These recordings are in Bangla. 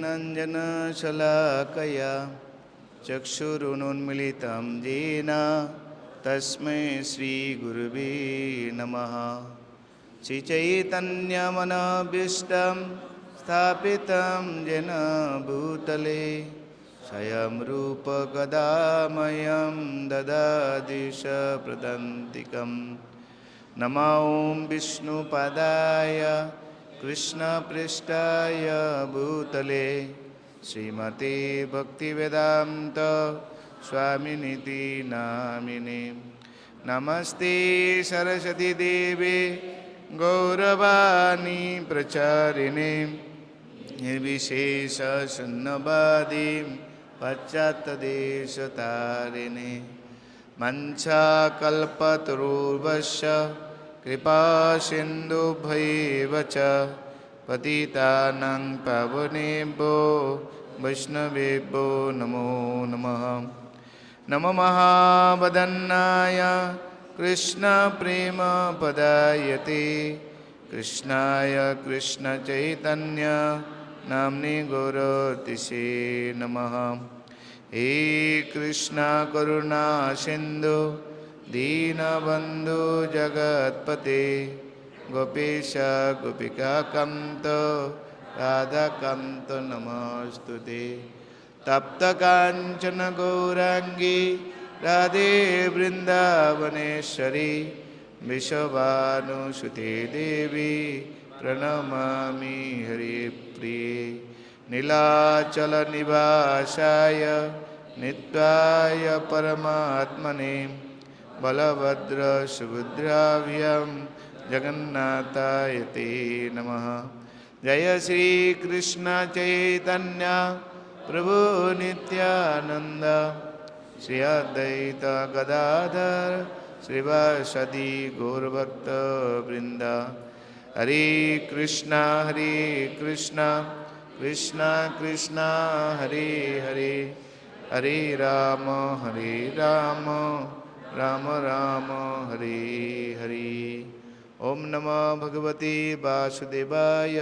नञ्जनशलाकया चक्षुरुन्मिलितं येन तस्मै श्रीगुरुवे नमः। श्रीचैतन्यमनोभीष्टं स्थापितं येन भूतले स्वयं रूप गदामयं ददाति प्रदन्तिकं। नमो विष्णुपदाय कृष्णपृष्ठाय भूतले श्रीमते भक्तिवेदान्त स्वामिनिति नामिने। नमस्ते सरस्वती देवे गौरवाणी प्रचारिणे निर्विशेष शून्यवादी पाश्चात्यदेशतारिणे। वंशाकल्पतरुर्भश्च कृपा सिन्धुभ्यैव च पतितानां पावनेभ्यो वैष्णवेभ्यो नमो नमः। नमो महावदन्नाय कृष्णप्रेमपदायते कृष्णाय कृष्णचैतन्य नाम्ने गौरतिसे नमः। हे कृष्ण करुणा सिन्धु दीनबन्धु जगत्पते गोपेश गोपिकान्त राधाकान्त नमोस्तुते। तप्तकाञ्चन गौराङ्गी राधे वृन्दावनेश्वरी विश्वभानुसुते देवी प्रणमामि हरिप्रिये। नीलाचलनिवासाय नित्याय परमात्मने बलभद्र सुभद्राभ्यां जगन्नाथाय ते नमः। जय श्री कृष्ण चैतन्य प्रभु नित्यानंद श्री अद्वैत गदाधर श्रीवासदि गौरभक्त वृंद। हरे कृष्णा कृष्ण कृष्ण हरे हरे हरे राम राम राम हरे हरे। ओम नमो भगवते वासुदेवाय।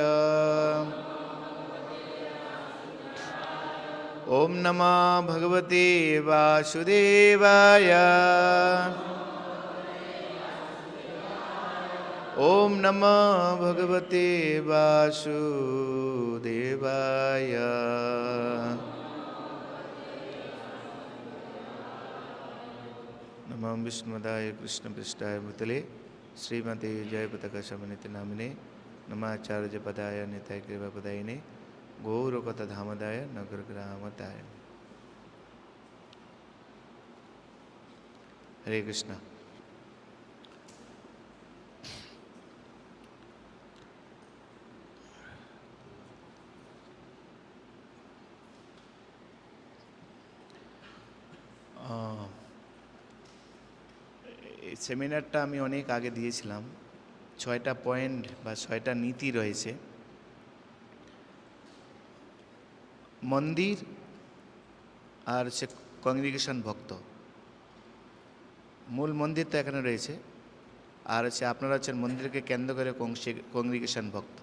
ओम नमो भगवते वासुदेवाय। ओम नमो भगवते वासुदेवाय। नमो विष्णुपदाय कृष्णपृष्ठाय भूतले श्रीमते जयपताका समन्विते नामिने नमाचार्यपदाय निताय कृपापदायिने गौरकथाधामदाय नगरग्रामदाय। हरे कृष्ण। এই সেমিনারটা আমি অনেক আগে দিয়েছিলাম। 6টা পয়েন্ট বা 6টা নীতি রয়েছে। মন্দির আর সে কংগ্রিগেশন ভক্ত, মূল মন্দির তো এখানে রয়েছে, আর হচ্ছে আপনারা হচ্ছেন মন্দিরকে কেন্দ্র করে কংগ্রিগেশন ভক্ত।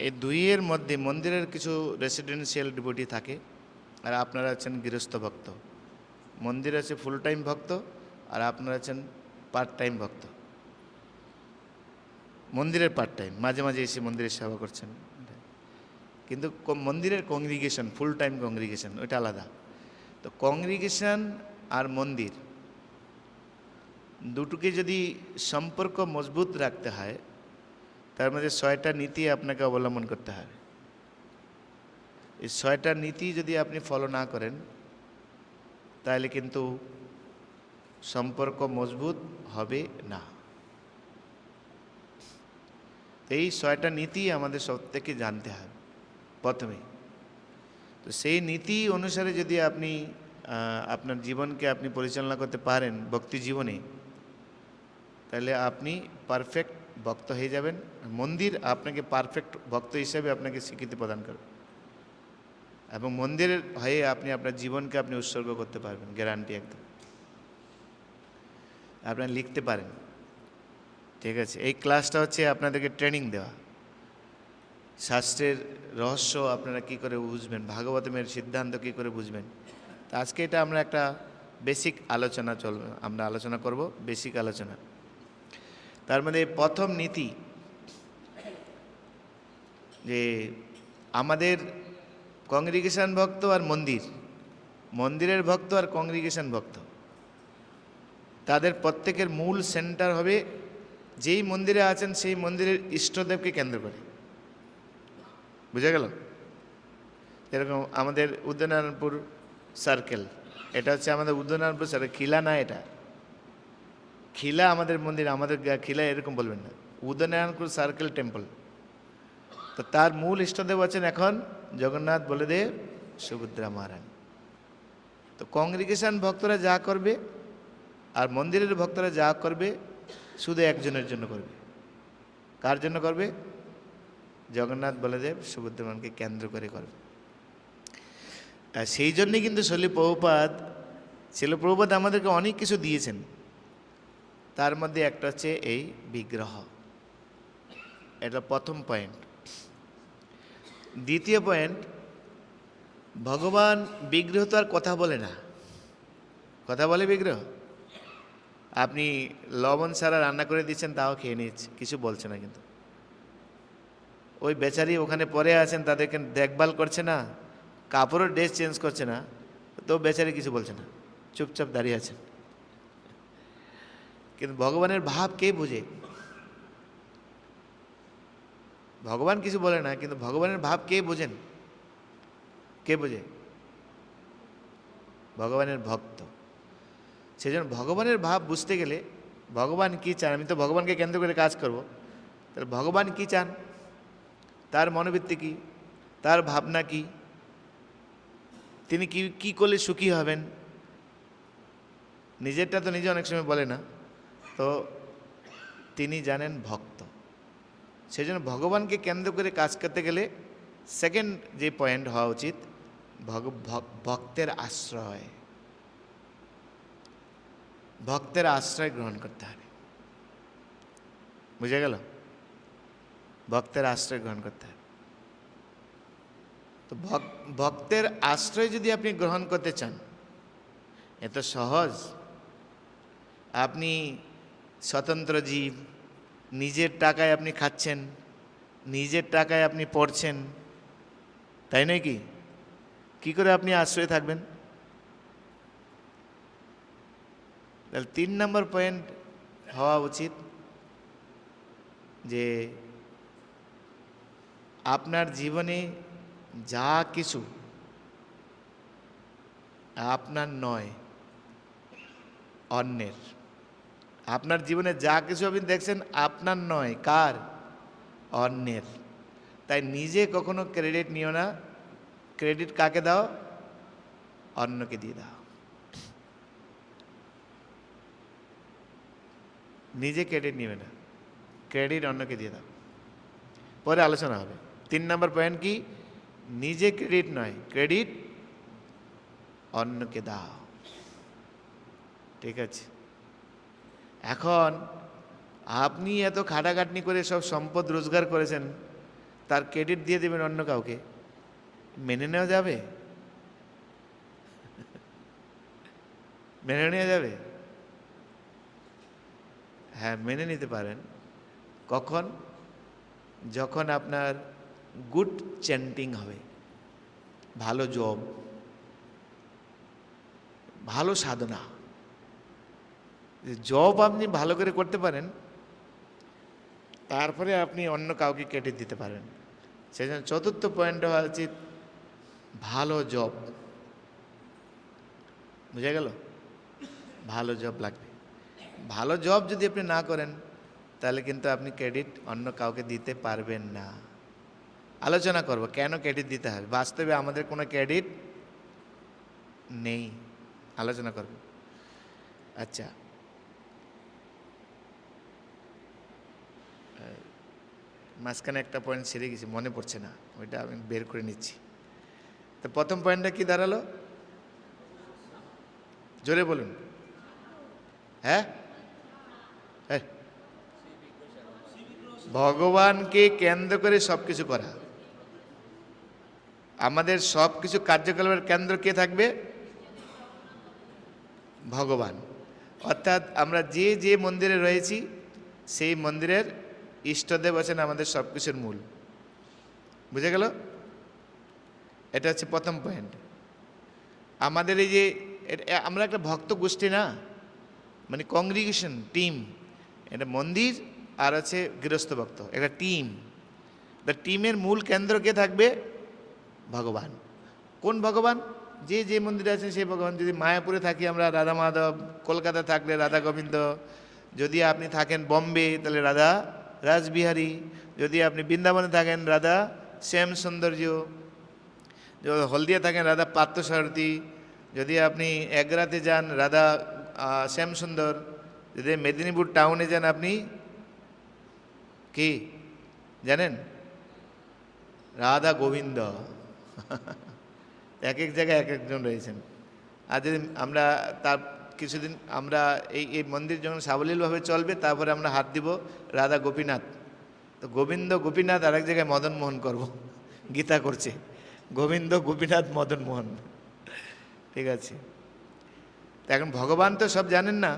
এই দুইয়ের মধ্যে মন্দিরের কিছু রেসিডেন্সিয়াল ডিভোটি থাকে, আর আপনারা হচ্ছেন গৃহস্থ ভক্ত। মন্দির আছে ফুল টাইম ভক্ত, আর আপনারা আছেন পার্ট টাইম ভক্ত। মন্দিরের পার্ট টাইম, মাঝে মাঝে এসে মন্দিরের সেবা করছেন, কিন্তু মন্দিরের কংগ্রিগেশন ফুল টাইম কংগ্রিগেশন ওইটা আলাদা। তো কংগ্রিগেশন আর মন্দির দুটোকে যদি সম্পর্ক মজবুত রাখতে হয়, তার মধ্যে 6টা নীতি আপনাকে অবলম্বন করতে হবে। এই 6টা নীতি যদি আপনি ফলো না করেন, তাহলে কিন্তু সম্পর্ক মজবুত হবে না। এই 6টা নীতি আমাদের সব থেকে জানতে হবে প্রথমে। তো সেই নীতি অনুসারে যদি আপনি আপনার জীবনকে আপনি পরিচালনা করতে পারেন ভক্তি জীবনে, তাহলে আপনি পারফেক্ট ভক্ত হয়ে যাবেন। মন্দির আপনাকে পারফেক্ট ভক্ত হিসেবে আপনাকে স্বীকৃতি প্রদান করবে, এবং মন্দিরের হয়ে আপনি আপনার জীবনকে আপনি উৎসর্গ করতে পারবেন, গ্যারান্টি একদম। আপনারা লিখতে পারেন, ঠিক আছে? এই ক্লাসটা হচ্ছে আপনাদেরকে ট্রেনিং দেওয়া। শাস্ত্রের রহস্য আপনারা কি করে বুঝবেন, ভাগবতমের সিদ্ধান্ত কি করে বুঝবেন। তো আজকে এটা আমরা একটা বেসিক আলোচনা চলবে, আমরা আলোচনা করব বেসিক আলোচনা। তার মধ্যে প্রথম নীতি যে আমাদের কংগ্রিগেশন ভক্ত আর মন্দিরের ভক্ত আর কংগ্রিগেশন ভক্ত, তাদের প্রত্যেকের মূল সেন্টার হবে যেই মন্দিরে আছেন সেই মন্দিরের ইষ্টদেবকে কেন্দ্র করে। বুঝা গেল? এরকম আমাদের উদয়নারায়ণপুর সার্কেল, এটা হচ্ছে আমাদের উদয়নারায়ণপুর সার্কেল, খিলা না, এটা খিলা আমাদের মন্দির, আমাদের খিলা এরকম বলবেন না, উদয়নারায়ণপুর সার্কেল টেম্পল। তো তার মূল ইষ্টদেব আছেন এখন জগন্নাথ, বলদেব, সুভদ্রা, মহারানী। তো কংগ্রিগেশন ভক্তরা যা করবে আর মন্দিরের ভক্তরা যা করবে শুধু একজনের জন্য করবে। কার জন্য করবে? জগন্নাথ, বলদেব, সুভদ্রাকে কেন্দ্র করে করবে। আর সেই জন্যই কিন্তু শিল প্রভুপাদ আমাদেরকে অনেক কিছু দিয়েছেন। তার মধ্যে একটা হচ্ছে এই বিগ্রহ, এটা প্রথম পয়েন্ট। দ্বিতীয় পয়েন্ট, ভগবান বিগ্রহ তো আর কথা বলে না। কথা বলে বিগ্রহ? আপনি লবণ ছাড়া রান্না করে দিচ্ছেন, তাও খেয়ে নিচ্ছে, কিছু বলছে না। কিন্তু ওই বেচারি ওখানে পড়ে আছেন, তাদেরকে দেখভাল করছে না, কাপড়ের ড্রেস চেঞ্জ করছে না, তো বেচারি কিছু বলছে না, চুপচাপ দাঁড়িয়ে আছেন। কিন্তু ভগবানের ভাব কে বুঝে? ভগবান কিছু বলে না, কিন্তু ভগবানের ভাব কে বোঝেন? কে বোঝে? ভগবানের ভক্ত। সেজন্য ভগবানের ভাব বুঝতে গেলে ভগবান কি চান, আমি তো ভগবানকে কেন্দ্র করে কাজ করব, তাহলে ভগবান কি চান, তার মনোবৃত্তি কি, তার ভাবনা কি, তিনি কি কি করলে সুখী হবেন। নিজেরটা তো নিজে অনেক সময় বলে না, তো তিনি জানেন ভক্ত। সেই জন্য ভগবানকে কেন্দ্র করে কাজ করতে গেলে সেকেন্ড যে পয়েন্ট হওয়া উচিত, ভক্তের আশ্রয়। ভক্তের আশ্রয় গ্রহণ করতে হবে। বুঝে গেল? ভক্তের আশ্রয় গ্রহণ করতে হবে। তো ভক্তের আশ্রয় যদি আপনি গ্রহণ করতে চান, এত সহজ। আপনি স্বতন্ত্র জীব, নিজের টাকায় আপনি খাচ্ছেন, নিজের টাকায় আপনি পড়ছেন, তাই নয় কি? কি করে আপনি আশ্রয় থাকবেন? তাহলে 3 নম্বর পয়েন্ট হওয়া উচিত যে আপনার জীবনে যা কিছু আপনার নয়, অন্যের। আপনার জীবনে যা কিছু আপনি দেখছেন আপনার নয়, কার? অন্যের। তাই নিজে কখনো ক্রেডিট নিও না। ক্রেডিট কাকে দাও? অন্যকে দিয়ে দাও। নিজে ক্রেডিট নিবে না, ক্রেডিট অন্যকে দিয়ে দাও। পরে আলোচনা হবে। 3 নম্বর পয়েন্ট কি? নিজে ক্রেডিট নয়, ক্রেডিট অন্যকে দাও। ঠিক আছে? এখন আপনি এত খাটাখাটনি করে সব সম্পদ রোজগার করেছেন, তার ক্রেডিট দিয়ে দেবেন অন্য কাউকে, মেনে নেওয়া যাবে? মেনে নেওয়া যাবে? হ্যাঁ, মেনে নিতে পারেন। কখন? যখন আপনার গুড চ্যান্টিং হবে, ভালো জব, ভালো সাধনা। জব আপনি ভালো করে করতে পারেন, তারপরে আপনি অন্য কাউকে ক্রেডিট দিতে পারেন। সেই জন্য 4র্থ পয়েন্ট হওয়া উচিত ভালো জব। বুঝা গেল? ভালো জব লাগবে। ভালো জব যদি আপনি না করেন, তাহলে কিন্তু আপনি ক্রেডিট অন্য কাউকে দিতে পারবেন না। আলোচনা করব কেন ক্রেডিট দিতে হবে। বাস্তবে আমাদের কোনো ক্রেডিট নেই, আলোচনা করব। আচ্ছা, মাঝখানে একটা পয়েন্ট ছেড়ে গেছি, মনে পড়ছে না, ওইটা আমি বের করে নিচ্ছি। তো প্রথম পয়েন্টটা কি দাঁড়ালো? জোরে বলুন। হ্যাঁ, ভগবানকে কেন্দ্র করে সব কিছু করা। আমাদের সব কিছু কার্যকলাপের কেন্দ্র কে থাকবে? ভগবান। অর্থাৎ আমরা যে যে মন্দিরে রয়েছি সেই মন্দিরের ইষ্টদেব আছেন আমাদের সব কিছুর মূল। বুঝে গেল? এটা হচ্ছে প্রথম পয়েন্ট। আমাদের এই যে আমরা একটা ভক্ত গোষ্ঠী না, মানে কংগ্রিগেশন টিম, এটা মন্দির আর আছে গৃহস্থ ভক্ত, একটা টিম। দ্য টিমের মূল কেন্দ্র কে থাকবে? ভগবান। কোন ভগবান? যে যে মন্দিরে আছেন সেই ভগবান। যদি মায়াপুরে থাকি আমরা রাধা মাধব, কলকাতা থাকলে রাধা গোবিন্দ, যদি আপনি থাকেন বম্বে তাহলে রাধা রাসবিহারী, যদি আপনি বৃন্দাবনে থাকেন রাধা শ্যাম সৌন্দর্য, যদি হলদিয়া থাকেন রাধা পার্থসারথী, যদি আপনি এগরাতে যান রাধা শ্যাম সুন্দর, যদি মেদিনীপুর টাউনে যান আপনি কি জানেন? রাধা গোবিন্দ। এক এক জায়গায় এক একজন রয়েছেন। আর যদি আমরা তার কিছুদিন আমরা এই মন্দির যখন সাবলীলভাবে চলবে তারপরে আমরা হাত দিব রাধা গোপীনাথ। তো গোবিন্দ গোপীনাথ আর এক জায়গায় মদন মোহন করব। গীতা করছে গোবিন্দ গোপীনাথ মদন মোহন। ঠিক আছে? তো এখন ভগবান তো সব জানেন না,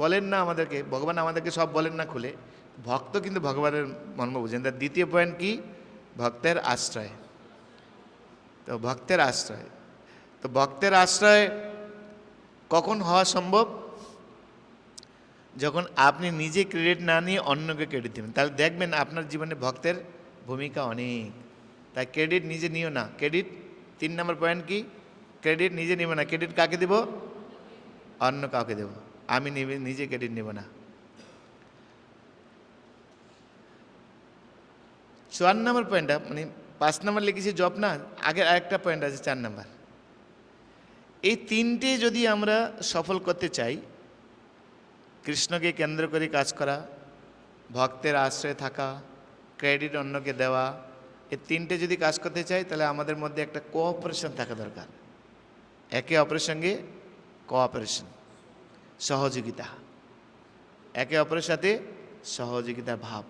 বলেন না আমাদেরকে, ভগবান আমাদেরকে সব বলেন না খুলে। ভক্ত কিন্তু ভগবানের মর্ম বুঝেন। তার দ্বিতীয় পয়েন্ট কি? ভক্তের আশ্রয়। তো ভক্তের আশ্রয়, তো ভক্তের আশ্রয় কখন হওয়া সম্ভব? যখন আপনি নিজে ক্রেডিট না নিয়ে অন্যকে ক্রেডিট দেবেন, তাহলে দেখবেন আপনার জীবনে ভক্তের ভূমিকা অনেক। তাই ক্রেডিট নিজে নিও না। ক্রেডিট 3 নম্বর পয়েন্ট কি? ক্রেডিট নিজে নিব না। ক্রেডিট কাকে দেব? অন্য কাউকে দেব। আমি নিজে ক্রেডিট নেব না। 4 নম্বর পয়েন্টটা, মানে 5 নম্বর লিখেছি জব না, আগের আরেকটা পয়েন্ট আছে 4 নম্বর। এই তিনটে যদি আমরা সফল করতে চাই, কৃষ্ণকে কেন্দ্র করে কাজ করা, ভক্তের আশ্রয়ে থাকা, ক্রেডিট অন্যকে দেওয়া, এই তিনটে যদি কাজ করতে চাই তাহলে আমাদের মধ্যে একটা কোঅপারেশন থাকা দরকার। একে অপরের সঙ্গে কোঅপারেশন, সহযোগিতা, একে অপরের সাথে সহযোগিতা ভাব।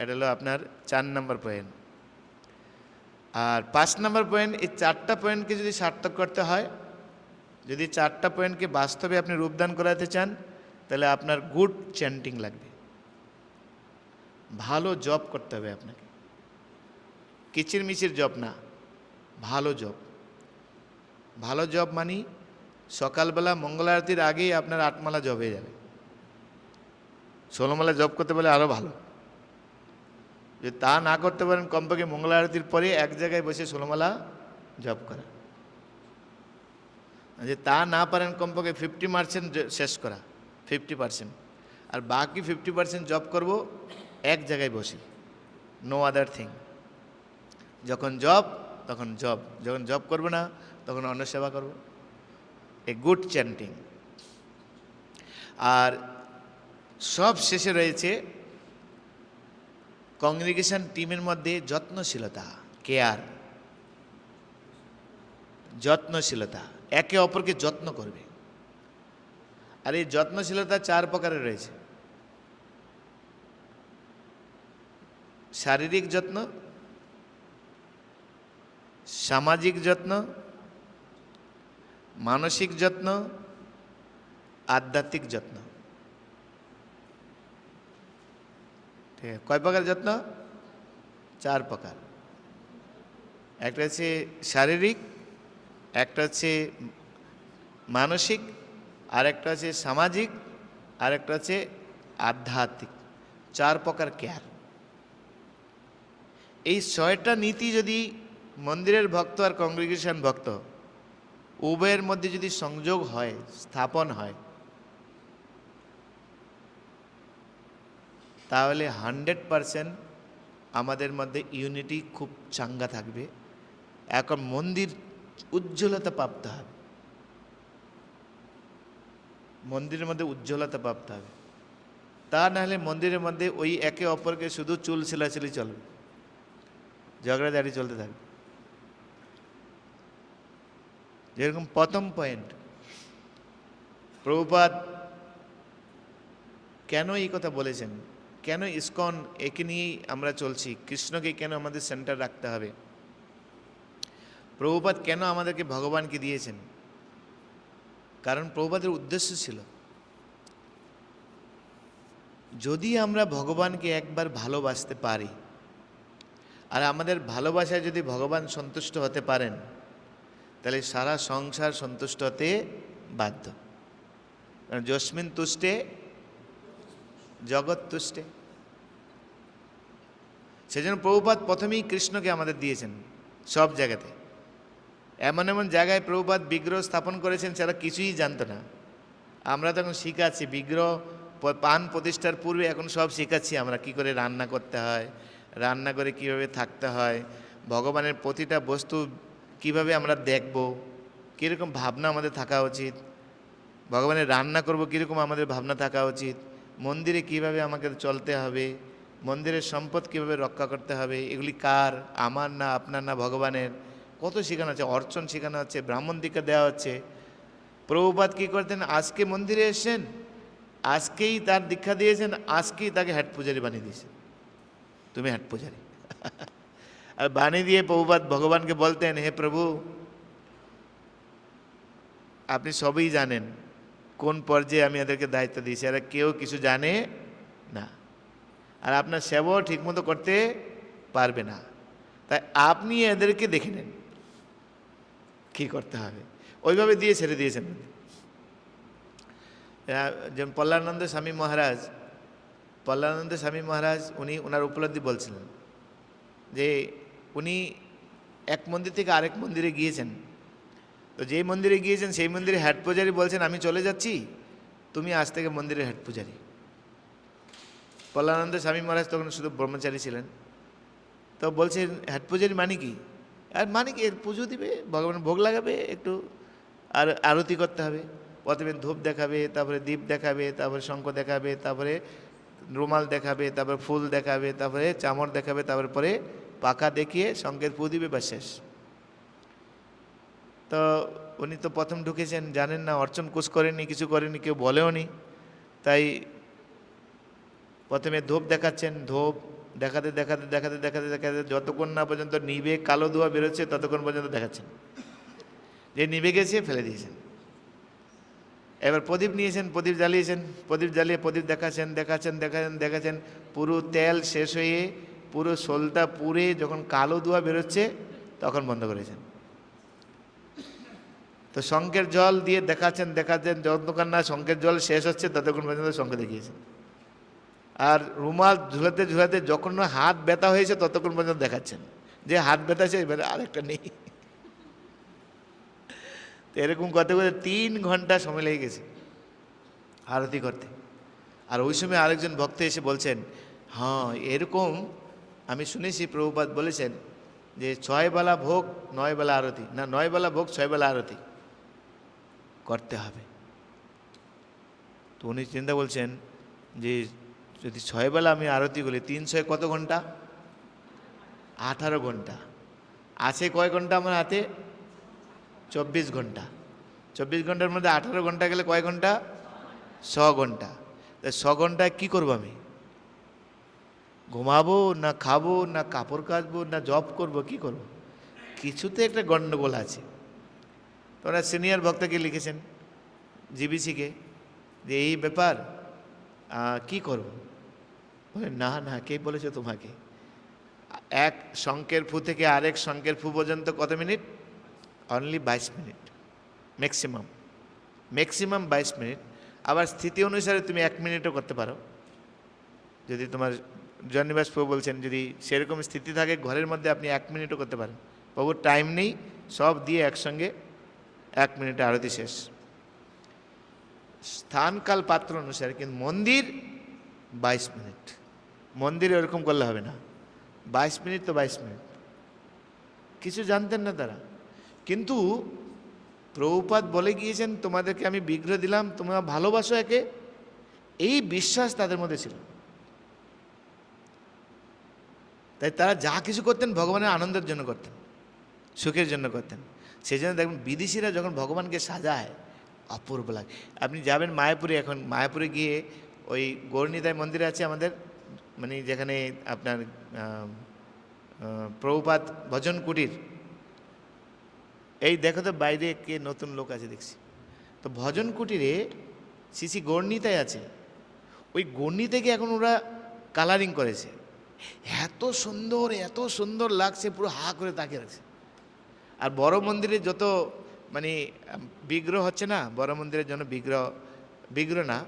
এটা হলো আপনার 4 নম্বর পয়েন্ট। আর 5 নম্বর পয়েন্ট, এই 4টা পয়েন্টকে যদি সার্থক করতে হয়, যদি 4টা পয়েন্টকে বাস্তবে আপনি রূপদান করাতে চান, তাহলে আপনার গুড চ্যান্টিং লাগবে, ভালো জব করতে হবে আপনাকে। কিচিরমিচির জব না, ভালো জব। ভালো জব মানে সকালবেলা মঙ্গল আরতির আগেই আপনার 8 মালা জব হয়ে যাবে। 16 মালা জব করতে পারলে আরও ভালো। যদি তা না করতে পারেন, কমপক্ষে মঙ্গল আরতির পরে এক জায়গায় বসে 16 মালা জব করা। যে তা না পারেন, কমপক্ষে 50% শেষ করা, 50%। আর বাকি 50% জব করব এক জায়গায় বসে, নো আদার থিং। যখন জব তখন জব, যখন জব করব না তখন অন্য সেবা করব। A good chanting. আর সব শেষে রয়েছে কংগ্রিগেশন টিমের মধ্যে যত্নশীলতা, কেয়ার, যত্নশীলতা, একে অপরকে যত্ন করবে। আর এই যত্নশীলতা 4 প্রকারের রয়েছে। শারীরিক যত্ন, সামাজিক যত্ন, মানসিক যত্ন, আধ্যাত্মিক যত্ন। ঠিক আছে? কয় প্রকার যত্ন? 4 প্রকার। একটা হচ্ছে শারীরিক, একটা হচ্ছে মানসিক, আর একটা হচ্ছে সামাজিক, আর একটা হচ্ছে আধ্যাত্মিক। 4 প্রকার কেয়ার। এই 6টা নীতি যদি মন্দিরের ভক্ত আর কংগ্রিগেশন ভক্ত উভয়ের মধ্যে যদি সংযোগ হয়, স্থাপন হয়, তাহলে 100% আমাদের মধ্যে ইউনিটি খুব চাঙ্গা থাকবে। এখন মন্দির উজ্জ্বলতা প্রাপ্ত হবে, মন্দিরের মধ্যে উজ্জ্বলতা প্রাপ্ত হবে। তা নাহলে মন্দিরের মধ্যে ওই একে অপরকে শুধু চুল ছিলাছিলি চলবে, ঝগড়াঝাড়ি চলতে থাকবে। যেরকম প্রথম পয়েন্ট, প্রভুপাদ কেন এই কথা বলেছেন, কেন ইসকন একে নিয়েই আমরা চলছি, কৃষ্ণকে কেন আমাদের সেন্টার রাখতে হবে। প্রভুপাদ কেন আমাদেরকে ভগবানকে দিয়েছেন? কারণ প্রভুপাদের উদ্দেশ্য ছিল, যদি আমরা ভগবানকে একবার ভালোবাসতে পারি, আর আমাদের ভালোবাসায় যদি ভগবান সন্তুষ্ট হতে পারেন, তাহলে সারা সংসার সন্তুষ্ট হতে বাধ্য। কারণ যস্মিন তুষ্টে জগৎ তুষ্টে। সেজন্য প্রভুপাদ প্রথমেই কৃষ্ণকে আমাদের দিয়েছেন সব জায়গাতে। এমন এমন জায়গায় প্রভুপাদ বিগ্রহ স্থাপন করেছেন যারা কিছুই জানতো না। আমরা তখন শিখাচ্ছি, বিগ্রহ পান প্রতিষ্ঠার পূর্বে এখন সব শেখাচ্ছি আমরা, কি করে রান্না করতে হয়, রান্না করে কিভাবে থাকতে হয়, ভগবানের প্রতিটা বস্তু কিভাবে আমরা দেখব, কীরকম ভাবনা আমাদের থাকা উচিত, ভগবানের রান্না করব কীরকম আমাদের ভাবনা থাকা উচিত, মন্দিরে কিভাবে আমাকে চলতে হবে, মন্দিরের সম্পদ কিভাবে রক্ষা করতে হবে, এগুলি কার, আমার না আপনার না ভগবানের, কত শেখানো হচ্ছে। অর্চন শেখানো হচ্ছে, ব্রাহ্মণ দীক্ষা দেওয়া হচ্ছে। প্রভুপাদ কী করতেন, আজকে মন্দিরে এসেছেন, আজকেই তার দীক্ষা দিয়েছেন, আজকেই তাকে হ্যাট পূজারি বানিয়ে দিয়েছেন, তুমি হ্যাট পূজারি। আর বানিয়ে দিয়ে প্রভুপাদ ভগবানকে বলতেন, হে প্রভু, আপনি সবই জানেন, কোন পর্যায়ে আমি এদেরকে দায়িত্ব দিয়েছি, এরা কেউ কিছু জানে না, আর আপনার সেবাও ঠিকমতো করতে পারবে না, তাই আপনি এদেরকে দেখে নেন কী করতে হবে। ওইভাবে দিয়ে ছেড়ে দিয়েছেন। যেমন পল্লানন্দ স্বামী মহারাজ উনি ওনার উপলব্ধি বলছিলেন যে উনি এক মন্দির থেকে আরেক মন্দিরে গিয়েছেন। তো যেই মন্দিরে গিয়েছেন সেই মন্দিরে হেড পূজারি বলছেন, আমি চলে যাচ্ছি, তুমি আজ থেকে মন্দিরের হেড পূজারি। পল্লানন্দ স্বামী মহারাজ তখন শুধু ব্রহ্মচারী ছিলেন। তো বলছেন, হেড পূজারি মানে কি? আর মানে কি, এর পুজো দিবে, ভগবানের ভোগ লাগাবে, একটু আর আরতি করতে হবে। প্রথমে ধূপ দেখাবে, তারপরে দীপ দেখাবে, তারপরে শঙ্খ দেখাবে, তারপরে রুমাল দেখাবে, তারপরে ফুল দেখাবে, তারপরে চামড় দেখাবে, তারপরে পরে পাখা দেখিয়ে শঙ্খের ফু দিবে, বা শেষ। তো উনি তো প্রথম ঢুকেছেন, জানেন না, অর্চন কুছ করেননি, কিছু করেননি, কেউ বলেও নি। তাই প্রথমে ধূপ দেখাচ্ছেন, ধূপ দেখাতে দেখাতে দেখাতে দেখাতে দেখাতে যতক্ষণ না পর্যন্ত নিভে কালো ধোঁয়া বেরোচ্ছে ততক্ষণ পর্যন্ত দেখাচ্ছেন। যে নিভে গেছে ফেলে দিয়েছেন। এবার প্রদীপ নিয়েছেন, প্রদীপ জ্বালিয়েছেন, প্রদীপ জ্বালিয়ে প্রদীপ দেখাচ্ছেন দেখাচ্ছেন দেখাচ্ছেন দেখাচ্ছেন, পুরো তেল শেষ হয়ে পুরো শোলটা পুড়ে যখন কালো ধোঁয়া বেরোচ্ছে তখন বন্ধ করেছেন। তো শঙ্খের জল দিয়ে দেখাচ্ছেন দেখাচ্ছেন, যতক্ষণ না শঙ্খের জল শেষ হচ্ছে ততক্ষণ পর্যন্ত শঙ্খ দেখিয়েছেন। আর রুমাল ঝুলাতে ঝুলাতে যখন না হাত ব্যথা হয়েছে ততক্ষণ পর্যন্ত দেখাচ্ছেন যে হাত ব্যথা আছে, এবারে আরেকটা নেই। তো এরকম করতে করতে 3 ঘন্টা সময় লেগে গেছে আরতি করতে। আর ওই সময় আরেকজন ভক্ত এসে বলছেন, হ্যাঁ এরকম আমি শুনেছি, প্রভুপাদ বলেছেন যে 6 বেলা ভোগ 9 বেলা আরতি, না 9 বেলা ভোগ 6 বেলা আরতি করতে হবে। তো উনি চিন্তা বলছেন যে যদি 6 বেলা আমি আরতি করি, 300 কত ঘন্টা? 18 ঘন্টা। আছে কয় ঘন্টা আমার হাতে? 24 ঘন্টা। 24 ঘন্টার মধ্যে 18 ঘন্টা গেলে কয় ঘন্টা? 6 ঘন্টা। তা 6 ঘন্টায় কী করবো আমি? ঘুমাবো না খাবো না কাপড় কাচবো না জব করবো, কি করব? কিছুতে একটা গণ্ডগোল আছে। তো ওরা সিনিয়র ভক্তকে লিখেছেন, জিবিসিকে, যে এই ব্যাপার, কি করব? বলে না না, কে বলেছে তোমাকে? এক শঙ্কের ফু থেকে আরেক শঙ্কের ফু পর্যন্ত কত minute? Only 22 minute maximum, 22 minute. আবার স্থিতি অনুসারে তুমি 1 মিনিটও করতে পারো, যদি তোমার জন্নিবাস প্রভু বলছেন যদি সেরকম স্থিতি থাকে ঘরের মধ্যে আপনি 1 মিনিটও করতে পারেন। প্রভুর টাইম নেই, সব দিয়ে একসঙ্গে 1 মিনিটে আরতি শেষ। স্থানকাল পাত্র অনুসারে, কিন্তু মন্দির 22 মিনিট। মন্দিরে ওরকম করলে হবে না, 22 মিনিট তো 22 মিনিট। কিছু জানতেন না তারা, কিন্তু প্রভুপাদ বলে গিয়েছেন তোমাদেরকে আমি বিগ্রহ দিলাম, তোমরা ভালোবাসো একে, এই বিশ্বাস তাদের মধ্যে ছিল। তাই তারা যা কিছু করতেন ভগবানের আনন্দের জন্য করতেন, সুখের জন্য করতেন। সেই জন্য দেখবেন বিদেশিরা যখন ভগবানকে সাজায় অপূর্ব লাগে। আপনি যাবেন মায়াপুরে, এখন মায়াপুরে গিয়ে ওই গৌরনিতাই মন্দিরে আছে আমাদের, মানে যেখানে আপনার প্রভুপাদ ভজন কুটির, এই দেখো তো বাইরে কে নতুন লোক আছে দেখছি। তো ভজন কুটিরে শ্রী গৌরনীতায় আছে, ওই গৌরনীতাকে এখন ওরা কালারিং করেছে, এত সুন্দর লাগছে, পুরো হা করে তাকিয়ে রাখছে। আর বড় মন্দিরে যত মানে বিগ্রহ হচ্ছে না, বড় মন্দিরের জন্য বিগ্রহ বিগ্রহ না,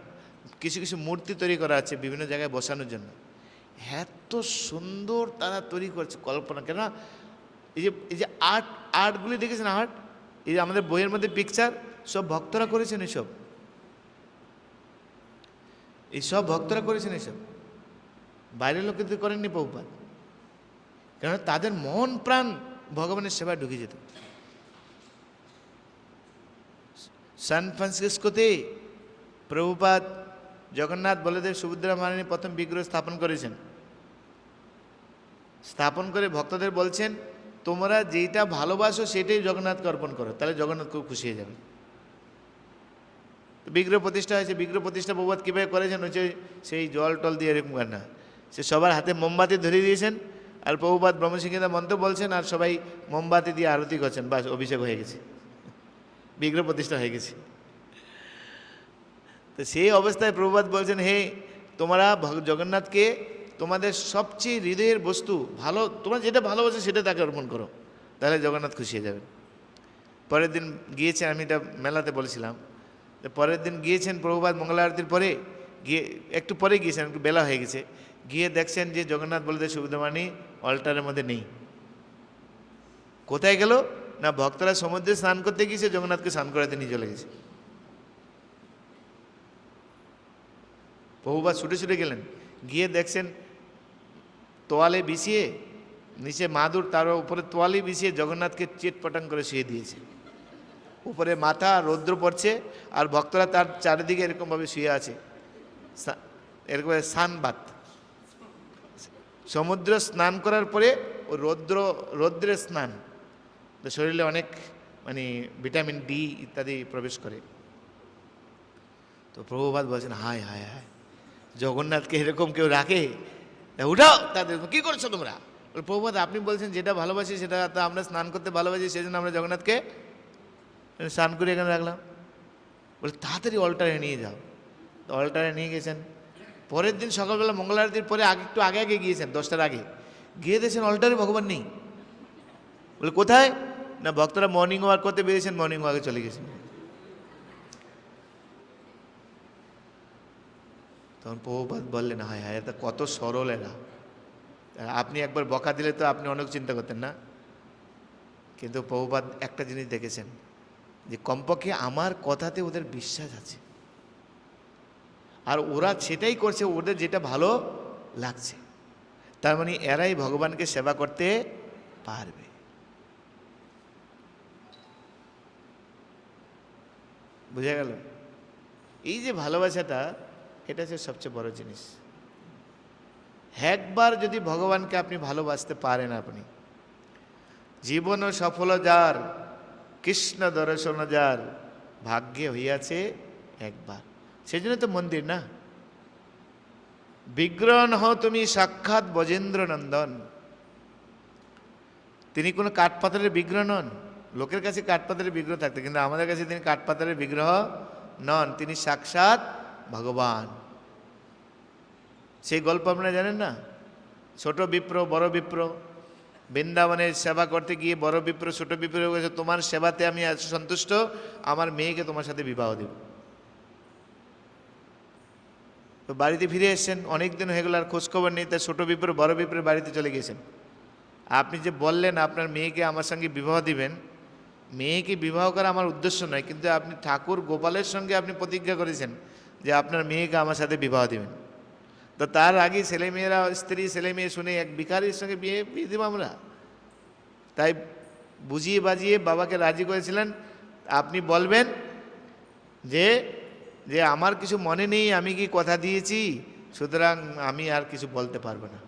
কিছু কিছু মূর্তি তৈরি করা আছে বিভিন্ন জায়গায় বসানোর জন্য, এত সুন্দর তারা তৈরি করছে কল্পনা। কেন এই যে আর্টগুলি দেখেছেন, আর্ট এই যে আমাদের বইয়ের মধ্যে পিকচার, সব ভক্তরা করেছেন, এইসব ভক্তরা করেছেন, এইসব বাইরের লোক কিন্তু করেননি প্রভুপাদ। কেন তাদের মন প্রাণ ভগবানের সেবায় ঢুকে যেত। সান ফ্রান্সিসকোতে প্রভুপাদ জগন্নাথ বলদেব সুভদ্রা মহারানী প্রথম বিগ্রহ স্থাপন করেছেন। স্থাপন করে ভক্তদের বলছেন, তোমরা যেটা ভালোবাসো সেটাই জগন্নাথকে অর্পণ করো, তাহলে জগন্নাথ খুব খুশি হয়ে যাবে। বিগ্রহ প্রতিষ্ঠা হয়েছে। বিগ্রহ প্রতিষ্ঠা প্রভুপাদ কীভাবে করেছেন, হচ্ছে সেই জল টল দিয়ে এরকম করে না, সে সবার হাতে মোমবাতি ধরিয়ে দিয়েছেন, আর প্রভুপাদ ব্রহ্মসিংহিতা মন্ত্র বলছেন, আর সবাই মোমবাতি দিয়ে আরতি করছেন, বাস অভিষেক হয়ে গেছে, বিগ্রহ প্রতিষ্ঠা হয়ে গেছে। তো সেই অবস্থায় প্রভুপাদ বলছেন, হে তোমরা জগন্নাথকে তোমাদের সবচেয়ে হৃদয়ের বস্তু ভালো, তোমরা যেটা ভালোবাসো সেটা তাকে অর্পণ করো, তাহলে জগন্নাথ খুশি হয়ে যাবেন। পরের দিন গিয়েছেন, আমি এটা মেলাতে বলেছিলাম, পরের দিন গিয়েছেন প্রভুপাদ মঙ্গল আরতির পরে, গিয়ে একটু পরে গিয়েছেন, একটু বেলা হয়ে গেছে, গিয়ে দেখছেন যে জগন্নাথ বলদেব সুভদ্রা মহারানী অল্টারের মধ্যে নেই। কোথায় গেল না, ভক্তরা সমুদ্রে স্নান করতে গিয়েছে, জগন্নাথকে স্নান করাতে নিয়ে চলে গেছে। প্রভুপাদ ছুটে ছুটে গেলেন, গিয়ে দেখছেন তোয়ালে বিছিয়ে, নিচে মাদুর, তার উপরে তোয়ালে বিছিয়ে জগন্নাথকে চিটপটাং করে শুয়ে দিয়েছে, উপরে মাথা, রৌদ্র পড়ছে, আর ভক্তরা তার চারিদিকে এরকমভাবে শুয়ে আছে, এরকম স্নানবাত। সমুদ্র স্নান করার পরে ও রৌদ্রের স্নান, তো শরীরে অনেক মানে ভিটামিন ডি ইত্যাদি প্রবেশ করে। তো প্রভুপাদ বলছেন, হায় হায় হায়, জগন্নাথকে এরকম কেউ রাখে, উঠাও তাদের, কী করছো তোমরা? প্রভুপাদ আপনি বলছেন যেটা ভালোবাসি সেটা, তো আমরা স্নান করতে ভালোবাসি, সেই জন্য আমরা জগন্নাথকে স্নান করে এখানে রাখলাম। বলে তাড়াতাড়ি অল্টারে নিয়ে যাও। তো অল্টারে নিয়ে গেছেন। পরের দিন সকালবেলা মঙ্গল আরতির পরে একটু আগে গিয়েছেন, 10টার আগে গিয়ে দেখছেন অল্টারে ভগবান নেই। বলে কোথায় না, ভক্তরা মর্নিং ওয়াক করতে বেরিয়েছেন, মর্নিং ওয়াকে চলে গেছেন। তখন প্রভুপাদ বললেন, হায় হায়, এটা কত সরল এরা, আপনি একবার বকা দিলে তো আপনি অনেক চিন্তা করতেন না। কিন্তু প্রভুপাদ একটা জিনিস দেখেছেন, যে কমপক্ষে আমার কথাতে ওদের বিশ্বাস আছে, আর ওরা সেটাই করছে, ওদের যেটা ভালো লাগছে, তার মানে এরাই ভগবানকে সেবা করতে পারবে। বুঝা গেল? এই যে ভালোবাসাটা, এটা হচ্ছে সবচেয়ে বড় জিনিস। একবার যদি ভগবানকে আপনি ভালোবাসতে পারেন, আপনি জীবন সফল যার, কৃষ্ণ দর্শন যার, ভাগ্যে হইয়াছে একবার। সেই জন্য তো মন্দির না, বিগ্রহ নহ তুমি সাক্ষাৎ বজেন্দ্র নন্দন। তিনি কোনো কাঠপাথরের বিগ্রহ নন। লোকের কাছে কাঠপাথরের বিগ্রহ থাকতে, কিন্তু আমাদের কাছে তিনি কাঠপাথরের বিগ্রহ নন, তিনি সাক্ষাৎ ভগবান। সেই গল্প আপনারা জানেন না, ছোট বিপ্র বড় বিপ্র, বৃন্দাবনের সেবা করতে গিয়ে বড় বিপ্র ছোট বিপ্র বলেছে, তোমার সেবাতে আমি আজ সন্তুষ্ট, আমার মেয়েকে তোমার সাথে বিবাহ দেব। তো বাড়িতে ফিরে এসছেন, অনেক দিন হয়ে গেল, আর খোঁজখবর নেই, তাই ছোট বিপ্র বড় বিপ্রের বাড়িতে চলে গেছেন। আপনি যে বললেন আপনার মেয়েকে আমার সঙ্গে বিবাহ দিবেন, মেয়েকে বিবাহ করা আমার উদ্দেশ্য নয়, কিন্তু আপনি ঠাকুর গোপালের সঙ্গে আপনি প্রতিজ্ঞা করেছেন যে আপনার মেয়েকে আমার সাথে বিবাহ দিবেন। তো তার আগে ছেলেমেয়েরা, স্ত্রী ছেলে মেয়ে শুনে এক ভিখারির সঙ্গে বিয়ে দেব আমরা, তাই বুঝিয়ে বাজিয়ে বাবাকে রাজি করেছিলেন। আপনি বলবেন যে যে আমার কিছু মনে নেই, আমি কি কথা দিয়েছি, সুতরাং আমি আর কিছু বলতে পারবো না।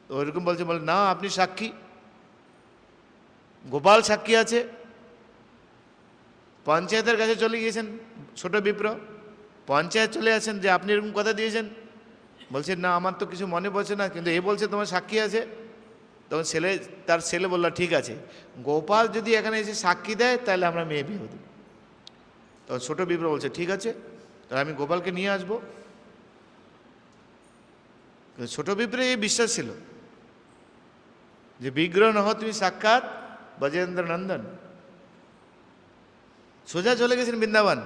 তো ওইরকম বলছে, বলে না আপনি সাক্ষী, গোপাল সাক্ষী আছে। পঞ্চায়েতের কাছে চলে গিয়েছেন ছোট বিপ্র, পঞ্চায়েত চলে আসেন যে আপনি এরকম কথা দিয়েছেন। বলছেন না আমার তো কিছু মনে পড়ছে না, কিন্তু এ বলছে তোমার সাক্ষী আছে। তখন তার ছেলে বলল ঠিক আছে, গোপাল যদি এখানে এসে সাক্ষী দেয় তাহলে আমরা মেয়ে বিয়ে দেব। তখন ছোট বিপ্র বলছে ঠিক আছে, তাহলে আমি গোপালকে নিয়ে আসবো। ছোট বিপ্রে এই বিশ্বাস ছিল যে বিগ্রহ নহ তুমি সাক্ষাৎ ব্রজেন্দ্র নন্দন। সোজা চলে গেছেন বৃন্দাবন।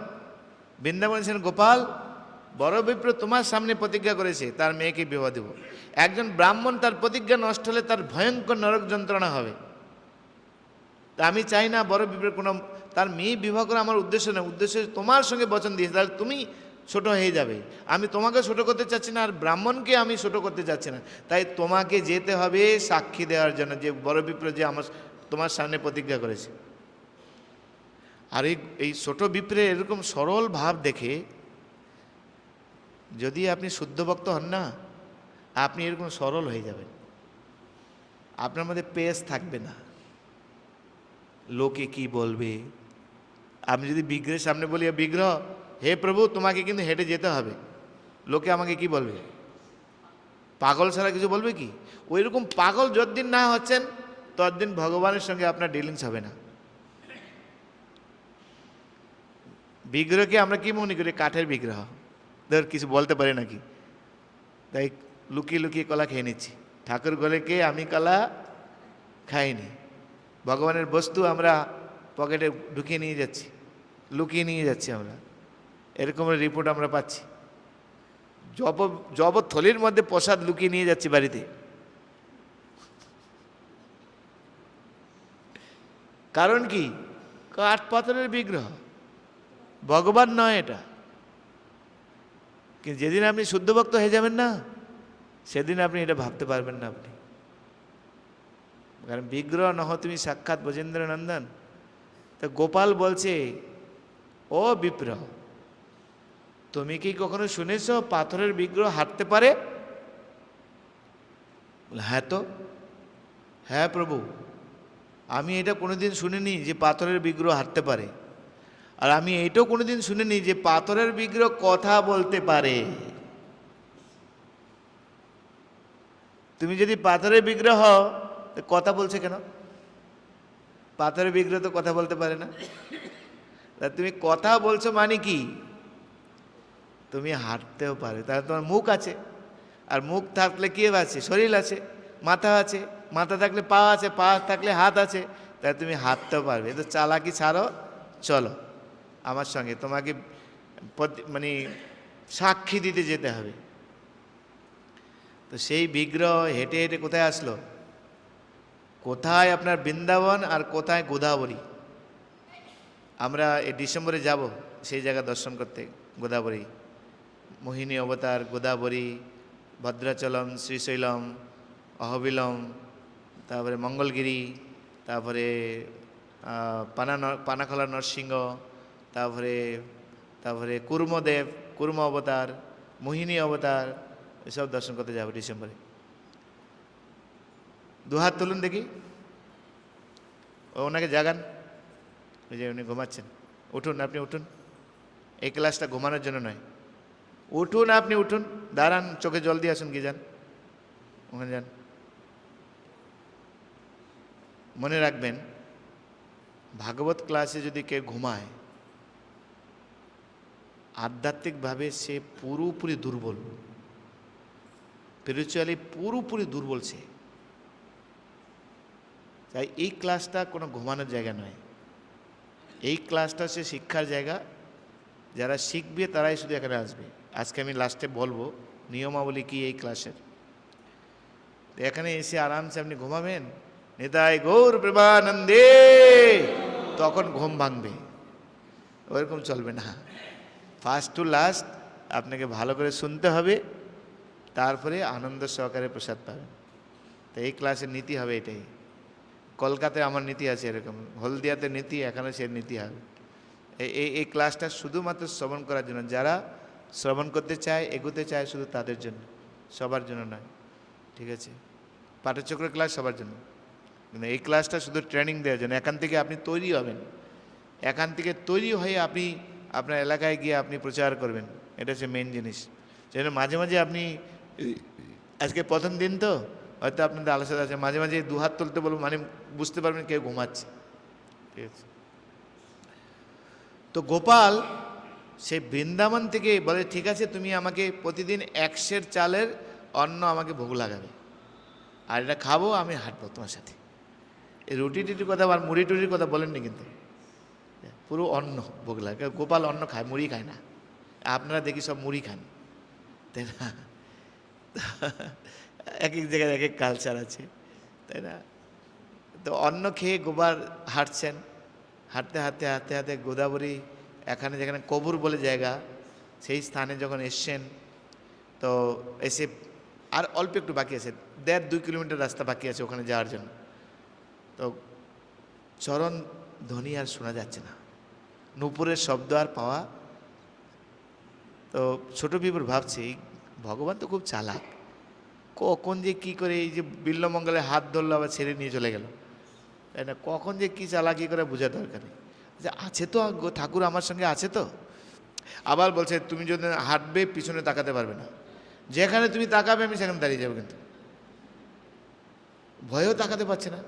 বৃন্দাবন ছিলেন গোপাল, বড় বিপ্র তোমার সামনে প্রতিজ্ঞা করেছে তার মেয়েকে বিবাহ দেব। একজন ব্রাহ্মণ তার প্রতিজ্ঞা নষ্ট হলে তার ভয়ঙ্কর নরক যন্ত্রণা হবে। তা আমি চাই না বড় বিপ্রের কোনো, তার মেয়ে বিবাহ করা আমার উদ্দেশ্য না, উদ্দেশ্য তোমার সঙ্গে বচন দিয়েছে, তাহলে তুমি ছোট হয়ে যাবে। আমি তোমাকে ছোট করতে চাচ্ছি না, আর ব্রাহ্মণকে আমি ছোট করতে চাচ্ছি না, তাই তোমাকে যেতে হবে সাক্ষী দেওয়ার জন্য যে বড় বিপ্র যে আমার তোমার সামনে প্রতিজ্ঞা করেছে। আর এই ছোট বিপ্রে এরকম সরল ভাব দেখে যদি আপনি শুদ্ধ ভক্ত হন না, আপনি এরকম সরল হয়ে যাবেন, আপনার মধ্যে পেস থাকবে না। লোকে কি বলবে, আমি যদি বিগ্রহের সামনে বলি বিগ্রহ হে প্রভু তোমাকে কিন্তু হেঁটে যেতে হবে, লোকে আমাকে কি বলবে? পাগল ছাড়া কিছু বলবে কি? ওই রকম পাগল যতদিন না হচ্ছেন ততদিন ভগবানের সঙ্গে আপনার ডিলিংস হবে না। বিগ্রহকে আমরা কি মনে করি? কাঠের বিগ্রহ, ধর কিছু বলতে পারে নাকি, তাই লুকিয়ে লুকিয়ে কলা খেয়ে নিচ্ছি। ঠাকুর গলেকে আমি কলা খাইনি, ভগবানের বস্তু আমরা পকেটে ঢুকিয়ে নিয়ে যাচ্ছি, লুকিয়ে নিয়ে যাচ্ছি আমরা, এরকম রিপোর্ট আমরা পাচ্ছি। জব থলির মধ্যে প্রসাদ লুকিয়ে নিয়ে যাচ্ছি বাড়িতে। কারণ কি? কাঠ পাথরের বিগ্রহ, ভগবান নয় এটা। কিন্তু যেদিন আপনি শুদ্ধ ভক্ত হয়ে যাবেন না, সেদিন আপনি এটা ভাবতে পারবেন না আপনি। কারণ বিগ্রহ নহ তুমি সাক্ষাৎ ব্রজেন্দ্র নন্দন। তো গোপাল বলছে ও বিপ্র, তুমি কি কখনো শুনেছ পাথরের বিগ্রহ হাঁটতে পারে? হ্যাঁ তো, হ্যাঁ প্রভু, আমি এটা কোনোদিন শুনিনি যে পাথরের বিগ্রহ হাঁটতে পারে। আর আমি এইটাও কোনোদিন শুনিনি যে পাথরের বিগ্রহ কথা বলতে পারে। তুমি যদি পাথরের বিগ্রহ কথা বলছে কেন? পাথরের বিগ্রহ তো কথা বলতে পারে না। তুমি কথা বলছো মানে কি? তুমি হাঁটতেও পারে, তাহলে তোমার মুখ আছে, আর মুখ থাকলে কি আছে? শরীর আছে, মাথা আছে, মাথা থাকলে পা আছে, পা থাকলে হাত আছে, তাহলে তুমি হাঁটতেও পারবে। তো চালাকি ছাড়ো, চলো আমার সঙ্গে, তোমাকে মানে সাক্ষী দিতে যেতে হবে। তো সেই বিগ্রহ হেঁটে হেঁটে কোথায় আসলো? কোথায় আপনার বৃন্দাবন আর কোথায় গোদাবরী। আমরা এই ডিসেম্বরে যাব সেই জায়গা দর্শন করতে, গোদাবরী, মোহিনী অবতার, গোদাবরী, ভদ্রাচলম, শ্রীশৈলম, অহবিলম, তারপরে মঙ্গলগিরি, তারপরে পানাখলা নরসিংহ, তারপরে তারপরে কুর্মদেব, কুর্ম অবতার, মোহিনী অবতার, এসব দর্শন করতে যাবো ডিসেম্বরে। দুহাত তুলুন দেখি, ওনাকে জাগান, ওই যে উনি ঘুমাচ্ছেন, উঠুন, আপনি উঠুন। এই ক্লাসটা ঘুমানোর জন্য নয়, উঠুন, আপনি উঠুন, দাঁড়ান, চোখে জল দিয়ে আসুন, কি যান, ওখানে যান। মনে রাখবেন, ভাগবত ক্লাসে যদি কেউ ঘুমায়, আধ্যাত্মিকভাবে সে পুরোপুরি দুর্বল, স্পিরিচুয়ালি পুরোপুরি দুর্বল সে। তাই এই ক্লাসটা কোনো ঘুমানোর জায়গা নয়, এই ক্লাসটা সে শিক্ষার জায়গা। যারা শিখবে তারাই শুধু এখানে আসবে। আজকে আমি লাস্টে বলবো নিয়মাবলী কি এই ক্লাসের। তো এখানে এসে আরামসে আপনি ঘুমাবেন, নিতাই গৌর প্রেমানন্দে, তখন ঘুম ভাঙবে, ওরকম চলবে না। ফার্স্ট টু লাস্ট আপনাকে ভালো করে শুনতে হবে, তারপরে আনন্দ সহকারে প্রসাদ পাবেন। তো এই ক্লাসের নীতি হবে এটাই। কলকাতায় আমার নীতি আছে এরকম, হলদিয়াতে নীতি, এখানে সে নীতি হবে। এই ক্লাসটা শুধুমাত্র শ্রবণ করার জন্য, যারা শ্রবণ করতে চায়, এগোতে চায়, শুধু তাদের জন্য, সবার জন্য নয়, ঠিক আছে? পাঠচক্র ক্লাস সবার জন্য, কিন্তু এই ক্লাসটা শুধু ট্রেনিং দেওয়ার জন্য। এখান থেকে আপনি তৈরি হবেন, এখান থেকে তৈরি হয়ে আপনি আপনার এলাকায় গিয়ে আপনি প্রচার করবেন, এটা হচ্ছে মেন জিনিস। সেজন্য মাঝে মাঝে আপনি, আজকে প্রথম দিন তো হয়তো আপনাদের আলোচনা আছে, মাঝে মাঝে দুহাত তুলতে বলবো, মানে বুঝতে পারবেন কেউ ঘুমাচ্ছে। ঠিক আছে? তো গোপাল সে বৃন্দাবন থেকে বলে, ঠিক আছে তুমি আমাকে প্রতিদিন 100 চালের অন্ন আমাকে ভোগ লাগাবে, আর এটা খাবো, আমি হাঁটবো তোমার সাথে। এই রুটি টুটির কথা আর মুড়ি টুড়ির কথা বলেননি কিন্তু, পুরো অন্ন ভোগ লাগে। গোপাল অন্ন খায়, মুড়ি খায় না। আপনারা দেখি সব মুড়ি খান, তাই না? এক এক জায়গায় এক এক কালচার আছে, তাই না? তো অন্ন খেয়ে গোপাল হাঁটছেন, হাঁটতে হাঁটতে হাঁটতে হাঁটতে গোদাবরী এখানে যেখানে কবুর বলে জায়গা, সেই স্থানে যখন এসছেন, তো এসে আর অল্প একটু বাকি আছে, 1.5-2 কিলোমিটার রাস্তা বাকি আছে ওখানে যাওয়ার জন্য। তো চরণ ধ্বনি আর শোনা যাচ্ছে না, নূপুরের শব্দ আর পাওয়া। তো ছোট বিপুর ভাবছি, ভগবান তো খুব চালাক, কখন যে কি করে এই যে বিল্বমঙ্গলে হাত ধরলো আবার ছেড়ে নিয়ে চলে গেল, তাই না? কখন যে কি চালাকি করে বোঝা দরকার নেই। যে আছে তো ঠাকুর আমার সঙ্গে আছে তো। আবার বলছে তুমি যদি হাঁটবে পিছনে তাকাতে পারবে না, যেখানে তুমি তাকাবে আমি সেখানে দাঁড়িয়ে যাবো। কিন্তু ভয়েও তাকাতে পারছে না,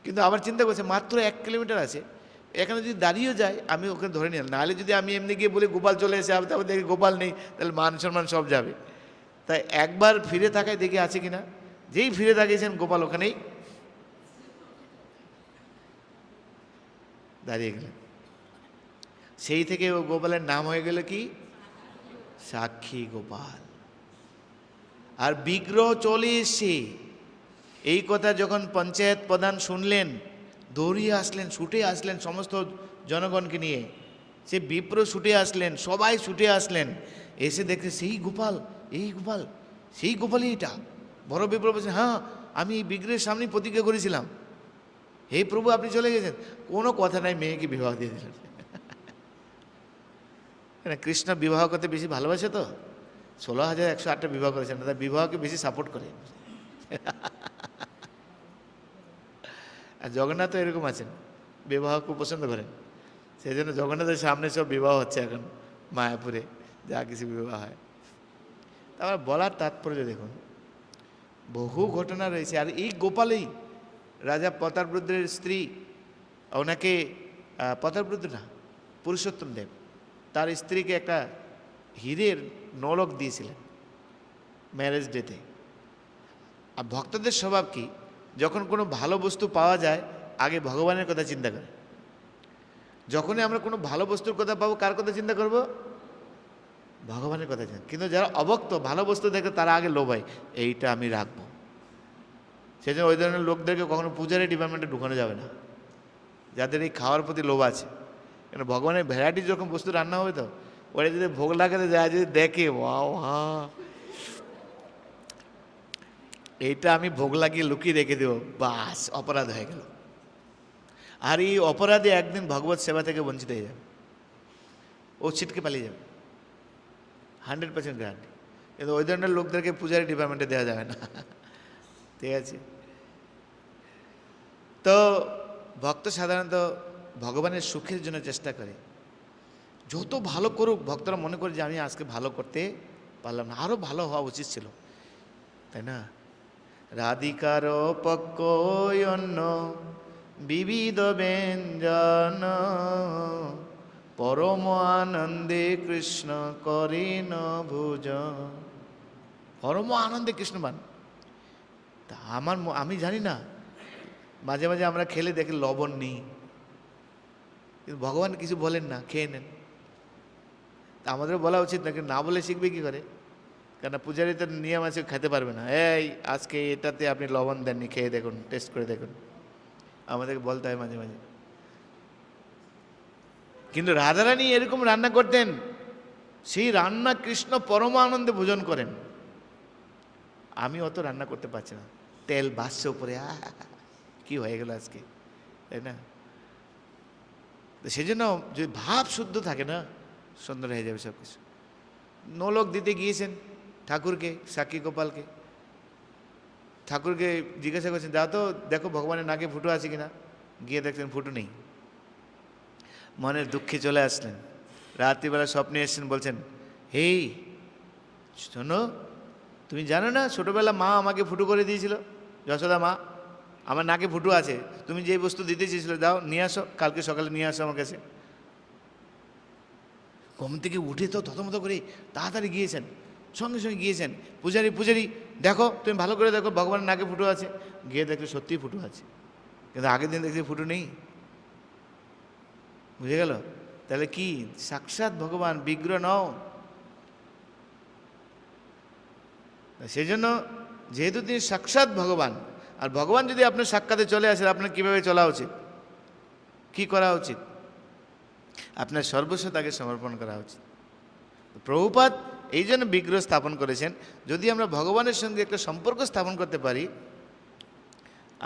কিন্তু আবার চিন্তা করছে মাত্র 1 কিলোমিটার আছে, এখানে যদি দাঁড়িয়েও যায় আমি ওকে ধরে নিলাম, নাহলে যদি আমি এমনি গিয়ে বলি গোপাল চলে এসে আমি তারপর দেখি গোপাল নেই, তাহলে মান সম্মান সব যাবে। তাই একবার ফিরে তাকায় দেখি আছে কিনা, যেই ফিরে তাকিয়েছেন গোপাল ওখানেই দাঁড়িয়ে গেলেন। সেই থেকে ও গোপালের নাম হয়ে গেল কি, সাক্ষী গোপাল। আর বিগ্রহ চলে এসছে, এই কথা যখন পঞ্চায়েত প্রধান শুনলেন, দৌড়িয়ে আসলেন, ছুটে আসলেন সমস্ত জনগণকে নিয়ে। সে বিপ্র ছুটে আসলেন, সবাই ছুটে আসলেন, এসে দেখতে সেই গোপাল, এই গোপাল, সেই গোপালই এটা। বড় বিপ্র বলছেন, হ্যাঁ আমি এই বিগ্রহের সামনেই প্রতিজ্ঞা করেছিলাম, হে প্রভু আপনি চলে গেছেন। কোনো কথা নাই, মেয়েকে বিবাহ দিয়ে দিলেন। কৃষ্ণ বিবাহ করতে বেশি ভালোবাসে তো, 16,108টা বিবাহ করেছেন, তার বিবাহকে বেশি সাপোর্ট করে। আর জগন্নাথও এরকম আছেন, বিবাহ খুব পছন্দ করেন, সেই জন্য জগন্নাথের সামনে সব বিবাহ হচ্ছে এখন মায়াপুরে, যা কিছু বিবাহ হয়। তারপর বলার তাৎপর্য দেখুন, বহু ঘটনা রয়েছে। আর এই গোপালেই রাজা প্রতাপরুদ্রের স্ত্রী, ওনাকে প্রতাপরুদ্র না, পুরুষোত্তম দেব তার স্ত্রীকে একটা হীরের নলক দিয়েছিলেন ম্যারেজ ডেতে। আর ভক্তদের স্বভাব কি, যখন কোনো ভালো বস্তু পাওয়া যায় আগে ভগবানের কথা চিন্তা করে। যখনই আমরা কোনো ভালো বস্তুর কথা পাবো কার কথা চিন্তা করব, ভগবানের কথা চিন্তা। কিন্তু যারা অভক্ত ভালো বস্তু দেখে তারা আগে লোভায়, এইটা আমি রাখবো। সেই জন্য ওই ধরনের লোকদেরকে কখনো পূজারি ডিপার্টমেন্টে ঢুকানো যাবে না, যাদের এই খাওয়ার প্রতি লোভ আছে। কেন ভগবানের ভ্যারাইটি যখন বস্তু রান্না হবে, তো ওরা যদি ভোগ লাগাতে যায়, যদি দেখে হ্যাঁ এইটা আমি ভোগ লাগিয়ে লুকিয়ে রেখে দেবো, বাস অপরাধ হয়ে গেল। আর এই অপরাধে একদিন ভগবত সেবা থেকে বঞ্চিত হয়ে যাবে, ও ছিটকে পালিয়ে যাবে, 100% গ্যারান্টি। কিন্তু ওই ধরনের লোকদেরকে পূজারি ডিপার্টমেন্টে দেওয়া যাবে না, ঠিক আছে? তো ভক্ত সাধারণত ভগবানের সুখের জন্য চেষ্টা করে, যত ভালো করুক ভক্তরা মনে করে যে আমি আজকে ভালো করতে পারলাম না, আরও ভালো হওয়া উচিত ছিল, তাই না? রাধিকার পক্ষ অন্য বিবিধ ব্যঞ্জন, পরম আনন্দে কৃষ্ণ করেন ভোজন। পরম আনন্দে কৃষ্ণ পান। তা আমি জানি না, মাঝে মাঝে আমরা খেলে দেখি লবণ নেই, কিন্তু ভগবান কিছু বলেন না, খেয়ে নেন। তা আমাদের বলা উচিত নাকি, না বলে শিখবে কি করে? কেন পূজারি তো নিয়ম আছে, খেতে পারবে না, এই আজকে এটাতে আপনি লবণ দেননি, খেয়ে দেখুন, টেস্ট করে দেখুন, আমাদেরকে বলতে হয় মাঝে মাঝে। কিন্তু রাধারানী এরকম রান্না করতেন, সেই রান্না কৃষ্ণ পরম আনন্দে ভোজন করেন। আমি অত রান্না করতে পারছি না, তেল বাসছে উপরে, কি হয়ে গেল আজকে, তাই না? তো সেই জন্য যদি ভাব শুদ্ধ থাকে না, সুন্দর হয়ে যাবে সব কিছু। নলক দিতে গিয়েছেন ঠাকুরকে, সাক্ষী গোপালকে, ঠাকুরকে জিজ্ঞাসা করছেন, যাও তো দেখো ভগবানের নাকে ফুটো আছে কিনা। গিয়ে দেখছেন ফুটো নেই, মনের দুঃখে চলে আসলেন। রাত্রিবেলা স্বপ্নে এসছেন, বলছেন, হেই শোনো, তুমি জানো না, ছোটোবেলা মা আমাকে ফুটো করে দিয়েছিল, যশোদা মা, আমার নাকে ফুটো আছে, তুমি যেই বস্তু দিতে চেয়েছিলে দাও, নিয়ে আসো, কালকে সকালে নিয়ে আসো আমার কাছে। ঘুম থেকে উঠে তো থতমত করে তাড়াতাড়ি গিয়েছেন, সঙ্গে সঙ্গে গিয়েছেন, পূজারি দেখো, তুমি ভালো করে দেখো ভগবানের নাকে ফুটো আছে। গিয়ে দেখলে সত্যিই ফুটো আছে, কিন্তু আগের দিন দেখছি ফুটো নেই। বুঝে গেল? তাহলে কি সাক্ষাৎ ভগবান, বিগ্রহ নও। সেই জন্য যেহেতু তিনি সাক্ষাৎ ভগবান, আর ভগবান যদি আপনার সাক্ষাতে চলে আসে, আপনার কীভাবে চলা উচিত, কি করা উচিত? আপনার সর্বস্ব তাকে সমর্পণ করা উচিত। প্রভুপাদ এই জন্য বিগ্রহ স্থাপন করেছেন, যদি আমরা ভগবানের সঙ্গে একটা সম্পর্ক স্থাপন করতে পারি,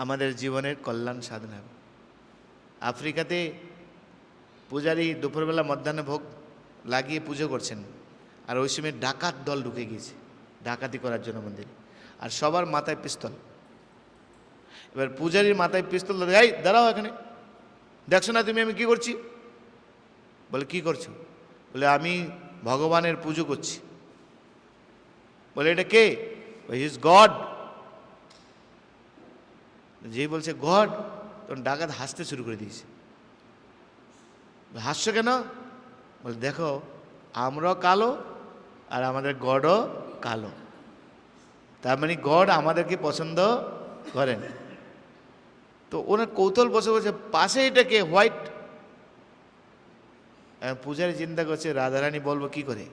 আমাদের জীবনের কল্যাণ সাধন হবে। আফ্রিকাতে পূজারী দুপুরবেলা মধ্যাহ্ন ভোগ লাগিয়ে পুজো করছেন, আর ওই সময় ডাকাত দল ঢুকে গিয়েছে ডাকাতি করার জন্য মন্দিরে, আর সবার মাথায় পিস্তল। এবার পূজারীর মাথায় পিস্তল ধরে, এই দাঁড়াও এখানে, দেখছো না তুমি আমি কি করছি? বলে কি করছো? বলে আমি ভগবানের পুজো করছি। বলে এটা কে? He is god. যে বলছে গড, তখন ডাকাত হাসতে শুরু করে দিয়েছে। হাসছো কেন? বলে দেখো, আমরাও কালো আর আমাদের গডও কালো, তার মানে গড আমাদেরকে পছন্দ করেন। তো ওনার কৌতূহল বসে বসে, পাশে এটা কে? হোয়াইট। পূজারি চিন্তা করছে রাধারানী বলবো কি করে,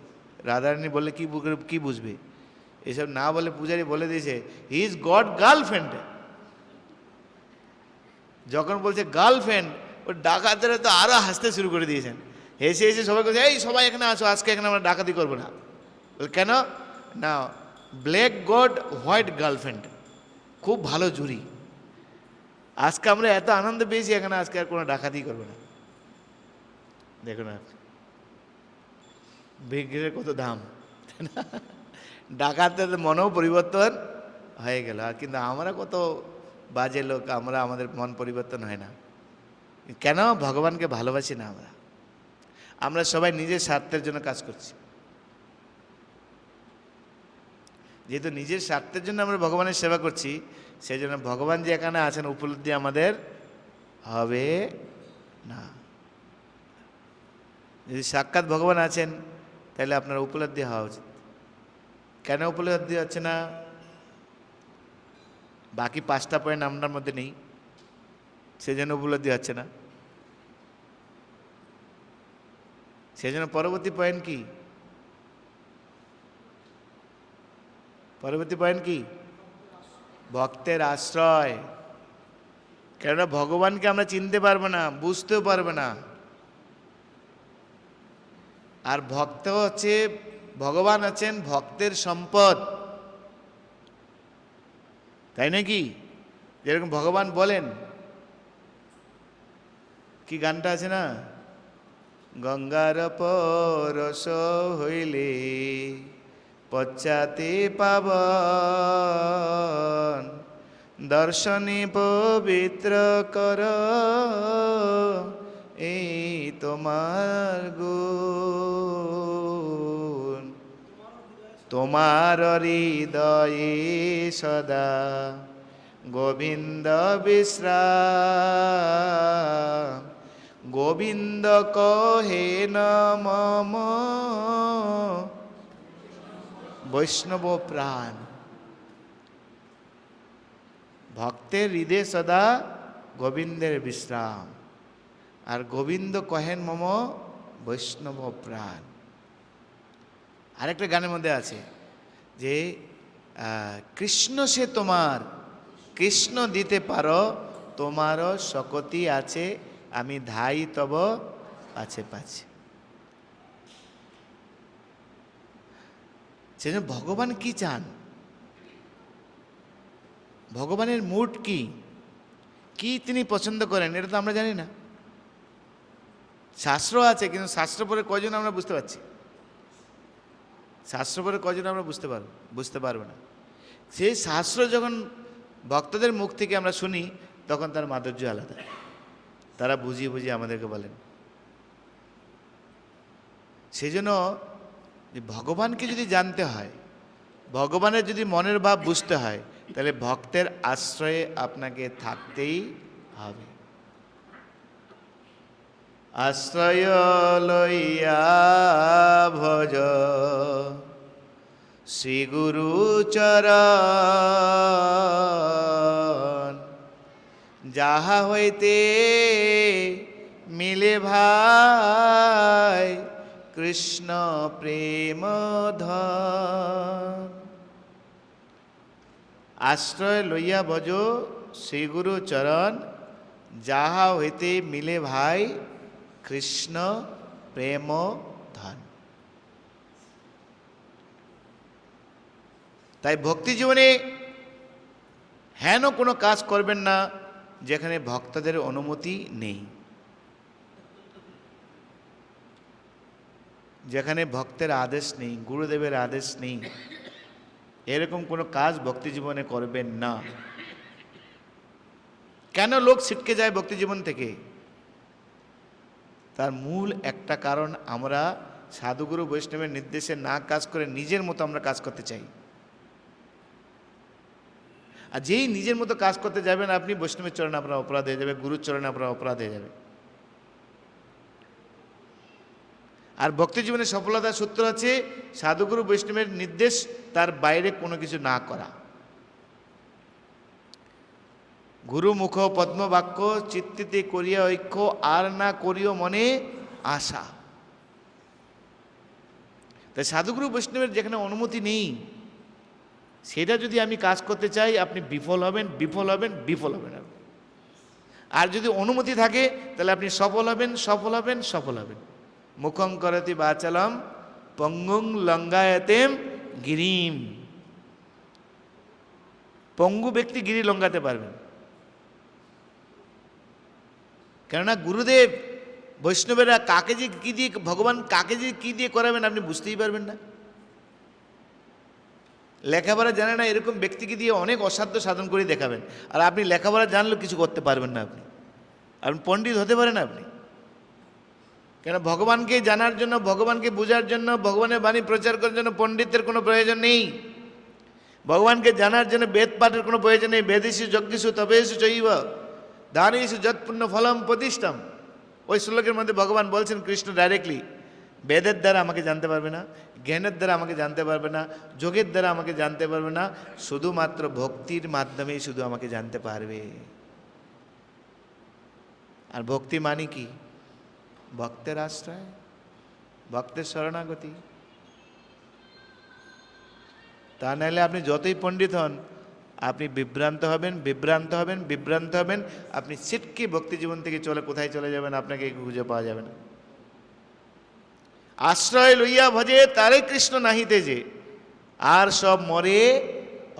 রাধারানী বললে কি বুঝবে, এসব না বলে পূজারি বলে দিয়েছে হি ইজ গড গার্লফ্রেন্ড। যখন বলছে গার্লফ্রেন্ড, ও ডাকাতেরা তো আরো হাসতে শুরু করে দিয়েছেন। হেসে হেসে সবাই বলছে, এই সবাই এখানে আসো, আজকে এখানে আমরা ডাকাতি করবো না। কেন না? ব্ল্যাক গড হোয়াইট গার্লফ্রেন্ড, খুব ভালো জুরি, আজকে আমরা এত আনন্দ পেয়েছি, এখানে আজকে আর কোনো ডাকাতি করবো না। দেখুন বিগ্রহের কত দাম, ডাকাতের মনেও পরিবর্তন হয়ে গেল। আর কিন্তু আমরা কত বাজে লোক, আমাদের মন পরিবর্তন হয় না। কেন? ভগবানকে ভালোবাসি না। আমরা সবাই নিজের স্বার্থের জন্য কাজ করছি। যেহেতু নিজের স্বার্থের জন্য আমরা ভগবানের সেবা করছি, সেই জন্য ভগবান যে এখানে আছেন উপলব্ধি আমাদের হবে না। যদি সাক্ষাৎ ভগবান আছেন, তাহলে আপনার উপলব্ধি হওয়া উচিত। কেন উপলব্ধি হচ্ছে না? বাকি 5টা পয়েন্ট আপনার মধ্যে নেই, সেই জন্য উপলব্ধি হচ্ছে না। সেই জন্য পরবর্তী পয়েন্ট কি? পরবর্তী পয়েন্ট কি? ভক্তের আশ্রয়। কেননা ভগবানকে আমরা চিনতে পারবো না, বুঝতেও পারবো না। আর ভক্ত হচ্ছে, ভগবান আছেন ভক্তের সম্পদ, তাই নাকি? যেরকম ভগবান বলেন, কি গানটা আছে না, গঙ্গার পরশ হইলে পশ্চাতে পাবন, দর্শনে পবিত্র কর এই তোমার গুণ। তোমার হৃদয়ে সদা গোবিন্দ বিশ্রাম, গোবিন্দ কহে মম বৈষ্ণব প্রাণ। ভক্তের হৃদয়ে সদা গোবিন্দের বিশ্রাম, আর গোবিন্দ কহেন মম বৈষ্ণব প্রাণ। আরেকটা গানের মধ্যে আছে যে কৃষ্ণ সে তোমার, কৃষ্ণ দিতে পারো, তোমারও শকতি আছে, আমি ধাই তব পাছে পাছে। সেজন্য ভগবান কি চান, ভগবানের মুড কি, কি তিনি পছন্দ করেন, এটা তো আমরা জানি না। শাস্ত্র আছে, কিন্তু শাস্ত্র পড়ে কয়জন আমরা বুঝতে পারছি? শাস্ত্র পড়ে কয়জন আমরা বুঝতে পারবো না। সেই শাস্ত্র যখন ভক্তদের মুখ থেকে আমরা শুনি, তখন তার মাধুর্য আলাদা, তারা বুঝিয়ে বুঝিয়ে আমাদেরকে বলেন। সেই জন্য ভগবানকে যদি জানতে হয়, ভগবানের যদি মনের ভাব বুঝতে হয়, তাহলে ভক্তের আশ্রয়ে আপনাকে থাকতেই হবে। আশ্রয় লইয়া ভজ শ্রী গুরু চরণ, যাহা হইতে মিলে ভাই কৃষ্ণ প্রেম ধন। আশ্রয় লইয়া ভজ শ্রী গুরু চরণ, যাহা হইতে মিলে ভাই কৃষ্ণ প্রেম ধন। তাই ভক্তি জীবনে হেন কোনো কাজ করবেন না যেখানে ভক্তদের অনুমতি নেই, যেখানে ভক্তের আদেশ নেই, গুরুদেবের আদেশ নেই, এরকম কোনো কাজ ভক্তি জীবনে করবেন না। কেন লোক ছিটকে যায় ভক্তি জীবন থেকে? তার মূল একটা কারণ, আমরা সাধুগুরু বৈষ্ণবের নির্দেশে না কাজ করে নিজের মতো আমরা কাজ করতে চাই। আর যেই নিজের মতো কাজ করতে যাবেন আপনি, বৈষ্ণবের চরণে আপনার অপরাধ হয়ে যাবে, গুরুর চরণে আপনার অপরাধ হয়ে যাবে। আর ভক্তি জীবনের সফলতার সূত্র আছে সাধুগুরু বৈষ্ণবের নির্দেশ, তার বাইরে কোনো কিছু না করা। গুরু মুখ পদ্মবাক্য চিত্তিতে করিয়া ঐক্য, আর না করিও মনে আশা। তাই সাধুগুরু বৈষ্ণবের যেখানে অনুমতি নেই, সেটা যদি আমি কাজ করতে চাই, আপনি বিফল হবেন, বিফল হবেন, বিফল হবেন। আর যদি অনুমতি থাকে তাহলে আপনি সফল হবেন, সফল হবেন, সফল হবেন। মুখং করতি বাচালম পঙ্গুং লঙ্ঘায়তেম গিরিম। পঙ্গু ব্যক্তি গিরি লঙ্ঘাতে পারবেন, কেননা গুরুদেব বৈষ্ণবেরা কাকে যে কী দিয়ে, ভগবান কাকে যে কী দিয়ে করাবেন আপনি বুঝতেই পারবেন না। লেখাপড়া জানে না এরকম ব্যক্তিকে দিয়ে অনেক অসাধ্য সাধন করে দেখাবেন, আর আপনি লেখাপড়া জানলেও কিছু করতে পারবেন না। আপনি পণ্ডিত হতে পারেন আপনি, কেন ভগবানকে জানার জন্য, ভগবানকে বোঝার জন্য, ভগবানের বাণী প্রচার করার জন্য পণ্ডিতের কোনো প্রয়োজন নেই। ভগবানকে জানার জন্য বেদ পাঠের কোনো প্রয়োজন নেই। বেদেশু যজ্ঞেশু তপেশু চৈব দানেশু যৎপুণ্য ফলম প্রতিষ্ঠাম। ওই শ্লোকের মধ্যে ভগবান বলছেন, কৃষ্ণ ডাইরেক্টলি, বেদের দ্বারা আমাকে জানতে পারবে না, জ্ঞানের দ্বারা আমাকে জানতে পারবে না, যোগের দ্বারা আমাকে জানতে পারবে না, শুধুমাত্র ভক্তির মাধ্যমেই শুধু আমাকে জানতে পারবে। আর ভক্তি মানে কি? ভক্তের আশ্রয়, ভক্তের শরণাগতি। তা নাহলে আপনি যতই পণ্ডিত হন, আপনি বিভ্রান্ত হবেন, বিভ্রান্ত হবেন, বিভ্রান্ত হবেন। আপনি ছিটকে ভক্তি জীবন থেকে কোথায় চলে যাবেন আপনাকে খুঁজে পাওয়া যাবে না। আশ্রয় লইয়া ভজে তারে কৃষ্ণ নাহিতে যে, আর সব মরে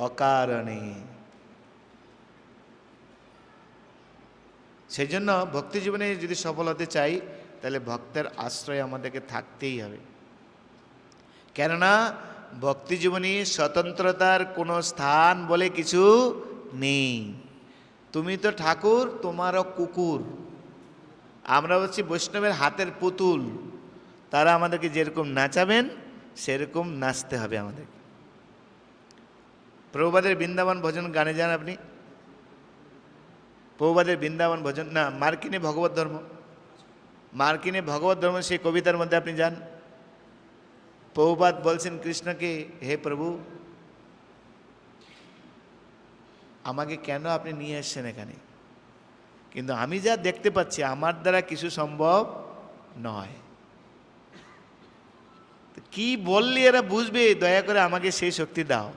অকারণে। সেই জন্য ভক্তি জীবনে যদি সফল হতে চাই, তাহলে ভক্তের আশ্রয় আমাদেরকে থাকতেই হবে। কেননা ভক্তি জীবনে স্বতন্ত্রতার কোনো স্থান বলে কিছু নেই। তুমি তো ঠাকুর, তোমারও কুকুর। আমরা হচ্ছি বৈষ্ণবের হাতের পুতুল, তারা আমাদেরকে যেরকম নাচাবেন সেরকম নাচতে হবে আমাদের। প্রভুপাদের বৃন্দাবন ভজন গানে যান আপনি, প্রভুপাদের বৃন্দাবন ভজন না, মার্কিনে ভগবত ধর্ম, মার্কিনে ভগবত ধর্ম সেই কবিতার মধ্যে আপনি যান। প্রভুপাদ বলছেন কৃষ্ণকে, হে প্রভু, আমাকে কেন আপনি নিয়ে এসছেন এখানে? কিন্তু আমি যা দেখতে পাচ্ছি আমার দ্বারা কিছু সম্ভব নয়। কি বললে এরা বুঝবে? দয়া করে আমাকে সেই শক্তি দাও।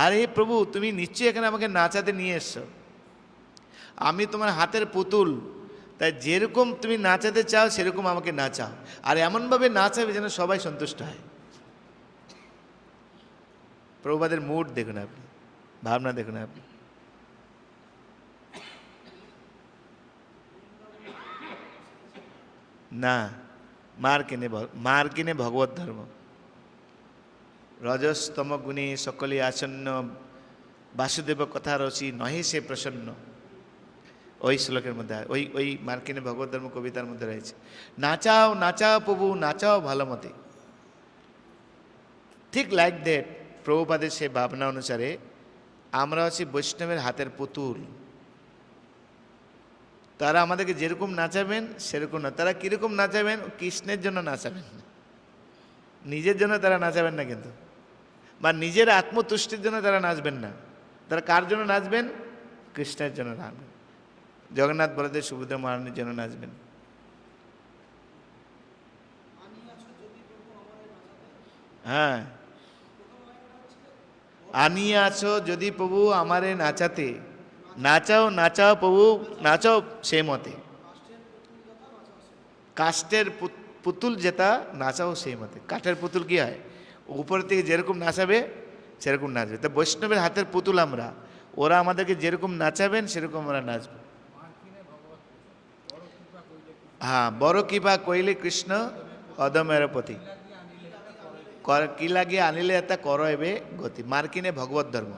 আর হে প্রভু, তুমি নিশ্চয়ই এখানে আমাকে নাচাতে নিয়ে এসছো, আমি তোমার হাতের পুতুল, তাই যেরকম তুমি নাচাতে চাও সেরকম আমাকে নাচাও, আর এমনভাবে নাচাবে যেন সবাই সন্তুষ্ট হয়। প্রভুপাদের মুড দেখুন আপনি, ভাবনা দেখুন আপনি। না, মার্কিনে ভগবত ধর্ম। রজস্তম গুণে সকলে আসন্ন, বাসুদেব কথা রচি নহে সে প্রসন্ন। ওই শ্লোকের মধ্যে, ওই মার্কিনে ভগবত ধর্ম কবিতার মধ্যে রয়েছে, নাচাও নাচাও প্রভু নাচাও ভালো মতে। ঠিক লাইক দ্যাট প্রভুপাদের সে ভাবনা অনুসারে আমরা হচ্ছি বৈষ্ণবের হাতের পুতুল। তারা আমাদেরকে যেরকম নাচাবেন সেরকম না। তারা কীরকম নাচাবেন? কৃষ্ণের জন্য নাচাবেন না, নিজের জন্য তারা নাচাবেন না কিন্তু, বা নিজের আত্মতুষ্টির জন্য তারা নাচবেন না। তারা কার জন্য নাচবেন? কৃষ্ণের জন্য নাচবেন। জগন্নাথ বলদেব সুভদ্রা মহারানীর জন্য নাচবেন। হ্যাঁ, আনিয়ে আছো যদি প্রভু আমারে নাচাতে, নাচাও নাচাও প্রভু নাচাও সে মতে। কাষ্ঠের পুতুল যেটা, নাচাও সেই মতে। কাঠের পুতুল কি হয়? উপর থেকে যেরকম নাচাবে সেরকম নাচবে। তো বৈষ্ণবের হাতের পুতুল আমরা, ওরা আমাদেরকে যেরকম নাচাবেন সেরকম আমরা নাচবো। হ্যাঁ, বড় কৃপা কইলে কৃষ্ণ অদমের পতি, কি লাগিয়ে আনিলে এটা করবে গতি, মার্কিনে ভগবত ধর্ম।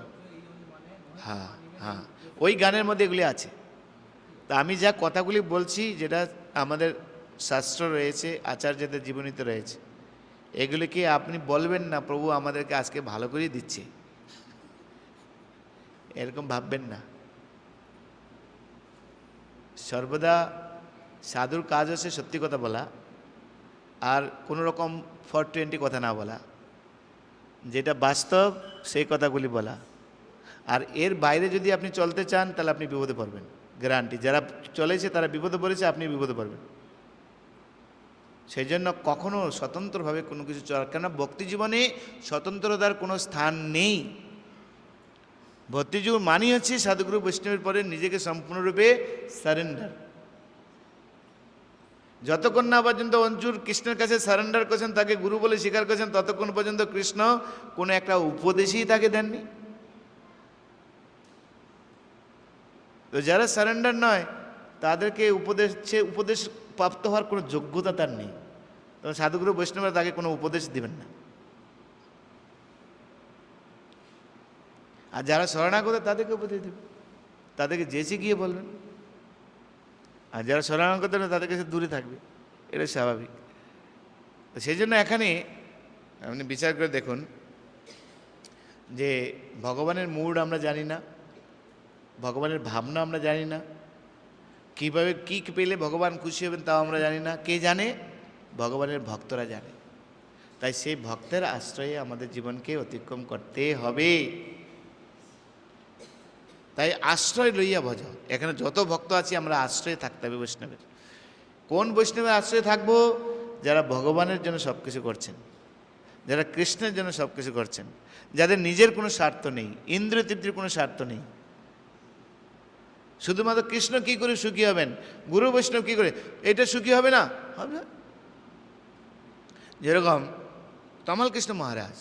হ্যাঁ হ্যাঁ, ওই গানের মধ্যে এগুলি আছে। তা আমি যা কথাগুলি বলছি, যেটা আমাদের শাস্ত্র রয়েছে, আচার্যদের জীবনীতে রয়েছে, এগুলিকে আপনি বলবেন না প্রভু আমাদেরকে আজকে ভালো করে দিচ্ছে, এরকম ভাববেন না। সর্বদা সাধুর কাজ হচ্ছে সত্যি কথা বলা, আর কোনো রকম 420 কথা না বলা, যেটা বাস্তব সেই কথাগুলি বলা। আর এর বাইরে যদি আপনি চলতে চান তাহলে আপনি বিপদে পড়বেন, গ্যারান্টি। যারা চলেছে তারা বিপদে পড়েছে, আপনি বিপদে পড়বেন। সেই জন্য কখনো স্বতন্ত্রভাবে কোনো কিছু চলা, কেননা ভক্তি জীবনে স্বতন্ত্রতার কোনো স্থান নেই। ভক্তি জীবন মানি হচ্ছে সাধুগুরু বৈষ্ণবের পরে নিজেকে সম্পূর্ণরূপে সারেন্ডার। যতক্ষণ না পর্যন্ত অঞ্জুর কৃষ্ণের কাছে সারেন্ডার করেছেন, তাকে গুরু বলে স্বীকার করেছেন, ততক্ষণ পর্যন্ত কৃষ্ণ কোনো একটা উপদেশই তাকে দেননি। তো যারা সারেন্ডার নয় তাদেরকে উপদেশ প্রাপ্ত হওয়ার কোনো যোগ্যতা তার নেই। তবে সাধুগুরু বৈষ্ণবরা তাকে কোনো উপদেশ দিবেন না। আর যারা শরণাগত তাদেরকে উপদেশ দেবেন, তাদেরকে যেচে গিয়ে বলবেন। আর যারা শরণাগত না তাদের কাছে দূরে থাকবে, এটা স্বাভাবিক। তো সেই জন্য এখানে আপনি বিচার করে দেখুন যে ভগবানের মুড আমরা জানি না, ভগবানের ভাবনা আমরা জানি না, কীভাবে কী পেলে ভগবান খুশি হবেন তাও আমরা জানি না। কে জানে? ভগবানের ভক্তরা জানে। তাই সেই ভক্তের আশ্রয়ে আমাদের জীবনকে অতিক্রম করতে হবে। তাই আশ্রয় লইয়া ভজ। এখানে যত ভক্ত আছি আমরা আশ্রয়ে থাকতে হবে বৈষ্ণবের। কোন বৈষ্ণবের আশ্রয়ে থাকবো? যারা ভগবানের জন্য সব কিছু করছেন, যারা কৃষ্ণের জন্য সব কিছু করছেন, যাদের নিজের কোনো স্বার্থ নেই, ইন্দ্রিয় তৃপ্তির কোনো স্বার্থ নেই। শুধুমাত্র কৃষ্ণ কি করে সুখী হবেন, গুরু বৈষ্ণব কি করে এটা সুখী হবে না, হবে না। যেরকম তমাল কৃষ্ণ মহারাজ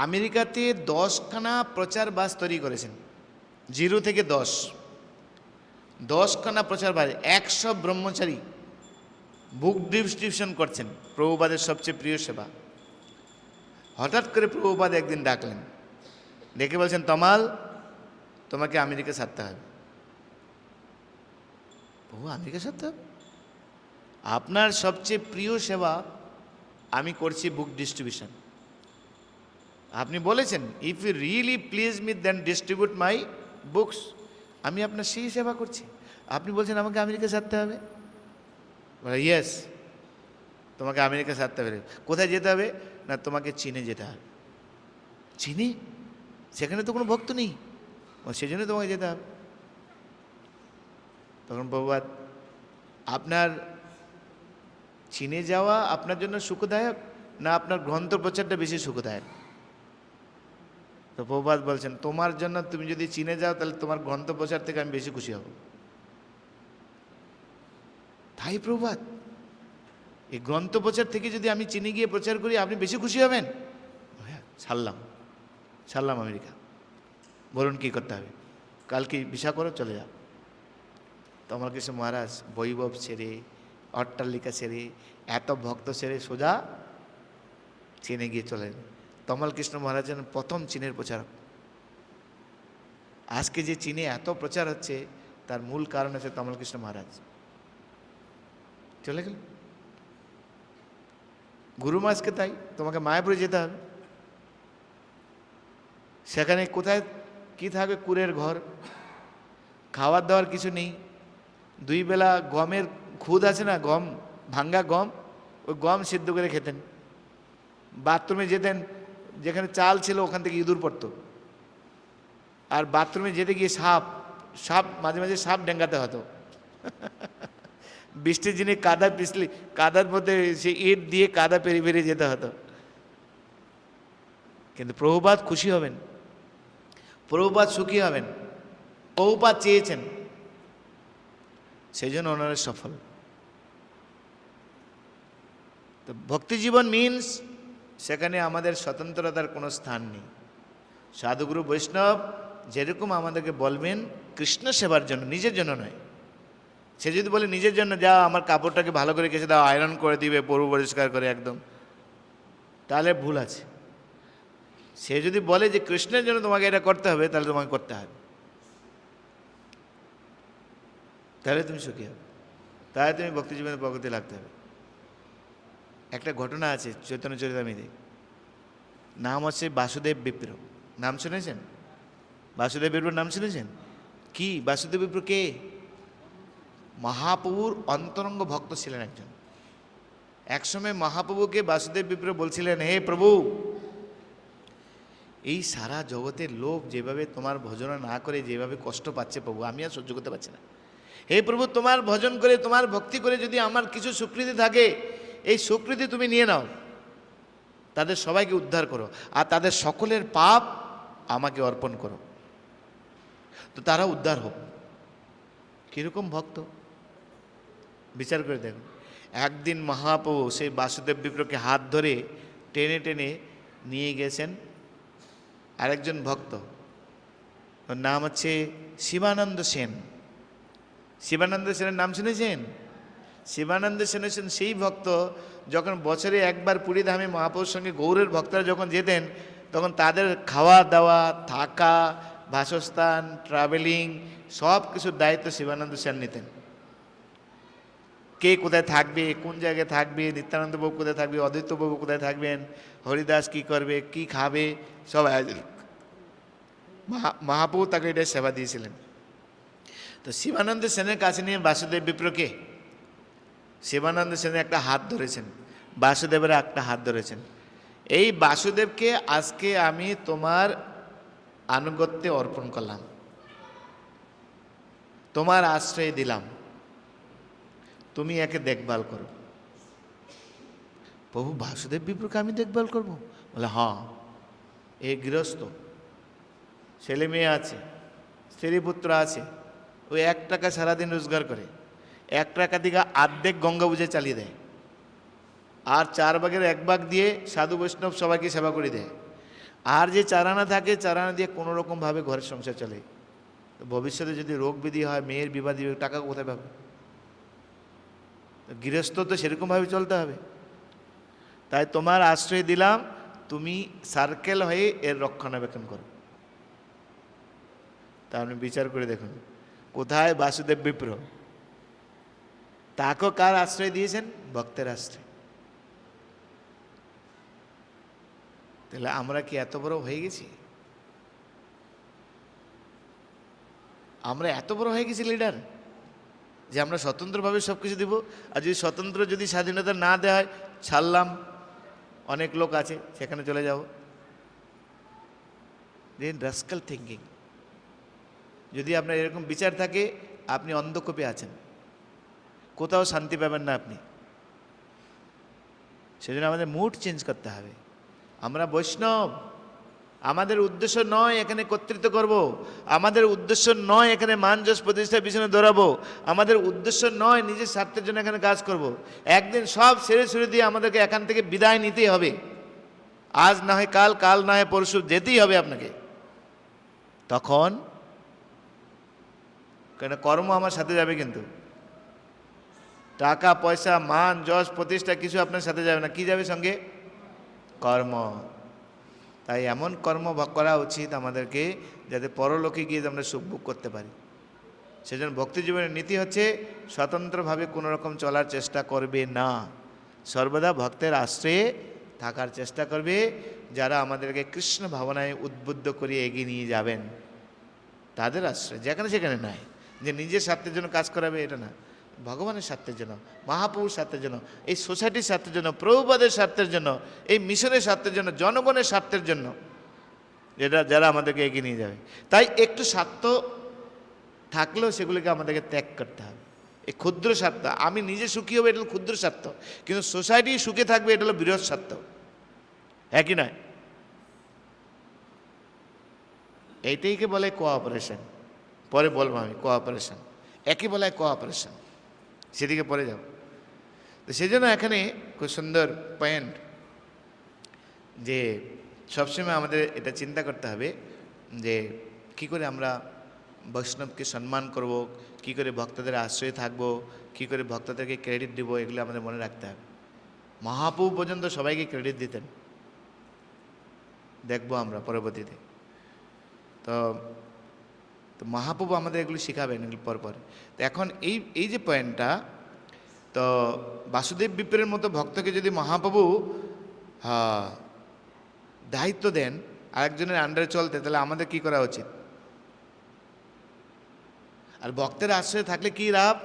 আমেরিকাতে 10খানা প্রচার বাস তৈরি করেছেন, 0 থেকে 10খানা প্রচার বাস, 100 ব্রহ্মচারী বুক ডিস্ট্রিবিউশন করছেন, প্রভুপাদের সবচেয়ে প্রিয় সেবা। হঠাৎ করে প্রভুপাদ একদিন ডাকলেন, ডেকে বলছেন, তমাল তোমাকে আমেরিকা ছাড়তে হবে। প্রভু, আমেরিকা ছাড়তে হবে? আপনার সবচেয়ে প্রিয় সেবা আমি করছি বুক ডিস্ট্রিবিউশন। আপনি বলেছেন if you really please me then distribute my books. আমি আপনার সেই সেবা করছি, আপনি বলছেন আমাকে আমেরিকা ছাড়তে হবে। বলে ইয়েস, তোমাকে আমেরিকা ছাড়তে হবে। কোথায় যেতে হবে? না, তোমাকে চীনে যেতে হবে। চীনে? সেখানে তো কোনো ভক্ত নেই, সেই জন্য তোমাকে যেতে হবে। তখন প্রভুপাদ, আপনার চীনে যাওয়া আপনার জন্য সুখদায়ক না আপনার গ্রন্থ প্রচারটা বেশি সুখদায়ক? তো প্রভুপাদ বলছেন, তোমার জন্য তুমি যদি চীনে যাও তাহলে তোমার গ্রন্থ প্রচার থেকে আমি বেশি খুশি হব। তাই প্রভুপাদ, এই গ্রন্থ প্রচার থেকে যদি আমি চীনে গিয়ে প্রচার করি আপনি বেশি খুশি হবেন? হ্যাঁ, ছাড়লাম আমেরিকা। বলুন কী করতে হবে? কালকে ভিসা করো, চলে যাও। তমাল কৃষ্ণ মহারাজ বৈভব ছেড়ে, অট্টালিকা ছেড়ে, এত ভক্ত ছেড়ে সোজা চীনে গিয়ে চলেন। তমাল কৃষ্ণ মহারাজ যেন প্রথম চীনের প্রচারক। আজকে যে চীনে এত প্রচার হচ্ছে তার মূল কারণ হচ্ছে তমাল কৃষ্ণ মহারাজ। চলে গেল গুরু মাসকে, তাই তোমাকে মায়াপুরে যেতে হবে। সেখানে কোথায় কি থাকবে? কুড়ের ঘর, খাওয়ার দাওয়ার কিছু নেই। 2 বেলা গমের খুদ আছে না, গম, ভাঙ্গা গম, ওই গম সিদ্ধ করে খেতেন। বাথরুমে যেতেন, যেখানে চাল ছিল ওখান থেকে ইঁদুর পড়তো। আর বাথরুমে যেতে গিয়ে সাপ সাপ মাঝে মাঝে সাপ ডেঙ্গাতে হতো। বৃষ্টির দিনে কাদা পিছলি, কাদার মধ্যে সে ইট দিয়ে কাদা পেরিয়ে পেরিয়ে যেতে হতো। কিন্তু প্রভুপাদ খুশি হবেন, প্রভুপাদ সুখী হবেন, প্রভুপাদ চেয়েছেন, সেই জন্য ওনারা সফল। তো ভক্তি জীবন মিনস সেখানে আমাদের স্বতন্ত্রতার কোনো স্থান নেই। সাধুগুরু বৈষ্ণব যেরকম আমাদেরকে বলবেন কৃষ্ণ সেবার জন্য, নিজের জন্য নয়। সে যদি বলে নিজের জন্য, যা আমার কাপড়টাকে ভালো করে কেচে দাও, আয়রন করে দিবে, পরিষ্কার করে একদম, তাহলে ভুল আছে। সে যদি বলে যে কৃষ্ণের জন্য তোমাকে এটা করতে হবে, তাহলে তোমাকে করতে হবে, তাহলে তুমি সুখী হবে, তাহলে তুমি ভক্তি জীবনের প্রগতি লাগতে হবে। একটা ঘটনা আছে চৈতন্য চরিতামৃতে, নাম হচ্ছে বাসুদেব বিপ্র। নাম শুনেছেন? বাসুদেব বিপ্র নাম শুনেছেন? কি বাসুদেব বিপ্র কে? মহাপ্রভুর অন্তরঙ্গ ভক্ত ছিলেন একজন। একসময় মহাপ্রভুকে বাসুদেব বিপ্র বলছিলেন, হে প্রভু, এই সারা জগতের লোক যেভাবে তোমার ভজনা না করে যেভাবে কষ্ট পাচ্ছে প্রভু, আমি আর সহ্য করতে পারছি না। হে প্রভু, তোমার ভজন করে তোমার ভক্তি করে যদি আমার কিছু স্বীকৃতি থাকে, এই স্বীকৃতি তুমি নিয়ে নাও, তাদের সবাইকে উদ্ধার করো, আর তাদের সকলের পাপ আমাকে অর্পণ করো, তো তারা উদ্ধার হোক। কীরকম ভক্ত বিচার করে দেখুন। একদিন মহাপ্রভু সেই বাসুদেব বিপ্রকে হাত ধরে টেনে টেনে নিয়ে গেছেন আরেকজন ভক্ত, ওর নাম হচ্ছে শিবানন্দ সেন। শিবানন্দ সেনের নাম শুনেছেন? শিবানন্দ সেন হচ্ছেন সেই ভক্ত, যখন বছরে একবার পুরীধামে মহাপ্রভুর সঙ্গে গৌড়ের ভক্তরা যখন যেতেন, তখন তাদের খাওয়া দাওয়া, থাকা, বাসস্থান, ট্রাভেলিং সব কিছুর দায়িত্ব শিবানন্দ সেন নিতেন। কে কোথায় থাকবে, কোন জায়গায় থাকবে, নিত্যানন্দ বাবু কোথায় থাকবে, অদ্বৈত বাবু কোথায় থাকবেন, হরিদাস কি করবে, কি খাবে, সব আয়োজন। মহাপ্রভু তাকে এটা সেবা দিয়েছিলেন। তো শিবানন্দ সেনের কাছে নিয়ে বাসুদেব বিপ্রকে, শিবানন্দ সেনের একটা হাত ধরেছেন, বাসুদেবের একটা হাত ধরেছেন। এই বাসুদেবকে আজকে আমি তোমার আনুগত্যে অর্পণ করলাম, তোমার আশ্রয় দিলাম, তুমি একে দেখভাল করো। প্রভু, বাসুদেব বিপ্রকে আমি দেখভাল করব? বলে হ্যাঁ, এ গৃহস্থ, ছেলে মেয়ে আছে, স্ত্রী পুত্র আছে, ওই 1 টাকা সারাদিন রোজগার করে, 1 টাকা দিকে অর্ধেক গঙ্গা বুঝে চালিয়ে দেয়, আর 4 ভাগের 1 ভাগ দিয়ে সাধু বৈষ্ণব সবাইকে সেবা করে দেয়, আর যে 4 আনা থাকে 4 আনা দিয়ে কোনো রকমভাবে ঘরের সংসার চলে। ভবিষ্যতে যদি রোগ ব্যাধি হয়, মেয়ের বিবাহ দিবে, টাকা কোথায় পাবে? গৃহস্থ তো সেরকমভাবে চলতে হবে। তাই তোমার আশ্রয় দিলাম, তুমি সার্কেল হয়ে এর রক্ষণাবেক্ষণ করো। তা আপনি বিচার করে দেখুন, কোথায় বাসুদেব বিপ্র, তাকেও কার আশ্রয় দিয়েছেন? ভক্তের আশ্রয়। তাহলে আমরা কি এত বড় হয়ে গেছি? আমরা এত বড় হয়ে গেছি লিডার যে আমরা স্বতন্ত্রভাবে সব কিছু দিব? আর যদি স্বতন্ত্র যদি স্বাধীনতা না দেওয়া হয়, ছাড়লাম, অনেক লোক আছে সেখানে চলে যাব। দেন রাস্কাল থিঙ্কিং। যদি আপনার এরকম বিচার থাকে, আপনি অন্ধকূপে আছেন, কোথাও শান্তি পাবেন না আপনি। সেজন্য আমাদের মুড চেঞ্জ করতে হবে। আমরা বৈষ্ণব, আমাদের উদ্দেশ্য নয় এখানে কর্তৃত্ব করব, আমাদের উদ্দেশ্য নয় এখানে মান যশ প্রতিষ্ঠার পিছনে দৌড়াবো, আমাদের উদ্দেশ্য নয় নিজের স্বার্থের জন্য এখানে কাজ করব। একদিন সব ছেড়ে ছুড়ে দিয়ে আমাদেরকে এখান থেকে বিদায় নিতেই হবে। আজ না হয় কাল, কাল না হয় পরশু, যেতেই হবে আপনাকে। তখন কেন কর্ম আমার সাথে যাবে, কিন্তু টাকা পয়সা মান যশ প্রতিষ্ঠা কিছু আপনার সাথে যাবে না। কি যাবে সঙ্গে? কর্ম। তাই এমন কর্ম করা উচিত আমাদেরকে, যাতে পরলোকে গিয়ে আমরা সুখ ভোগ করতে পারি। সেজন্য ভক্তি জীবনের নীতি হচ্ছে স্বতন্ত্রভাবে কোনো রকম চলার চেষ্টা করবে না, সর্বদা ভক্তের আশ্রয়ে থাকার চেষ্টা করবে। যারা আমাদেরকে কৃষ্ণ ভাবনায় উদ্বুদ্ধ করে এগিয়ে নিয়ে যাবেন, তাদের আশ্রয়। যেখানে সেখানে নয়, যে নিজের স্বার্থের জন্য কাজ করাবে এটা না, ভগবানের স্বার্থের জন্য, মহাপ্রভুর স্বার্থের জন্য, এই সোসাইটির স্বার্থের জন্য, প্রভুপাদের স্বার্থের জন্য, এই মিশনের স্বার্থের জন্য, জনগণের স্বার্থের জন্য, এটা যারা আমাদেরকে এগিয়ে নিয়ে যাবে। তাই একটু স্বার্থ থাকলেও সেগুলিকে আমাদেরকে ত্যাগ করতে হবে। এই ক্ষুদ্র স্বার্থ, আমি নিজে সুখী হবো, এটা হলো ক্ষুদ্র স্বার্থ, কিন্তু সোসাইটি সুখে থাকবে, এটা হলো বৃহৎ স্বার্থ। হ্যাঁ কি নয়? এইটাইকে বলে কোঅপারেশন। পরে বলবো আমি কোঅপারেশন, একই বলা হয় কোঅপারেশন, সেদিকে পরে যাব। তো সেই জন্য এখানে খুব সুন্দর পয়েন্ট, যে সবসময় আমাদের এটা চিন্তা করতে হবে যে কি করে আমরা বৈষ্ণবকে সম্মান করব, কি করে ভক্তদের আশ্রয়ে থাকবো, কি করে ভক্তদেরকে ক্রেডিট দেবো, এগুলো আমাদের মনে রাখতে হবে। মহাপ্রভু পর্যন্ত সবাইকে ক্রেডিট দিতেন, দেখবো আমরা পরবর্তীতে। তো তো মহাপ্রভু আমাদের এগুলো শেখাবেন এগুলো পরপর। তো এখন এই যে পয়েন্টটা, তো বাসুদেব বিপ্রের মতো ভক্তকে যদি মহাপ্রভু দায়িত্ব দেন আরেকজনের আন্ডারে চলতে, তাহলে আমাদের কি করা উচিত? আর ভক্তের আশ্রয়ে থাকলে কি লাভ?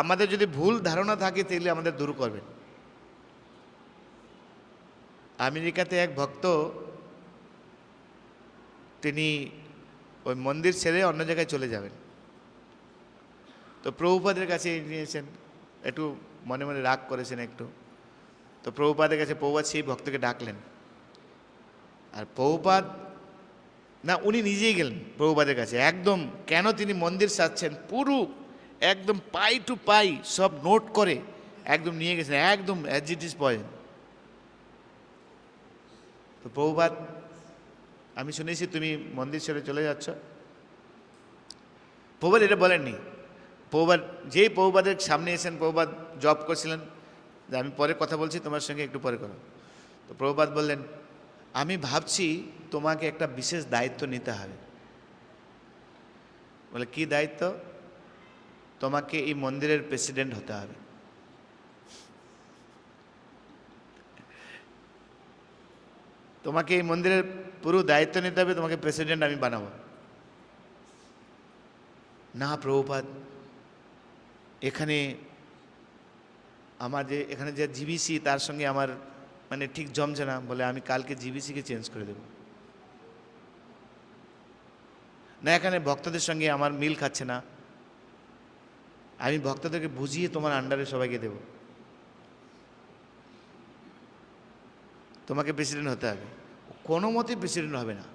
আমাদের যদি ভুল ধারণা থাকে তাহলে আমাদের দূর করবেন। আমেরিকাতে এক ভক্ত, তিনি ওই মন্দির ছেড়ে অন্য জায়গায় চলে যাবেন। তো প্রভুপাদের কাছে নিয়েছেন, একটু মনে মনে রাগ করেছেন একটু। তো প্রভুপাদের কাছে প্রভুপাদ সেই ভক্তকে ডাকলেন, আর প্রভুপাদ না, উনি নিজেই গেলেন প্রভুপাদের কাছে। একদম কেন তিনি মন্দির সাজছেন পুরো একদম পাই টু পাই সব নোট করে একদম নিয়ে গেছেন, একদম অ্যাজ ইট ইজ পয়েন্ট। তো প্রভুপাদ, আমি শুনেছি তুমি মন্দির ছেড়ে চলে যাচ্ছ। প্রভুপাদ এটা বলেননি। প্রভুপাদ যেই প্রভুপাদের সামনে এসেছেন, প্রভুপাদ জব করছিলেন, যে আমি পরে কথা বলছি তোমার সঙ্গে, একটু পরে করো। তো প্রভুপাদ বললেন, আমি ভাবছি তোমাকে একটা বিশেষ দায়িত্ব নিতে হবে। বলে কি দায়িত্ব? তোমাকে এই মন্দিরের প্রেসিডেন্ট হতে হবে। তোমাকে এই মন্দিরের পুরো দায়িত্ব নিতে হবে, তোমাকে প্রেসিডেন্ট আমি বানাবো। না প্রভুপাদ, এখানে আমার এখানে যে জিবিসি তার সঙ্গে আমার মানে ঠিক জমছে না। বলে আমি কালকে জিবিসিকে চেঞ্জ করে দেব। না, এখানে ভক্তদের সঙ্গে আমার মিল খাচ্ছে না, আমি ভক্তদেরকে বুঝিয়ে তোমার আন্ডারে সবাইকে দেব, তোমাকে প্রেসিডেন্ট হতে হবে। কোনো মতেই প্রেসিডেন্ট হবে না।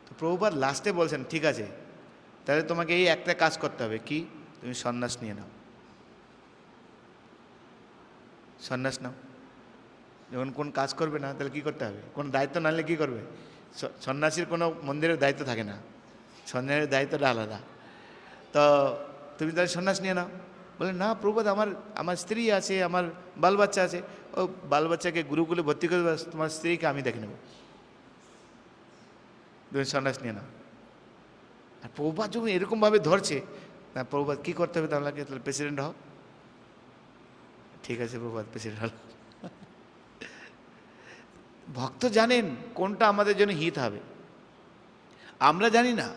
তো প্রভুপাদ লাস্টে বলছেন, ঠিক আছে, তাহলে তোমাকে এই একটা কাজ করতে হবে। কি? তুমি সন্ন্যাস নিয়ে নাও। সন্ন্যাস নাও। যখন কোন কাজ করবে না, তাহলে কী করতে হবে? কোনো দায়িত্ব না নিলে কী করবে? সন্ন্যাসীর কোনো মন্দিরের দায়িত্ব থাকে না, সন্ন্যাসীর দায়িত্বটা আলাদা। তো তুমি তাহলে সন্ন্যাস নিয়ে নাও। বলে না প্রভুপাদ, আমার স্ত্রী আছে, আমার বাল বাচ্চা আছে। ও বাল বাচ্চাকে গুরুকুলে ভর্তি করে তোমার স্ত্রীকে আমি দেখে নেব, তুমি সন্ন্যাস নিয়ে নাও। আর প্রভুপাদ যখন এরকমভাবে ধরছে, না প্রভুপাদ কী করতে হবে তাহলে? প্রেসিডেন্ট হও। ঠিক আছে প্রভুপাদ, প্রেসিডেন্ট হল। ভক্ত জানেন কোনটা আমাদের জন্য হিত হবে, আমরা জানি না।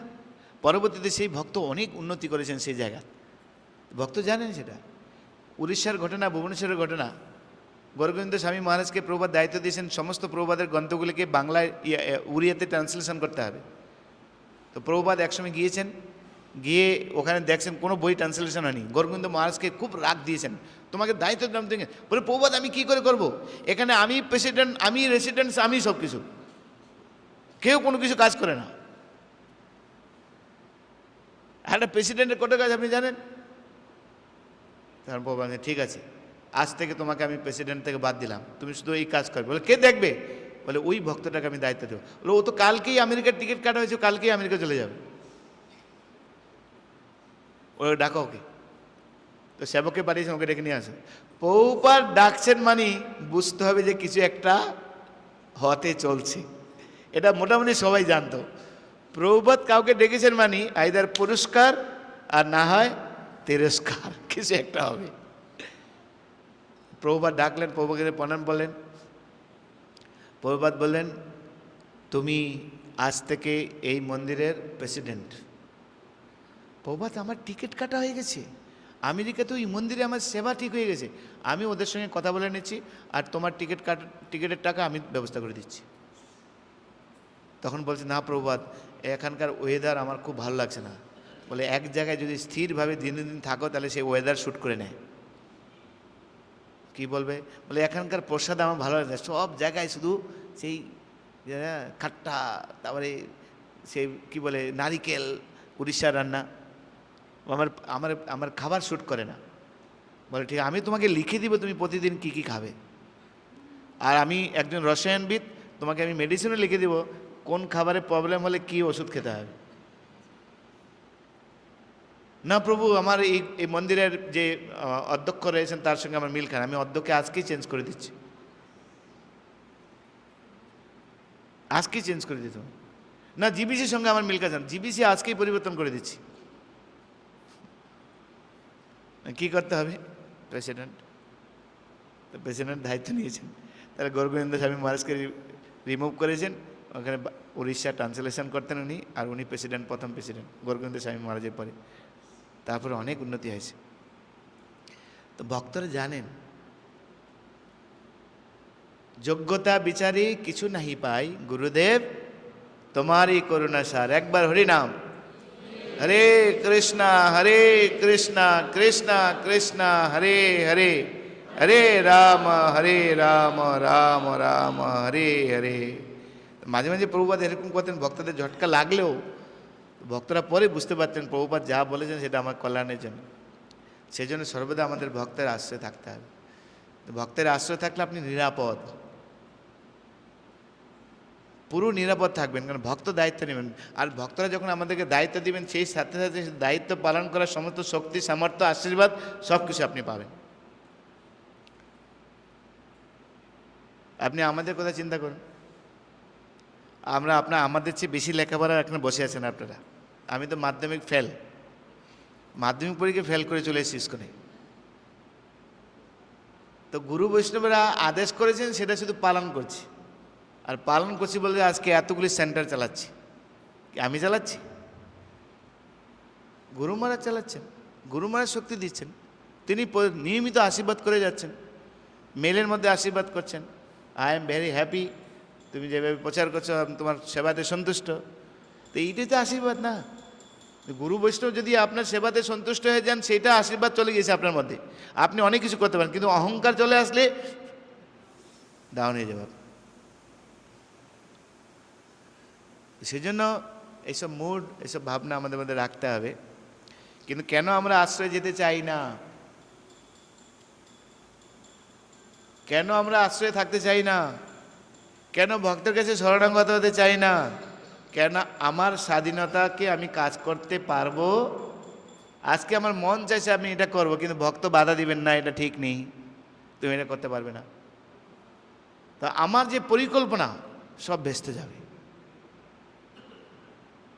পরবর্তীতে সেই ভক্ত অনেক উন্নতি করেছেন সেই জায়গা, ভক্ত জানেন সেটা। উড়িষ্যার ঘটনা, ভুবনেশ্বরের ঘটনা, গৌরগোবিন্দ স্বামী মহারাজকে প্রভুপাদ দায়িত্ব দিয়েছেন সমস্ত প্রভুপাদের গ্রন্থগুলিকে বাংলায় উড়িয়াতে ট্রান্সলেশন করতে হবে। তো প্রভুপাদ একসময় গিয়েছেন, গিয়ে ওখানে দেখছেন কোনো বই ট্রান্সলেশন হয়নি। গৌরগোবিন্দ মহারাজকে খুব রাগ দিয়েছেন, তোমাকে দায়িত্ব দিলাম, তুমি বলে প্রভুপাদ আমি কী করে করবো? এখানে আমি প্রেসিডেন্ট, আমি রেসিডেন্ট, আমি সব কিছু, কেউ কোনো কিছু কাজ করে না। একটা প্রেসিডেন্টের কত কাজ আপনি জানেন? তার প্রভুপাদ ঠিক আছে, আজ থেকে তোমাকে আমি প্রেসিডেন্ট থেকে বাদ দিলাম, তুমি শুধু এই কাজ করবে। বলে কে দেখবে? বলে ওই ভক্তটাকে আমি দায়িত্ব দেবো। বলে ও তো কালকেই আমেরিকার টিকিট কাটা হয়েছে, কালকেই আমেরিকা চলে যাবে, ও ডাকা ওকে। তো সেবককে পাঠিয়েছেন, ওকে ডেকে নিয়ে আসে। প্রভুপাদ ডাকছেন মানে বুঝতে হবে যে কিছু একটা হতে চলছে, এটা মোটামুটি সবাই জানতো। প্রভুপাদ কাউকে ডেকেছেন মানে আইদার পুরস্কার আর না হয় তিরস্কার, কিছু একটা হবে। প্রভুপাদ ডাকলেন, প্রভুকে প্রণাম বললেন, প্রভুপাদ বললেন, তুমি আজ থেকে এই মন্দিরের প্রেসিডেন্ট। প্রভুপাদ, আমার টিকিট কাটা হয়ে গেছে, আমেরিকাতে ওই মন্দিরে আমার সেবা ঠিক হয়ে গেছে, আমি ওদের সঙ্গে কথা বলে নিচ্ছি, আর তোমার টিকিটের টাকা আমি ব্যবস্থা করে দিচ্ছি। তখন বলছে, না প্রভুপাদ, এখানকার ওয়েদার আমার খুব ভালো লাগছে না। বলে, এক জায়গায় যদি স্থিরভাবে দিন দিন থাকো তাহলে সেই ওয়েদার শ্যুট করে নেয়। কি বলবে? বলে, এখানকার প্রসাদ আমার ভালো লাগে, সব জায়গায় শুধু সেই খাট্টা, তারপরে সেই কি বলে নারিকেল, উড়িষ্যার রান্না, আমার আমার আমার খাবার শ্যুট করে না। বলে, ঠিক, আমি তোমাকে লিখে দিব তুমি প্রতিদিন কি কি খাবে, আর আমি একজন রসায়নবিদ, তোমাকে আমি মেডিসিনও লিখে দিব কোন খাবারে প্রবলেম হলে কি ওষুধ খেতে হবে। না প্রভু, আমার এই মন্দিরের যে অধ্যক্ষ রয়েছেন তার সঙ্গে আমার মিল খান, আমি অধ্যক্ষকে আজকেই চেঞ্জ করে দিচ্ছি, আজকেই চেঞ্জ করে দিত। না, জিবিসির সঙ্গে আমার মিল খান, জিবিসি আজকেই পরিবর্তন করে দিচ্ছি। কি করতে হবে? প্রেসিডেন্ট, তো প্রেসিডেন্ট দায়িত্ব নিয়েছেন, তাহলে গৌরগোবিন্দ স্বামী মহারাজকে রিমুভ করেছেন, ওখানে উড়িষ্যা ট্রান্সলেশন করতেন উনি, আর উনি প্রেসিডেন্ট, প্রথম প্রেসিডেন্ট গৌরগোবিন্দ স্বামী মহারাজের পরে। তারপরে অনেক উন্নতি হয়েছে। তো ভক্তরা জানেন, যোগ্যতা বিচারে কিছু নাহি পাই, গুরুদেব তোমারই করুণা সার। একবার হরি নাম, হরে কৃষ্ণা কৃষ্ণা কৃষ্ণা হরে হরে, হরে রাম রাম রাম হরে হরে। মাঝে মাঝে প্রভুপাদ এরকম করতেন, ভক্তদের ঝটকা লাগলেও ভক্তরা পরে বুঝতে পারতেন প্রভুপাদ যা বলেছেন সেটা আমার কল্যাণের জন্য। সেই জন্য সর্বদা আমাদের ভক্তের আশ্রয় থাকতে হবে। ভক্তের আশ্রয় থাকলে আপনি নিরাপদ, পুরো নিরাপদ থাকবেন, কারণ ভক্ত দায়িত্ব নেবেন। আর ভক্তরা যখন আমাদেরকে দায়িত্ব দিবেন, সেই সাথে সাথে দায়িত্ব পালন করার সমস্ত শক্তি, সামর্থ্য, আশীর্বাদ সব কিছু আপনি পাবেন। আপনি আমাদের কথা চিন্তা করুন, আমরা আমাদের চেয়ে বেশি লেখাপড়া এখন বসে আছেন আপনারা। আমি তো মাধ্যমিক ফেল, মাধ্যমিক পরীক্ষা ফেল করে চলে এসেছি ইস্কনে। তো গুরু বৈষ্ণবরা আদেশ করেছেন সেটা শুধু পালন করছি, আর পালন করছি বলে আজকে এতগুলি সেন্টার চালাচ্ছি। আমি চালাচ্ছি? গুরু মহারাজ চালাচ্ছেন, গুরু মহারাজ শক্তি দিচ্ছেন, তিনি নিয়মিত আশীর্বাদ করে যাচ্ছেন, মেলের মধ্যে আশীর্বাদ করছেন। আই এম ভেরি হ্যাপি, তুমি যেভাবে প্রচার করছো আমি তোমার সেবাতে সন্তুষ্ট। তো এইটাই তো আশীর্বাদ না? গুরু বৈষ্ণব যদি আপনার সেবাতে সন্তুষ্ট হয়ে যান, সেটা আশীর্বাদ চলে গেছে আপনার মধ্যে, আপনি অনেক কিছু করতে পারেন, কিন্তু অহংকার চলে আসলে ডাউন হয়ে যাবে। সেই জন্য এইসব মুড, এইসব ভাবনা আমাদের মধ্যে রাখতে হবে। কিন্তু কেন আমরা আশ্রয় যেতে চাই না? কেন আমরা আশ্রয়ে থাকতে চাই না? কেন ভক্তের কাছে শরণাগত হতে চাই না? কেন? আমার স্বাধীনতাকে আমি কাজ করতে পারবো। আজকে আমার মন চাইছে আমি এটা করব, কিন্তু ভক্ত বাধা দিবেন, না এটা ঠিক নেই, তুমি এটা করতে পারবে না। তো আমার যে পরিকল্পনা সব ভেস্তে যাবে।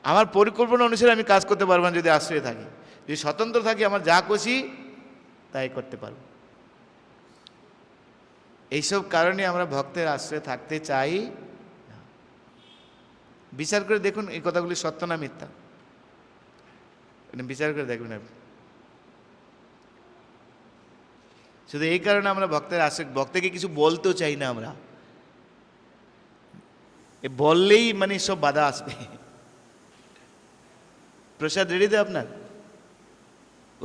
আমার পরিকল্পনা অনুসারে আমি কাজ করতে পারবো না যদি আশ্রয়ে থাকি। যদি স্বতন্ত্র থাকি, আমার যা খুশি তাই করতে পারবো। এইসব কারণে আমরা ভক্তের আশ্রয়ে থাকতে চাই না। বিচার করে দেখুন এই কথাগুলি সত্য না মিথ্যা, বিচার করে দেখবেন আপনি। শুধু এই কারণে আমরা ভক্তের আশ্রয়, ভক্তকে কিছু বলতেও চাই না আমরা, বললেই মানে সব বাধা আসবে। প্রসাদ রেডি তো আপনার?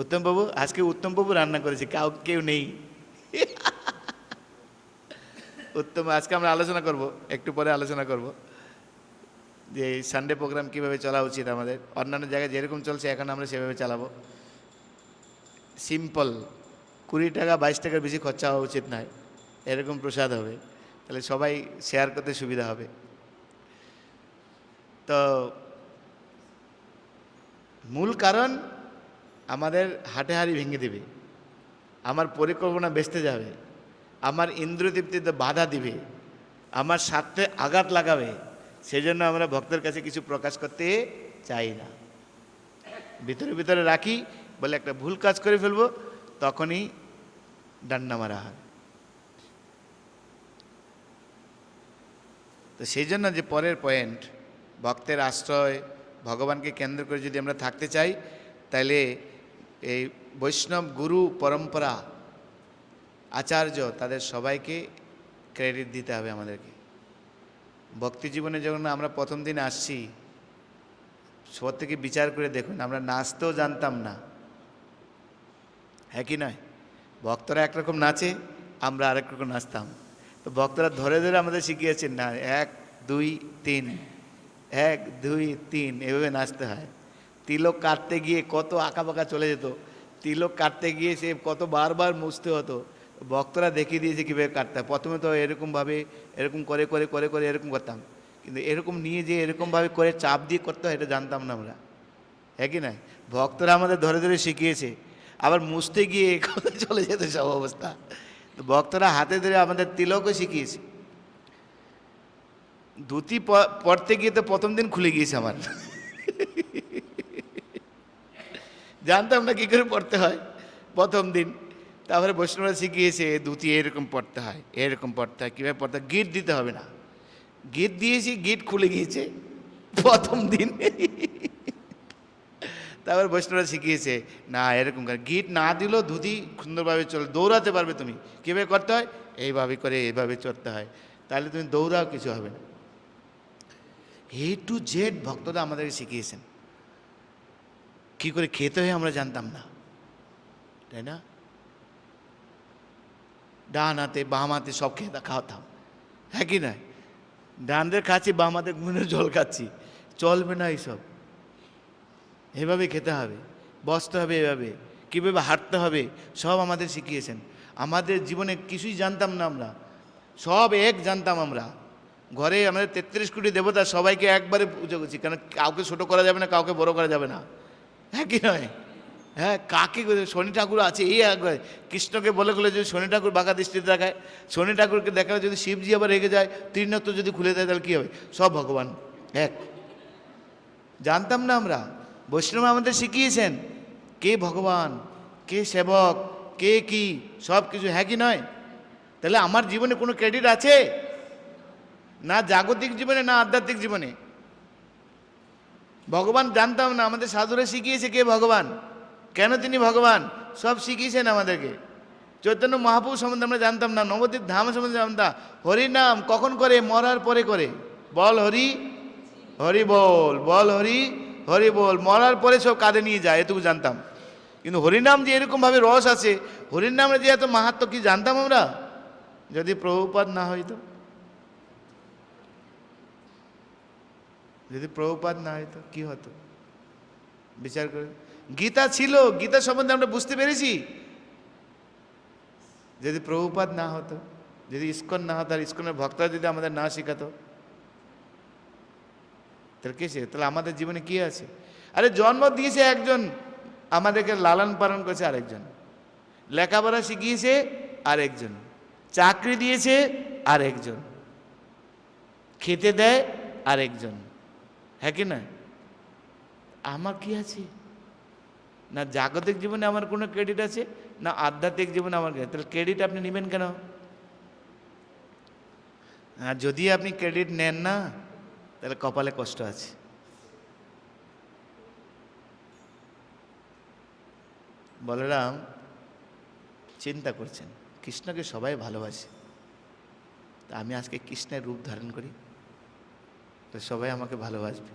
উত্তমবাবু, আজকে উত্তমবাবু রান্না করেছে, কেউ নেই। উত্তম, আজকে আমরা আলোচনা করব, একটু পরে আলোচনা করব যে সানডে প্রোগ্রাম কীভাবে চলা উচিত আমাদের। অন্যান্য জায়গায় যেরকম চলছে এখন আমরা সেভাবে চালাবো। সিম্পল, 20 টাকা 22 টাকার বেশি খরচা হওয়া উচিত নয়, এরকম প্রসাদ হবে, তাহলে সবাই শেয়ার করতে সুবিধা হবে। তো মূল কারণ আমাদের হাটে হাড়ি ভেঙে দেবে, আমার পরিকল্পনা বেচতে যাবে, আমার ইন্দ্রতৃপ্তিতে বাধা দিবে, আমার স্বার্থে আঘাত লাগাবে। সেই জন্য আমরা ভক্তের কাছে কিছু প্রকাশ করতে চাই না, ভিতরে ভিতরে রাখি। বলে একটা ভুল কাজ করে ফেলবো, তখনই ডান্ডা মারা হয়। তো সেই জন্য যে পরের পয়েন্ট, ভক্তের আশ্রয়, ভগবানকে কেন্দ্র করে যদি আমরা থাকতে চাই, তাহলে এই বৈষ্ণব গুরু পরম্পরা, আচার্য, তাদের সবাইকে ক্রেডিট দিতে হবে আমাদেরকে। ভক্তি জীবনে যখন আমরা প্রথম দিন আসছি, সব থেকে বিচার করে দেখুন, আমরা নাচতেও জানতাম না, হ্যাঁ কি নয়? ভক্তরা একরকম নাচে, আমরা আরেক রকম নাচতাম। তো ভক্তরা ধরে ধরে আমাদের শিখিয়েছেন, না 1 2 3, 1 2 3 এভাবে নাচতে হয়। তিলক কাটতে গিয়ে কত আঁকাবাঁকা চলে যেত, তিলক কাটতে গিয়ে সে কত বারবার মুছতে হতো। ভক্তরা দেখিয়ে দিয়েছে কীভাবে কাটতে হয়। প্রথমে তো এরকমভাবে এরকম করে করে করে করে এরকম করতাম, কিন্তু এরকম নিয়ে যে এরকমভাবে করে চাপ দিয়ে করতে হয় এটা জানতাম না আমরা, হ্যাঁ কি না? ভক্তরা আমাদের ধরে ধরে শিখিয়েছে। আবার মুছতে গিয়ে কোথায় চলে যেত সব অবস্থা। তো ভক্তরা হাতে ধরে আমাদের তিলকও শিখিয়েছে। ধুতি পরতে গিয়ে তো প্রথম দিন খুলে গিয়েছে আমার, জানতাম না কী করে পড়তে হয় প্রথম দিন। তারপরে বৈষ্ণবরা শিখিয়েছে ধুতি এরকম পড়তে হয়, এরকম পড়তে হয়, কীভাবে পড়তে হয়, গিট দিতে হবে না। গিট দিয়েছি, গিট খুলে গিয়েছে প্রথম দিন। তারপর বৈষ্ণবরা শিখিয়েছে, না এরকম করে গিট না দিলেও ধুতি সুন্দরভাবে চলে, দৌড়াতে পারবে তুমি। কীভাবে করতে হয়, এইভাবে করে এইভাবে চড়তে হয়, তাহলে তুমি দৌড়াও, কিছু হবে না। এ টু জেড ভক্তরা আমাদেরকে শিখিয়েছেন। কী করে খেতে হয় আমরা জানতাম না, তাই না? ডান হাতে বাম হাতে সব খেতে খাওয়াতাম, হ্যাঁ কি না? ডানদের খাচ্ছি, বাম হাতে ঘুমের জল খাচ্ছি, চলবে না এইসব। এভাবে খেতে হবে, বসতে হবে এভাবে, কীভাবে হাঁটতে হবে, সব আমাদের শিখিয়েছেন। আমাদের জীবনে কিছুই জানতাম না আমরা, সব এক জানতাম আমরা। ঘরে আমাদের 33 কোটি দেবতা, সবাইকে একবারে পুজো করছি, কারণ কাউকে ছোটো করা যাবে না, কাউকে বড় করা যাবে না, হ্যাঁ কি নয়? হ্যাঁ, কাকে শনি ঠাকুর আছে এই একবার, কৃষ্ণকে বলে গেলে যদি শনি ঠাকুর বাঁকা দৃষ্টিতে দেখায়, শনি ঠাকুরকে দেখালে যদি শিবজি আবার রেগে যায়, ত্রিনেত্র যদি খুলে দেয়, তাহলে কী হবে? সব ভগবান এক। জানতাম না আমরা, বৈষ্ণব আমাদের শিখিয়েছেন কে ভগবান, কে সেবক, কে কি, সব কিছু, হ্যাঁ কি নয়? তাহলে আমার জীবনে কোনো ক্রেডিট আছে না, জাগতিক জীবনে না আধ্যাত্মিক জীবনে। ভগবান জানতাম না, আমাদের সাধুরা শিখিয়েছে কে ভগবান, কেন তিনি ভগবান, সব শিখিয়েছেন আমাদেরকে। চৈতন্য মহাপ্রভু সম্বন্ধে আমরা জানতাম না, নবদ্বীপ ধাম সম্বন্ধে জানতাম। হরিনাম কখন করে? মরার পরে করে। বল হরি, হরি বল, বল হরি, হরি বল, মরার পরে সব কাঁধে নিয়ে যায়, এটুকু জানতাম। কিন্তু হরিনাম যে এরকমভাবে রস আছে, হরিনামের যে এত মাহাত্ম্য, কি জানতাম আমরা? যদি প্রভুপাদ না হইতো, যদি প্রভুপাদ না হইতো কি হতো বিচার করে। গীতা ছিল, গীতা সম্বন্ধে আমরা বুঝতে পেরেছি, যদি প্রভুপাদ না হতো, যদি ইস্কন না হতো, আর ইস্কনের ভক্তরা যদি আমাদের না শেখাতো, তাহলে কে? তাহলে আমাদের জীবনে কি আছে? আরে জন্ম দিয়েছে একজন, আমাদেরকে লালন পালন করেছে আরেকজন, লেখাপড়া শিখিয়েছে আরেকজন, চাকরি দিয়েছে আরেকজন, খেতে দেয় আরেকজন, হ্যাঁ কি না? আমার কি আছে? না জাগতিক জীবনে আমার কোনো ক্রেডিট আছে, না আধ্যাত্মিক জীবনে আমার ক্রেডিট। তাহলে ক্রেডিট আপনি নেবেন কেন? আর যদি আপনি ক্রেডিট নেন না, তাহলে কপালে কষ্ট আছে। বলরাম চিন্তা করছেন, কৃষ্ণকে সবাই ভালোবাসে, তা আমি আজকে কৃষ্ণের রূপ ধারণ করি, তো সবাই আমাকে ভালোবাসবে,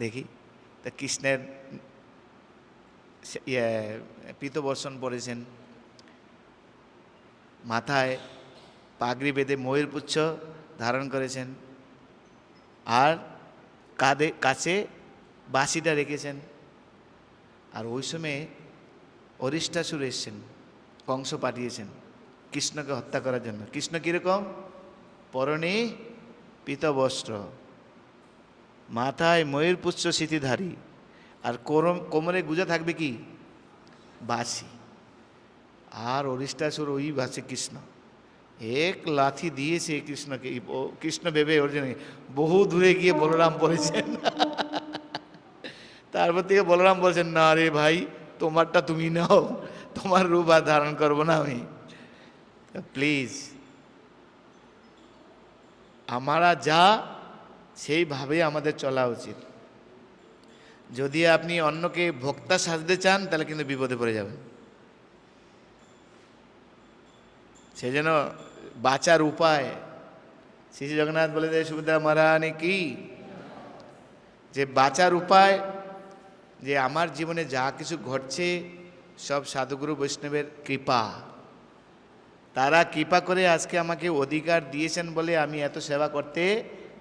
দেখি। তা কৃষ্ণের পীতবর্ষণ পরেছেন, মাথায় পাগড়ি বেঁধে ময়ূরপুচ্ছ ধারণ করেছেন, আর কাছে বাঁশিটা রেখেছেন। আর ওই সময়ে অরিষ্টাসুর এসছেন, কংস পাঠিয়েছেন কৃষ্ণকে হত্যা করার জন্য। কৃষ্ণ কীরকম? পরনে পীতবস্ত্র, মাথায় ময়ূরপুচ্ছ স্মৃতিধারী, আর কোমরে গুজা থাকবে কি? বাঁশি। আর অরিষ্টাসুর ওই বাঁশি কৃষ্ণ এক লাথি দিয়েছে কৃষ্ণকে, কৃষ্ণ ভেবে ওর জন্য বহু দূরে গিয়ে বলরাম বলেছেন। তারপর থেকে বলরাম বলছেন, না রে ভাই, তোমারটা তুমি নাও, তোমার রূপ আর ধারণ করবো না আমি, প্লিজ। আমরা যা সেইভাবে আমাদের চলা উচিত। যদি আপনি অন্যকে ভোক্তা সাজতে চান তাহলে কিন্তু বিপদে পড়ে যাবেন। সেই জন্য বাঁচার উপায় শ্রী জগন্নাথ বলে দেয় সুভদ্রা মহারানী কি, যে বাঁচার উপায়, যে আমার জীবনে যা কিছু ঘটছে সব সাধুগুরু বৈষ্ণবের কৃপা। তারা কৃপা করে আজকে আমাকে অধিকার দিয়েছেন বলে আমি এত সেবা করতে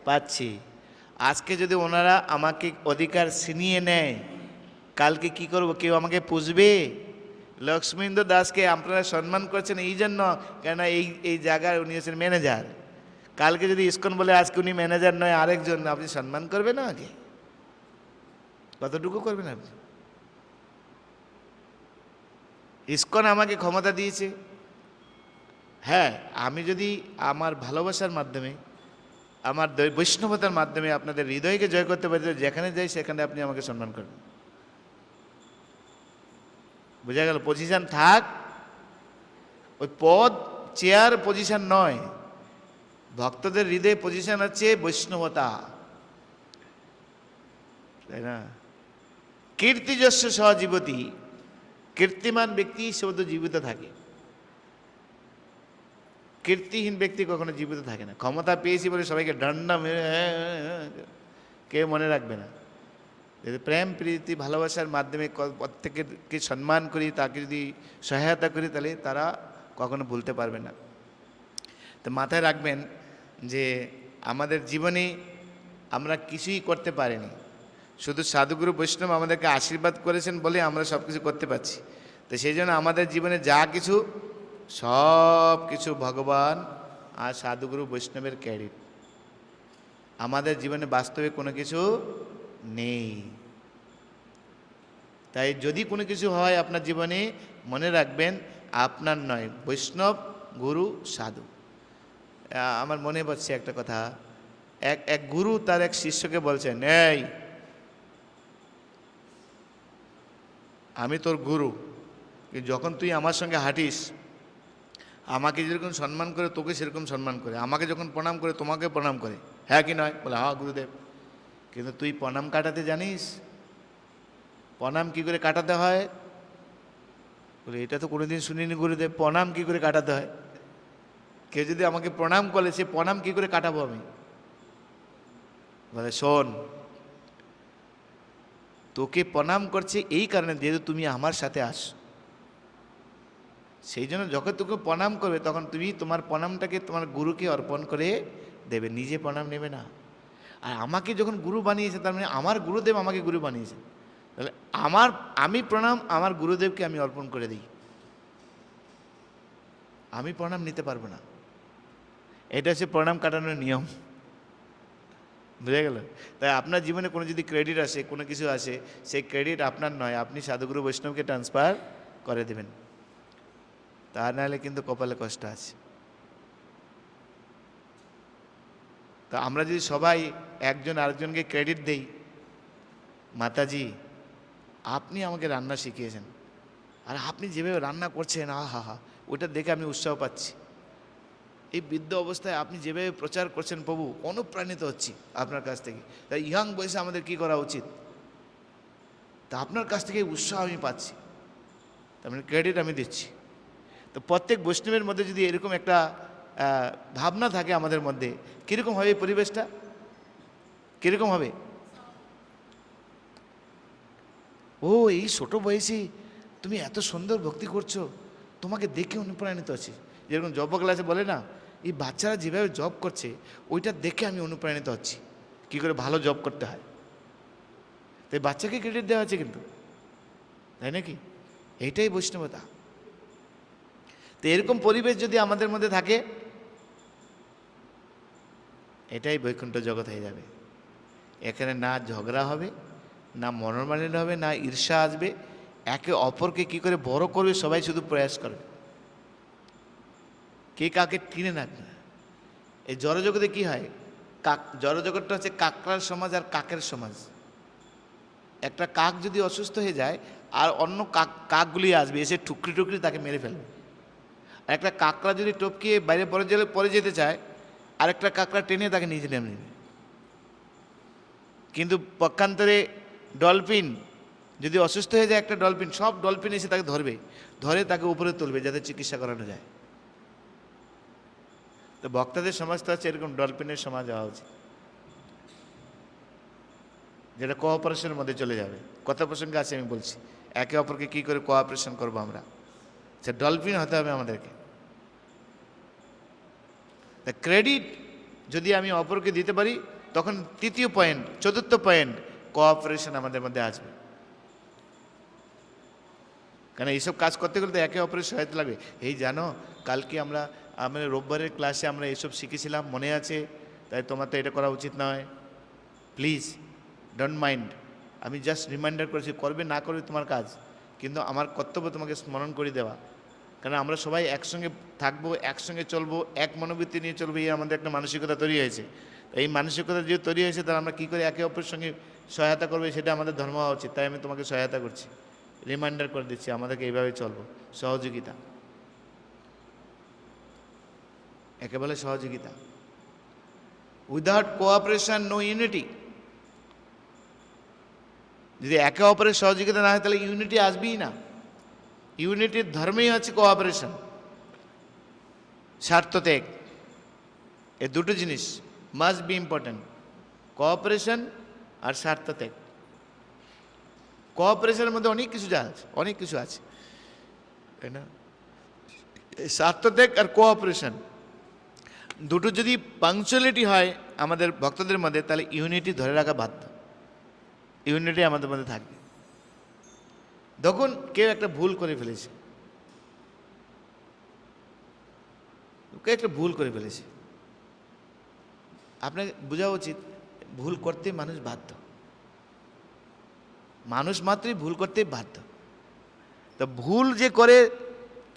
পারছি। আজকে যদি ওনারা আমাকে অধিকার ছিনিয়ে নেয়, কালকে কি করব? কেউ আমাকে পুষবে? লক্ষ্মীন্দ্র দাসকে আপনারা সম্মান করছেন এই জন্য কেন এই জায়গার উনি হচ্ছেন ম্যানেজার। কালকে যদি ইসকন বলে আজকে উনি ম্যানেজার নয় আরেকজন, আপনি সম্মান করবেন না? আগে কতটুকু করবেন আপনি? ইসকন আমাকে ক্ষমতা দিয়েছে, হ্যাঁ, আমি যদি আমার ভালোবাসার মাধ্যমে, আমার বৈষ্ণবতার মাধ্যমে আপনাদের হৃদয়কে জয় করতে পারি, যেখানে যাই সেখানে আপনি আমাকে সম্মান করবেন। বোঝা গেল? পজিশন থাক, ওই পদ চেয়ার পজিশন নয়। ভক্তদের হৃদয়ে পজিশন হচ্ছে বৈষ্ণবতা, তাই না? কীর্তিযস্য সহজীবতী, কীর্তিমান ব্যক্তি শুধু জীবিত থাকে, কীর্তিহীন ব্যক্তি কখনো জীবিত থাকে না। ক্ষমতা পেয়েছি বলে সবাইকে ডান্ডা মেরে কে মনে রাখবে না। যদি প্রেম প্রীতি ভালোবাসার মাধ্যমে প্রত্যেককে সম্মান করি, তাকে যদি সহায়তা করি, তাহলে তারা কখনো ভুলতে পারবে না। তো মাথায় রাখবেন যে আমাদের জীবনে আমরা কিছুই করতে পারিনি, শুধু সাধুগুরু বৈষ্ণব আমাদেরকে আশীর্বাদ করেছেন বলে আমরা সব কিছু করতে পারছি। তো সেই জন্য আমাদের জীবনে যা কিছু, সব কিছু ভগবান আর সাধুগুরু বৈষ্ণবের ক্রেডিট। আমাদের জীবনে বাস্তবে কোনো কিছু নেই। তাই যদি কোনো কিছু হয় আপনার জীবনে, মনে রাখবেন আপনার নয়, বৈষ্ণব গুরু সাধু। আমার মনে পড়ছে একটা কথা, এক গুরু তার এক শিষ্যকে বলছেন, এই আমি তোর গুরু, যখন তুই আমার সঙ্গে হাঁটিস আমাকে যেরকম সম্মান করে তোকে সেরকম সম্মান করে, আমাকে যখন প্রণাম করে তোমাকে প্রণাম করে, হ্যাঁ কি নয়? বলে হ্যাঁ গুরুদেব। কিন্তু তুই প্রণাম কাটাতে জানিস? প্রণাম কি করে কাটাতে হয়? বলে এটা তো কোনোদিন শুনিনি গুরুদেব, প্রণাম কি করে কাটাতে হয়? কেউ যদি আমাকে প্রণাম করে সে প্রণাম কি করে কাটাবো আমি? বলে শোন, তোকে প্রণাম করছে এই কারণে যেহেতু তুমি আমার সাথে আস, সেই জন্য যখন তোকে প্রণাম করবে তখন তুমি তোমার প্রণামটাকে তোমার গুরুকে অর্পণ করে দেবে, নিজে প্রণাম নেবে না। আর আমাকে যখন গুরু বানিয়েছে তার মানে আমার গুরুদেব আমাকে গুরু বানিয়েছে, তাহলে আমি প্রণাম আমার গুরুদেবকে আমি অর্পণ করে দিই, আমি প্রণাম নিতে পারবো না। এটা হচ্ছে প্রণাম কাটানোর নিয়ম। বুঝে গেল? তাই আপনার জীবনে কোনো যদি ক্রেডিট আসে, কোনো কিছু আসে, সেই ক্রেডিট আপনার নয়, আপনি সাধুগুরু বৈষ্ণবকে ট্রান্সফার করে দেবেন, তা নাহলে কিন্তু কপালে কষ্ট আছে। তা আমরা যদি সবাই একজন আরেকজনকে ক্রেডিট দেই, মাতাজি আপনি আমাকে রান্না শিখিয়েছেন, আর আপনি যেভাবে রান্না করছেন হা হা, ওইটা দেখে আমি উৎসাহ পাচ্ছি, এই বৃদ্ধ অবস্থায় আপনি যেভাবে প্রচার করছেন প্রভু, অনুপ্রাণিত হচ্ছি আপনার কাছ থেকে। তাই ইয়াং বয়সে আমাদের কি করা উচিত? তা আপনার কাছ থেকে উৎসাহ আমি পাচ্ছি, তার মানে ক্রেডিট আমি দিচ্ছি। তো প্রত্যেক বৈষ্ণবের মধ্যে যদি এরকম একটা ভাবনা থাকে আমাদের মধ্যে, কীরকম হবে পরিবেশটা? কীরকম হবে? ও এই ছোটো বয়সে তুমি এত সুন্দর ভক্তি করছো, তোমাকে দেখে অনুপ্রাণিত আছি। যেরকম জব ক্লাসে বলে না, এই বাচ্চারা যেভাবে জব করছে ওইটা দেখে আমি অনুপ্রাণিত হচ্ছি কী করে ভালো জব করতে হয়। তাই বাচ্চাকে ক্রেডিট দেওয়া হচ্ছে কিন্তু, তাই নাকি? এইটাই বৈষ্ণবতা। তো এরকম পরিবেশ যদি আমাদের মধ্যে থাকে, এটাই বৈকুণ্ঠ জগৎ হয়ে যাবে। এখানে না ঝগড়া হবে, না মনোমালিন্য হবে, না ঈর্ষা আসবে, একে অপরকে কি করে বড় করবে সবাই শুধু প্রয়াস করবে, কে কাকে টিনে রাখবে। এই জড়জগতে কি হয়, জড়জগৎটা হচ্ছে কাকড়ার সমাজ আর কাকের সমাজ। একটা কাক যদি অসুস্থ হয়ে যায় আর অন্য কাকগুলি আসবে এসে টুকরি টুকরি তাকে মেরে ফেলবে। আর একটা কাকড়া যদি টপকিয়ে বাইরে পরে যেতে চায় আরেকটা কাঁকড়া টেনে তাকে নিচে নেমে নেবে। কিন্তু পক্ষান্তরে ডলফিন যদি অসুস্থ হয়ে যায়, একটা ডলফিন, সব ডলফিন এসে তাকে ধরবে, ধরে তাকে উপরে তুলবে যাতে চিকিৎসা করানো যায়। তো ভক্তদের সমাজ তো হচ্ছে এরকম ডলফিনের সমাজ হওয়া উচিত, যেটা কোঅপারেশনের মধ্যে চলে যাবে। কথা প্রসঙ্গে আছে, আমি বলছি একে অপরকে কী করে কোঅপারেশন করবো আমরা, সে ডলফিন হতে হবে আমাদেরকে। তা ক্রেডিট যদি আমি অপরকে দিতে পারি, তখন তৃতীয় পয়েন্ট, চতুর্থ পয়েন্ট, কোঅপারেশন আমাদের মধ্যে আসবে। কারণ এইসব কাজ করতে গেলে তো একে অপরের সহায়তা লাগবে। এই জানো, কালকে আমরা রোববারের ক্লাসে আমরা এসব শিখেছিলাম, মনে আছে? তাই তোমার তো এটা করা উচিত নয়, প্লিজ ডোন্ট মাইন্ড। আমি জাস্ট রিমাইন্ডার করেছি, করবে না করবে তোমার কাজ, কিন্তু আমার কর্তব্য তোমাকে স্মরণ করে দেওয়া। কারণ আমরা সবাই একসঙ্গে থাকবো, একসঙ্গে চলবো, এক মনোবৃত্তি নিয়ে চলবো, এই আমাদের একটা মানসিকতা তৈরি হয়েছে। এই মানসিকতা যে তৈরি হয়েছে, তার আমরা কী করে একে অপরের সঙ্গে সহায়তা করবে, সেটা আমাদের ধর্ম হওয়া উচিত। তাই আমি তোমাকে সহায়তা করছি, রিমাইন্ডার করে দিচ্ছি, আমাদেরকে এইভাবে চলবো। সহযোগিতা, একে বলে সহযোগিতা। Without cooperation no unity. যদি একে অপরের সহযোগিতা না হয়, তাহলে ইউনিটি আসবেই না। ইউনিটির ধর্মেই হচ্ছে কোঅপারেশন, স্বার্থত্যাগ। এই দুটো জিনিস মাস্ট বি ইম্পর্ট্যান্ট, কোঅপারেশন আর স্বার্থত্যাগ। কোঅপারেশনের মধ্যে অনেক কিছু আছে, অনেক কিছু আছে, তাই না? স্বার্থত্যাগ আর কোঅপারেশন দুটো যদি পাংচুয়ালিটি হয় আমাদের ভক্তদের মধ্যে, তাহলে ইউনিটি ধরে রাখা বাধ্য, ইউনিটি আমাদের মধ্যে থাকবে। দেখুন, কেউ একটা ভুল করে ফেলেছে, কেউ একটা ভুল করে ফেলেছে, আপনাকে বোঝা উচিত ভুল করতে মানুষ বাধ্য, মানুষ মাত্রই ভুল করতে বাধ্য। তো ভুল যে করে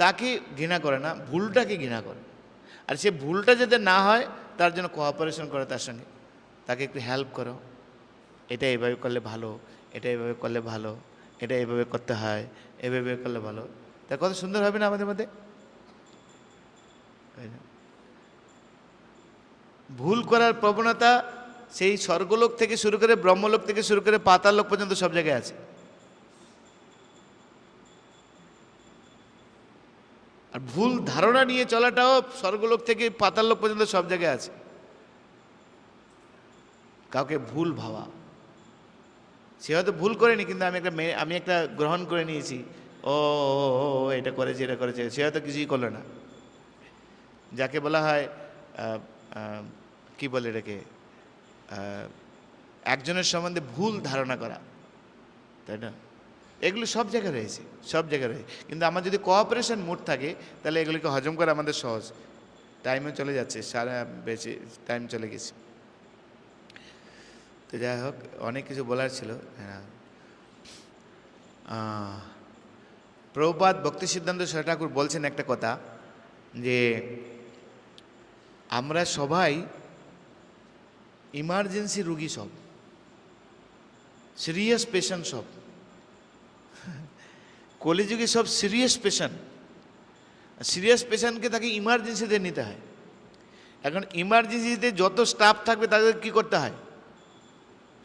তাকে ঘৃণা করে না, ভুলটাকে ঘৃণা করে। আর সে ভুলটা যাতে না হয় তার জন্য কোঅপারেশন করে, তার সঙ্গে তাকে একটু হেল্প করো, এটা এভাবে করলে ভালো, এটা এভাবে করলে ভালো, এটা এভাবে করতে হয়, এভাবে করলে ভালো। তা কত সুন্দর হবে না আমাদের মধ্যে? ভুল করার প্রবণতা সেই স্বর্গলোক থেকে শুরু করে, ব্রহ্মলোক থেকে শুরু করে পাতাল লোক পর্যন্ত সব জায়গায় আছে। আর ভুল ধারণা নিয়ে চলাটাও স্বর্গলোক থেকে পাতাল লোক পর্যন্ত সব জায়গায় আছে। কাউকে ভুল ভাবা, সে হয়তো ভুল করেনি, কিন্তু আমি একটা গ্রহণ করে নিয়েছি, ও এটা করেছে, এটা করেছে, সে হয়তো কিছুই করলো না। যাকে বলা হয় কি বলে এটাকে, একজনের সম্বন্ধে ভুল ধারণা করা, তাই না? এগুলো সব জায়গায় রয়েছে, সব জায়গায় রয়েছে। কিন্তু আমার যদি কোঅপারেশন মুড থাকে, তাহলে এগুলিকে হজম করা আমাদের সহজ। টাইমও চলে যাচ্ছে, সারা বেশি টাইম চলে গেছে। তো যাই হোক, অনেক কিছু বলার ছিল। হ্যাঁ, প্রভুপাদ ভক্তি সিদ্ধান্ত সরকার ঠাকুর বলছেন একটা কথা, যে আমরা সবাই ইমার্জেন্সি রুগী, সব সিরিয়াস পেশেন্ট, সব কলিযুগে সব সিরিয়াস পেশেন্ট। সিরিয়াস পেশেন্টকে তাকে ইমার্জেন্সিতে নিতে হয়। এখন ইমার্জেন্সিতে যত স্টাফ থাকবে তাদের কি করতে হয়?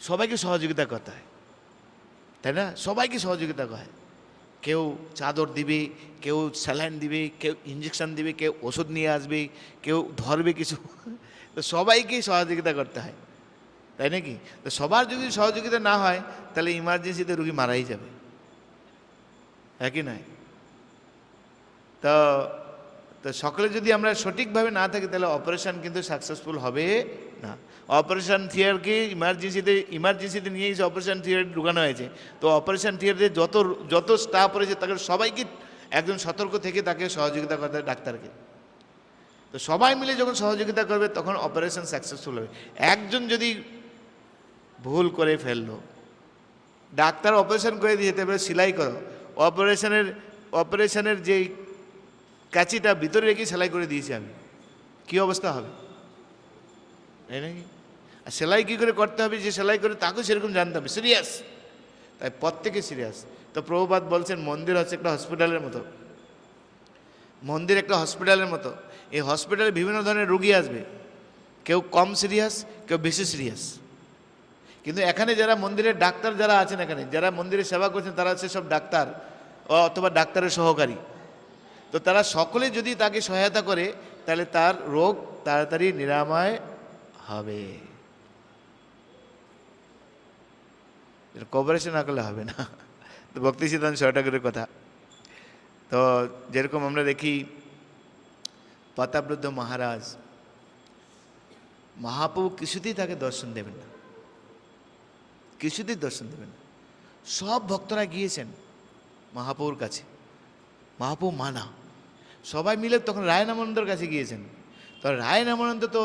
সবাইকে সহযোগিতা করতে হয়, তাই না? সবাইকে সহযোগিতা হয়। কেউ চাদর দিবে, কেউ স্যালাইন দিবে, কেউ ইঞ্জেকশন দিবে, কেউ ওষুধ নিয়ে আসবে, কেউ ধরবে কিছু। তো সবাইকেই সহযোগিতা করতে হয়, তাই নাকি? তো সবার যদি সহযোগিতা না হয়, তাহলে ইমার্জেন্সিতে রুগী মারাই যাবে, একই নয়? তো তো সকলে যদি আমরা সঠিকভাবে না থাকি, তাহলে অপারেশন কিন্তু সাকসেসফুল হবে না। অপারেশন থিয়েটারকে ইমার্জেন্সিতে নিয়ে এসে অপারেশন থিয়েটার ঢুকানো হয়েছে। তো অপারেশন থিয়েটারে যত স্টাফ রয়েছে, তাকে সবাইকে একজন সতর্ক থেকে তাকে সহযোগিতা করতে হবে, ডাক্তারকে। তো সবাই মিলে যখন সহযোগিতা করবে, তখন অপারেশন সাকসেসফুল হবে। একজন যদি ভুল করে ফেললো, ডাক্তার অপারেশন করে দিয়েছে, এবারে সেলাই করো, অপারেশনের যে কাঁচিটা ভিতরে রেখে সেলাই করে দিয়েছি আমি, কী অবস্থা হবে, তাই নাকি? আর সেলাই কী করে করতে হবে, যে সেলাই করে তাকেও সেরকম জানতে হবে, সিরিয়াস। তাই প্রত্যেকে সিরিয়াস। তো প্রভুপাদ বলছেন, মন্দির হচ্ছে একটা হসপিটালের মতো, মন্দির একটা হসপিটালের মতো। এই হসপিটালে বিভিন্ন ধরনের রুগী আসবে, কেউ কম সিরিয়াস, কেউ বেশি সিরিয়াস। কিন্তু এখানে যারা মন্দিরের ডাক্তার যারা আছেন, এখানে যারা মন্দিরে সেবা করছেন, তারা হচ্ছে সব ডাক্তার অথবা ডাক্তারের সহকারী। তো তারা সকলে যদি তাকে সহায়তা করে, তাহলে তার রোগ তাড়াতাড়ি নিরাময় হবে। কোঅপারেশন না করলে হবে না। তো ভক্তি সিদ্ধান্ত স্বামী ঠাকুরের কথা। তো যেরকম আমরা দেখি প্রতাপরুদ্ধ মহারাজ, মহাপ্রভু কিছুতেই তাকে দর্শন দেবেন না, কিছুতেই দর্শন দেবেন না। সব ভক্তরা গিয়েছেন মহাপ্রভুর কাছে, মহাপ্রভু মানা। সবাই মিলে তখন রায়নামানন্দর কাছে গিয়েছেন। তো রায়নামানন্দ তো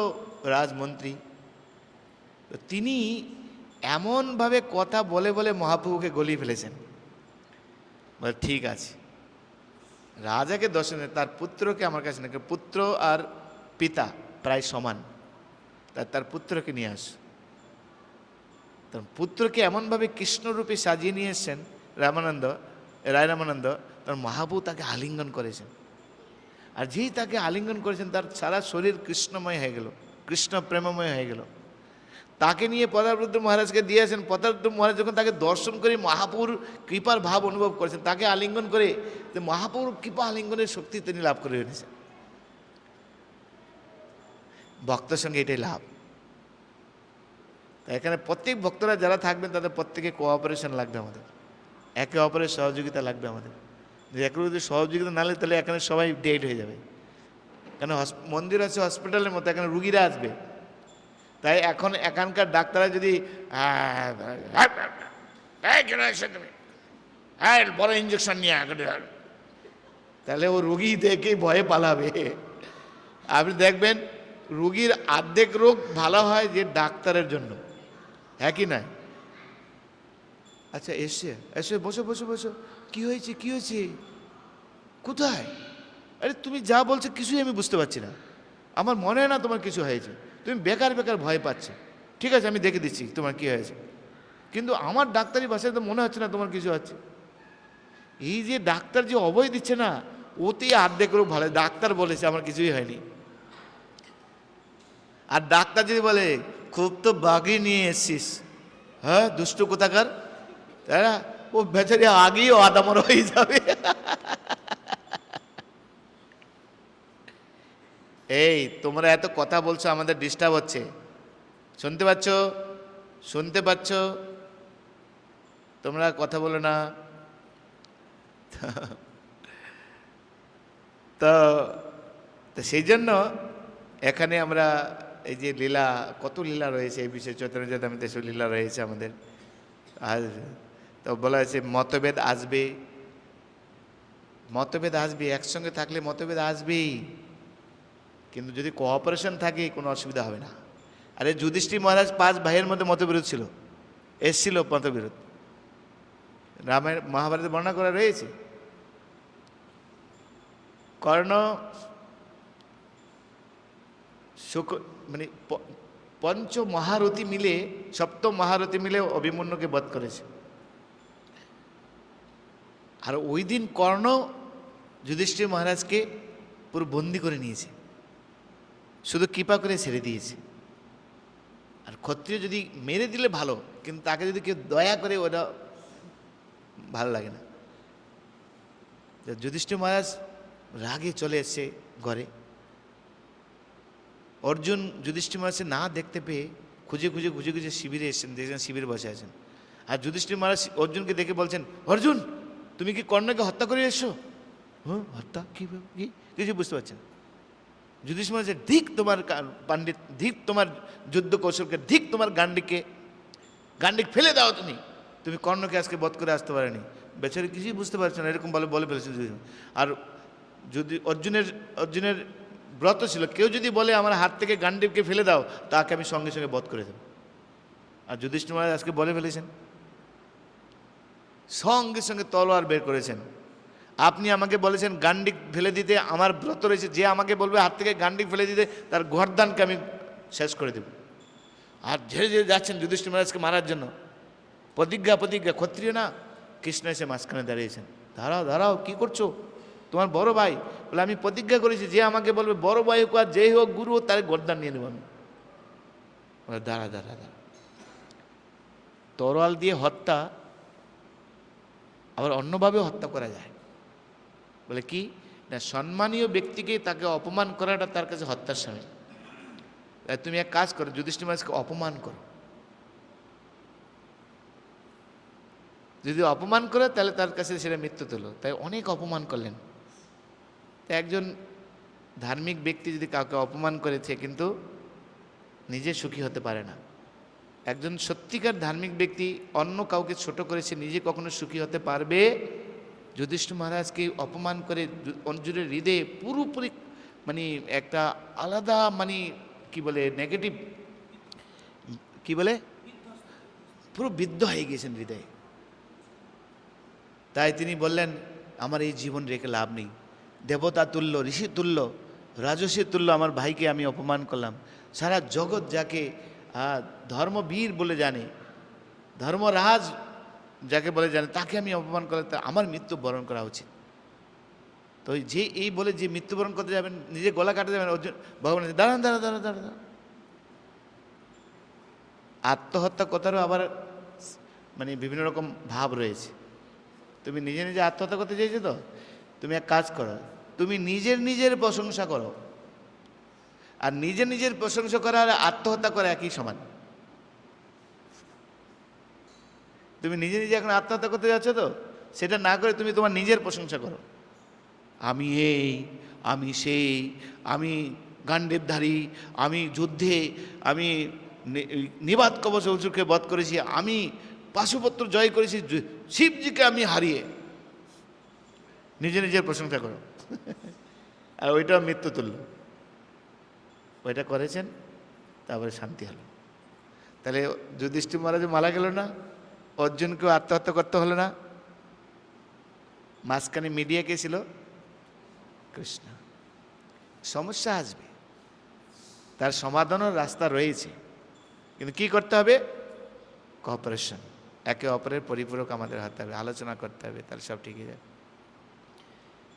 রাজমন্ত্রী, তো তিনি এমনভাবে কথা বলে বলে মহাপ্রভুকে গলিয়ে ফেলেছেন। বলে ঠিক আছে, রাজাকে দর্শনে তার পুত্রকে আমার কাছে না, পুত্র আর পিতা প্রায় সমান, তার পুত্রকে নিয়ে আস। তার পুত্রকে এমনভাবে কৃষ্ণরূপে সাজিয়ে নিয়ে এসছেন রায়নামানন্দ, তার মহাপ্রভু তাকে আলিঙ্গন করেছেন। আর যেই তাকে আলিঙ্গন করেছেন, তার সারা শরীর কৃষ্ণময় হয়ে গেল, কৃষ্ণ প্রেমময় হয়ে গেল। তাকে নিয়ে প্রতাপরুদ্ধ মহারাজকে দিয়েছেন। প্রতাপরুদ্ধ মহারাজ যখন তাকে দর্শন করে মহাপ্রভুর কৃপার ভাব অনুভব করেছেন, তাকে আলিঙ্গন করে, যে মহাপ্রভুর কৃপা আলিঙ্গনের শক্তি তিনি লাভ করে এনেছেন। ভক্তের সঙ্গে এটাই লাভ। তাই এখানে প্রত্যেক ভক্তরা যারা থাকবেন, তাদের প্রত্যেকে কোঅপারেশন লাগবে, আমাদের একে অপরের সহযোগিতা লাগবে আমাদের। যে একে যদি সহযোগিতা না হলে, তাহলে এখানে সবাই ডেড হয়ে যাবে। কেন মন্দির আছে হসপিটালের মতো, এখানে রুগীরা আসবে। তাই এখন এখানকার ডাক্তাররা যদি বড় ইঞ্জেকশন নিয়ে, তাহলে ও রুগী দেখে ভয়ে পালাবে। আপনি দেখবেন রুগীর অর্ধেক রোগ ভালো হয় যে ডাক্তারের জন্য, হ্যাঁ কি না? আচ্ছা, এসে বসো বসো বসো, কি হয়েছে কি হয়েছে, কোথায়? আরে তুমি যা বলছো কিছুই আমি বুঝতে পারছি না, আমার মনে হয় না তোমার কিছু হয়েছে, তুমি বেকার বেকার ভয় পাচ্ছে। ঠিক আছে, আমি দেখে দিচ্ছি তোমার কি হয়েছে, কিন্তু আমার ডাক্তারি ভাষায় তো মনে হচ্ছে না তোমার কিছু হচ্ছে। এই যে ডাক্তার যে অভয় দিচ্ছে না, ওতেই অর্ধেক রোগ ভালো। ডাক্তার বলেছে আমার কিছুই হয়নি, আর ডাক্তার যদি বলে খুব তো বাগই নিয়ে এসছিস, হ্যাঁ দুষ্টু কোথাকার, তাই না? ও বেচারি আগেই আদামর হয়ে যাবে। এই তোমরা এত কথা বলছো, আমাদের ডিস্টার্ব হচ্ছে, শুনতে পাচ্ছ? শুনতে পাচ্ছ? তোমরা কথা বলো না। তো সেই জন্য এখানে আমরা এই যে লীলা, কত লীলা রয়েছে এই বিষয়ে, চৈতন্য চরিতামৃতে সব লীলা রয়েছে আমাদের। আর তো বলা হয়েছে মতভেদ আসবে, মতভেদ আসবে, একসঙ্গে থাকলে মতভেদ আসবেই, কিন্তু যদি কোঅপারেশন থাকে কোনো অসুবিধা হবে না। আরে যুধিষ্ঠির মহারাজ 5 ভাইয়ের মধ্যে মতবিরোধ ছিল, এসছিল মতবিরোধ, রামায়ণ মহাভারতে বর্ণনা করা রয়েছে। কর্ণ মানে পঞ্চ মহারথী মিলে, সপ্তম মহারথী মিলে অভিমন্যুকে বধ করেছে। আর ওই দিন কর্ণ যুধিষ্ঠির মহারাজকে পুরো বন্দি করে নিয়েছে, শুধু কৃপা করে ছেড়ে দিয়েছে। আর ক্ষত্রিয় যদি মেরে দিলে ভালো, কিন্তু তাকে যদি কেউ দয়া করে, ওটা ভালো লাগে না। যুধিষ্ঠির মহারাজ রাগে চলে এসছে ঘরে। অর্জুন যুধিষ্ঠির মহারাজকে না দেখতে পেয়ে খুঁজে খুঁজে খুঁজে খুঁজে শিবিরে এসেছেন, দেখছেন শিবিরে বসে আছেন। আর যুধিষ্ঠির মহারাজ অর্জুনকে দেখে বলছেন, অর্জুন তুমি কি কর্ণকে হত্যা করে এসছো? হ্যাঁ, হত্যা কি কিছু বুঝতে পারছেন? যুধিষ্ঠির মহারাজ, ধিক তোমার পাণ্ডিত, ধিক তোমার যুদ্ধ কৌশলকে, ধিক তোমার গান্ডিককে, গান্ডিক ফেলে দাও, তুমি তুমি কর্ণকে আজকে বধ করে আসতে পারেনি। বেচারি কিছুই বুঝতে পারছে না, এরকম বলে ফেলেছে। আর যদি অর্জুনের ব্রত ছিল, কেউ যদি বলে আমার হাত থেকে গান্ডিবকে ফেলে দাও, তাকে আমি সঙ্গে সঙ্গে বধ করে দেব। আর যুধিষ্ঠির মহারাজ আজকে বলে ফেলেছেন, সঙ্গে সঙ্গে তলোয়ার বের করেছেন। আপনি আমাকে বলেছেন গান্ডিক ফেলে দিতে, আমার ব্রত রয়েছে, যে আমাকে বলবে হাত থেকে গান্ডিক ফেলে দিতে, তার গর্দানকে আমি শেষ করে দেব। আর ধীরে ধীরে যাচ্ছেন যুধিষ্ঠির মহারাজকে মারার জন্য। প্রতিজ্ঞা ক্ষত্রিয় না, কৃষ্ণ এসে মাঝখানে দাঁড়িয়েছেন। দাঁড়াও দাঁড়াও, কি করছো? তোমার বড় ভাই বলে, আমি প্রতিজ্ঞা করেছি যে আমাকে বলবে, বড় ভাই হোক আর যেই হোক, গুরু হোক, তার গর্দান নিয়ে নেব আমি। দাঁড়া দাঁড়া দাঁড়া, তরোয়াল দিয়ে হত্যা আবার অন্যভাবেও হত্যা করা যায়। বলে কি না, সম্মানীয় ব্যক্তিকে তাকে অপমান করাটা তার কাছে হত্যার সামিল। তুমি এক কাজ করো, যুধিষ্ঠির মহারাজকে অপমান করো, যদি অপমান করে তাহলে তার কাছে সেটা মৃত্যু তুলো। তাই অনেক অপমান করলেন। তাই একজন ধার্মিক ব্যক্তি যদি কাউকে অপমান করেছে কিন্তু নিজে সুখী হতে পারে না। একজন সত্যিকার ধার্মিক ব্যক্তি অন্য কাউকে ছোট করেছে, নিজে কখনো সুখী হতে পারবে? যুধিষ্ঠির মহারাজকে অপমান করে অর্জুনের হৃদয়ে পুরোপুরি মানে একটা আলাদা মানে কি বলে নেগেটিভ, কি বলে, পুরো বিদ্ধ হয়ে গিয়েছেন হৃদয়ে। তাই তিনি বললেন, আমার এই জীবন রেখে লাভ নেই। দেবতা তুল্য, ঋষি তুল্য, রাজসী তুল্য আমার ভাইকে আমি অপমান করলাম। সারা জগৎ যাকে ধর্মবীর বলে জানে, ধর্মরাজ যাকে বলে জানে, তাকে আমি অপমান করলে তা আমার মৃত্যু বরণ করা উচিত। তো যে এই বলে যে মৃত্যুবরণ করতে যাবেন, নিজে গলা কাটতে যাবেন, অর্জুন ভগবান দাঁড়ান দাঁড়া দাঁড়া দাঁড়া দাঁড়া। আত্মহত্যা কথারও আবার মানে বিভিন্ন রকম ভাব রয়েছে। তুমি নিজে নিজে আত্মহত্যা করতে চাইছো তো, তুমি এক কাজ করো, তুমি নিজের নিজের প্রশংসা করো। আর নিজের নিজের প্রশংসা করা আর আত্মহত্যা করা একই সমান। তুমি নিজে নিজে এখন আত্মহত্যা করতে যাচ্ছ তো, সেটা না করে তুমি তোমার নিজের প্রশংসা করো। আমি এই, আমি সেই, আমি গান্ডীবধারী, আমি যুদ্ধে, আমি নিবাত কবচ অসুরকে বধ করেছি, আমি পাশুপত্র জয় করেছি, শিবজিকে আমি হারিয়ে। নিজে নিজের প্রশংসা করো। আর ওইটা মৃত্যু তুল্য। ওইটা করেছেন, তারপরে শান্তি হলো। তাহলে যুধিষ্ঠির মহারাজ মারা গেল না, অর্জুনকেও আত্মহত্যা করতে হলো না। মাঝখানে মিডিয়া কে ছিল? কৃষ্ণ। সমস্যা আসবে, তার সমাধানের রাস্তা রয়েছে, কিন্তু কি করতে হবে? কোঅপারেশন, একে অপরের পরিপূরক আমাদের হতে হবে, আলোচনা করতে হবে, তাহলে সব ঠিক হয়ে যাবে।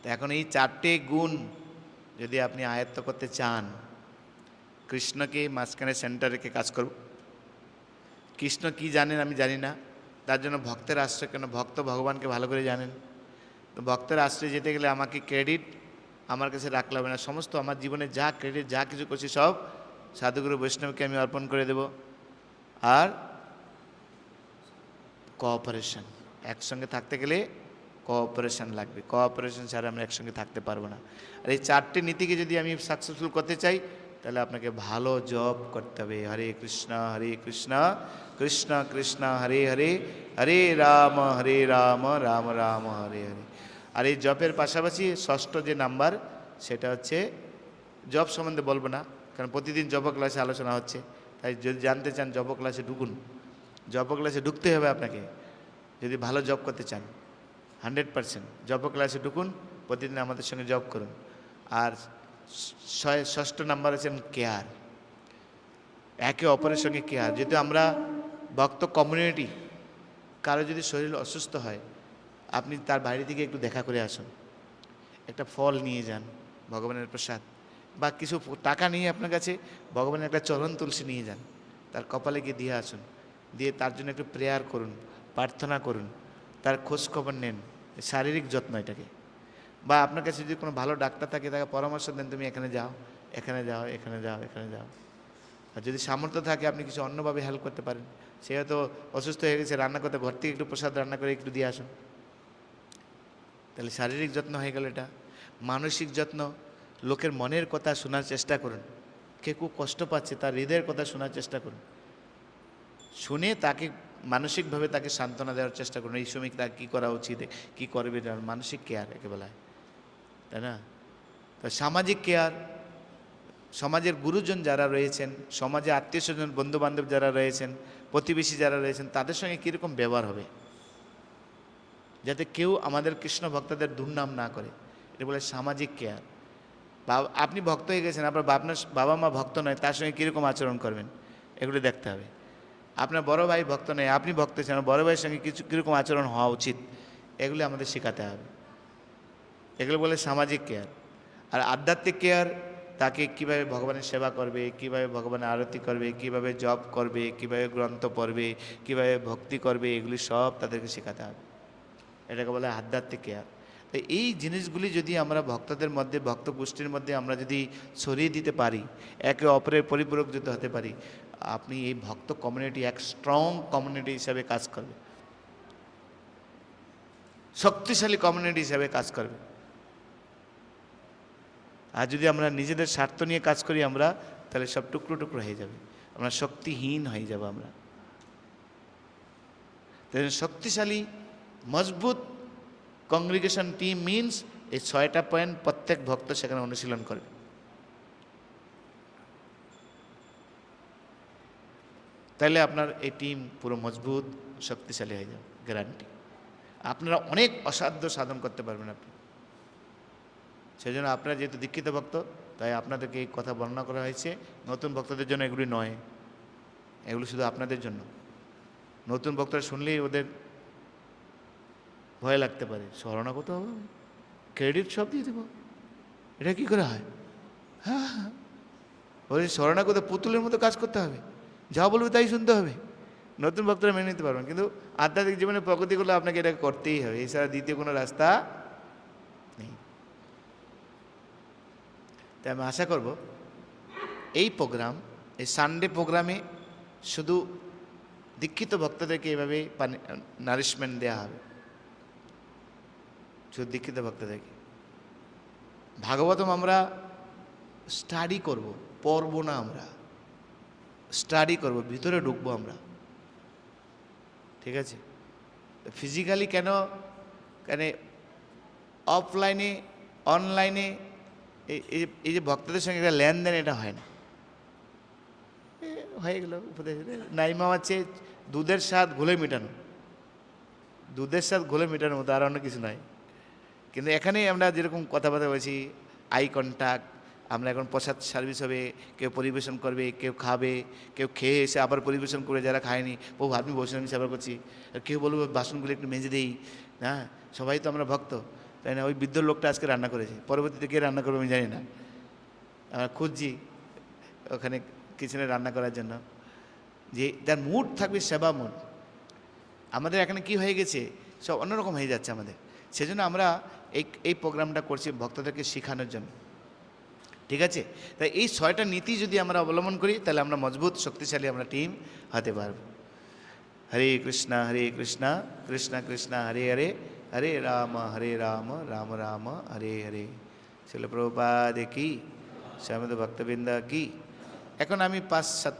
তো এখন এই চারটে গুণ যদি আপনি আয়ত্ত করতে চান, কৃষ্ণকে মাঝখানে সেন্টার রেখে কাজ করব। কৃষ্ণ কি জানেন আমি জানি না, তার জন্য ভক্তের আশ্রয় কেন? ভক্ত ভগবানকে ভালো করে জানেন। তো ভক্তের আশ্রয়ে যেতে গেলে আমাকে ক্রেডিট আমার কাছে রাখলে হবে না। সমস্ত আমার জীবনে যা ক্রেডিট, যা কিছু করছি সব সাধুগুরু বৈষ্ণবকে আমি অর্পণ করে দেব। আর কোঅপারেশন, একসঙ্গে থাকতে গেলে কোঅপারেশন লাগবে। কোঅপারেশন ছাড়া আমরা একসঙ্গে থাকতে পারবো না। আর এই চারটে নীতিকে যদি আমি সাকসেসফুল করতে চাই, তাহলে আপনাকে ভালো জব করতে হবে। হরে কৃষ্ণ কৃষ্ণ কৃষ্ণ হরে হরে, হরে রাম রাম রাম হরে হরে। আর এই জপের পাশাপাশি ষষ্ঠ যে নাম্বার, সেটা হচ্ছে, জব সম্বন্ধে বলবো না, কারণ প্রতিদিন জপ ক্লাসে আলোচনা হচ্ছে। তাই যদি জানতে চান জপ ক্লাসে ঢুকুন, জপ ক্লাসে ঢুকতে হবে আপনাকে যদি ভালো জব করতে চান। 100% জপ ক্লাসে ঢুকুন, প্রতিদিন আমাদের সঙ্গে জব করুন। আর ষষ্ঠ নাম্বার হচ্ছে কেয়ার, একে অপরের সঙ্গে কেয়ার। যেহেতু আমরা ভক্ত কমিউনিটি, কারো যদি শরীর অসুস্থ হয়, আপনি তার বাইরে থেকে একটু দেখা করে আসুন, একটা ফল নিয়ে যান, ভগবানের প্রসাদ, বা কিছু টাকা নিয়ে আপনার কাছে ভগবানের একটা চরণ তুলসী নিয়ে যান, তার কপালে গিয়ে দিয়ে আসুন, দিয়ে তার জন্য একটু প্রেয়ার করুন, প্রার্থনা করুন, তার খোঁজখবর নেন। শারীরিক যত্ন এটাকে। বা আপনার কাছে যদি কোনো ভালো ডাক্তার থাকে, তাকে পরামর্শ দেন, তুমি এখানে যাও, এখানে যাও, এখানে যাও, এখানে যাও। আর যদি সামর্থ্য থাকে আপনি কিছু অন্যভাবে হেল্প করতে পারেন। সে হয়তো অসুস্থ হয়ে গেছে, রান্না করতে, ঘর থেকে একটু প্রসাদ রান্না করে একটু দিয়ে আসুন। তাহলে শারীরিক যত্ন হয়ে গেল এটা। মানসিক যত্ন, লোকের মনের কথা শোনার চেষ্টা করুন। কে খুব কষ্ট পাচ্ছে, তার হৃদয়ের কথা শোনার চেষ্টা করুন, শুনে তাকে মানসিকভাবে তাকে সান্ত্বনা দেওয়ার চেষ্টা করুন। এই সময় তাকে কী করা উচিত, কী করবে, মানসিক কেয়ার একে বলা হয়, তাই না? তো সামাজিক কেয়ার, সমাজের গুরুজন যারা রয়েছেন, সমাজে আত্মীয় স্বজন বন্ধুবান্ধব যারা রয়েছেন, প্রতিবেশী যারা রয়েছেন, তাদের সঙ্গে কীরকম ব্যবহার হবে, যাতে কেউ আমাদের কৃষ্ণ ভক্তদের দুর্নাম না করে, এটা বলে সামাজিক কেয়ার। বা আপনি ভক্ত হয়ে গেছেন, আপনার বাবা মা ভক্ত নয়, তার সঙ্গে কীরকম আচরণ করবেন, এগুলো দেখতে হবে। আপনার বড় ভাই ভক্ত নয়, আপনি ভক্ত ছিলেন, বড় ভাইয়ের সঙ্গে কীরকম আচরণ হওয়া উচিত, এগুলি আমাদের শেখাতে হবে। এগুলো বলে সামাজিক কেয়ার। আর আধ্যাত্মিক কেয়ার, তাকে কিভাবে ভগবানের সেবা করবে, কিভাবে ভগবানের আরতি করবে, কিভাবে জপ করবে, কিভাবে গ্রন্থ পড়বে, কিভাবে ভক্তি করবে, এগুলি সব তাদেরকে শেখাতে হবে। এটাকে বলে আধ্যাত্মিক কেয়ার। তো এই জিনিসগুলি যদি আমরা ভক্তদের মধ্যে, ভক্ত গোষ্ঠীর মধ্যে আমরা যদি ছড়িয়ে দিতে পারি, একে অপরের পরিপূরক যদি হতে পারি, আপনি এই ভক্ত কমিউনিটি এক স্ট্রং কমিউনিটি হিসাবে কাজ করবে, শক্তিশালী কমিউনিটি হিসাবে কাজ করবে। আর যদি আমরা নিজেদের স্বার্থ নিয়ে কাজ করি আমরা, তাহলে সব টুকরো টুকরো হয়ে যাবে, আমরা শক্তিহীন হয়ে যাব আমরা। তাই শক্তিশালী মজবুত কংগ্রিগেশন টিম মিনস এই 6টা পয়েন্ট প্রত্যেক ভক্ত সেখানে অনুশীলন করবে। তাহলে আপনার এই টিম পুরো মজবুত শক্তিশালী হয়ে যাবে, গ্যারান্টি। আপনারা অনেক অসাধ্য সাধন করতে পারবেন আপনি। সেই জন্য আপনারা যেহেতু দীক্ষিত ভক্ত, তাই আপনাদেরকে এই কথা বর্ণনা করা হয়েছে। নতুন ভক্তদের জন্য এগুলি নয়, এগুলো শুধু আপনাদের জন্য। নতুন ভক্তরা শুনলেই ওদের ভয় লাগতে পারে, শরণাগত হবে, ক্রেডিট সব দিয়ে দেবো, এটা কী করে হয়? হ্যাঁ, ওই শরণাগত পুতুলের মতো কাজ করতে হবে, যা বলবে তাই শুনতে হবে। নতুন ভক্তরা মেনে নিতে পারবেন, কিন্তু আধ্যাত্মিক জীবনে প্রকৃতিগুলো আপনাকে এটা করতেই হবে, এছাড়া দ্বিতীয় কোনো রাস্তা নেই। তাই আমি আশা করব এই প্রোগ্রাম, এই সানডে প্রোগ্রামে শুধু দীক্ষিত ভক্তদেরকে এভাবে নারিশমেন্ট দেওয়া হবে, শুধু দীক্ষিত ভক্তদেরকে। ভাগবতম আমরা স্টাডি করব, পড়ব না, আমরা স্টাডি করব, ভিতরে ঢুকবো আমরা, ঠিক আছে? ফিজিক্যালি কেন, অফলাইনে অনলাইনে এই যে ভক্তদের সঙ্গে একটা লেনদেন, এটা হয় না। হয়ে গেল উপদেশ, নাইমা হচ্ছে দুধের স্বাদ ঘোলে মেটানো, দুধের স্বাদ ঘোলে মেটানোর মতো, আর অন্য কিছু নয়। কিন্তু এখানে আমরা যেরকম কথাবার্তা বলছি, আই কন্ট্যাক্ট, আমরা এখন প্রসাদ সার্ভিস হবে, কেউ পরিবেশন করবে, কেউ খাবে, কেউ খেয়ে এসে আবার পরিবেশন করে, যারা খায়নি ও আপনি বসে আমি সেবা করছি, আর কেউ বলবো বাসনগুলো একটু মেজে দেই। হ্যাঁ, সবাই তো আমরা ভক্ত, তাই না? ওই বৃদ্ধ লোকটা আজকে রান্না করেছে, পরবর্তীতে কে রান্না করবে আমি জানি না, আমরা খুঁজছি ওখানে কিচেনে রান্না করার জন্য, যে যার মুড থাকবে সেবা মুড। আমাদের এখানে কি হয়ে গেছে, সব অন্যরকম হয়ে যাচ্ছে আমাদের। সেজন্য আমরা এই প্রোগ্রামটা করছি ভক্তদেরকে শেখানোর জন্য, ঠিক আছে? তাই এই 6টা নীতি যদি আমরা অবলম্বন করি, তাহলে আমরা মজবুত শক্তিশালী আমরা টিম হতে পারব। হরে কৃষ্ণ কৃষ্ণ কৃষ্ণ হরে হরে, হরে রাম রাম রাম হরে হরে। শিল প্রভুপাদ কি, শ্রীমদ ভক্তবৃন্দ কি। এখন আমি 5-7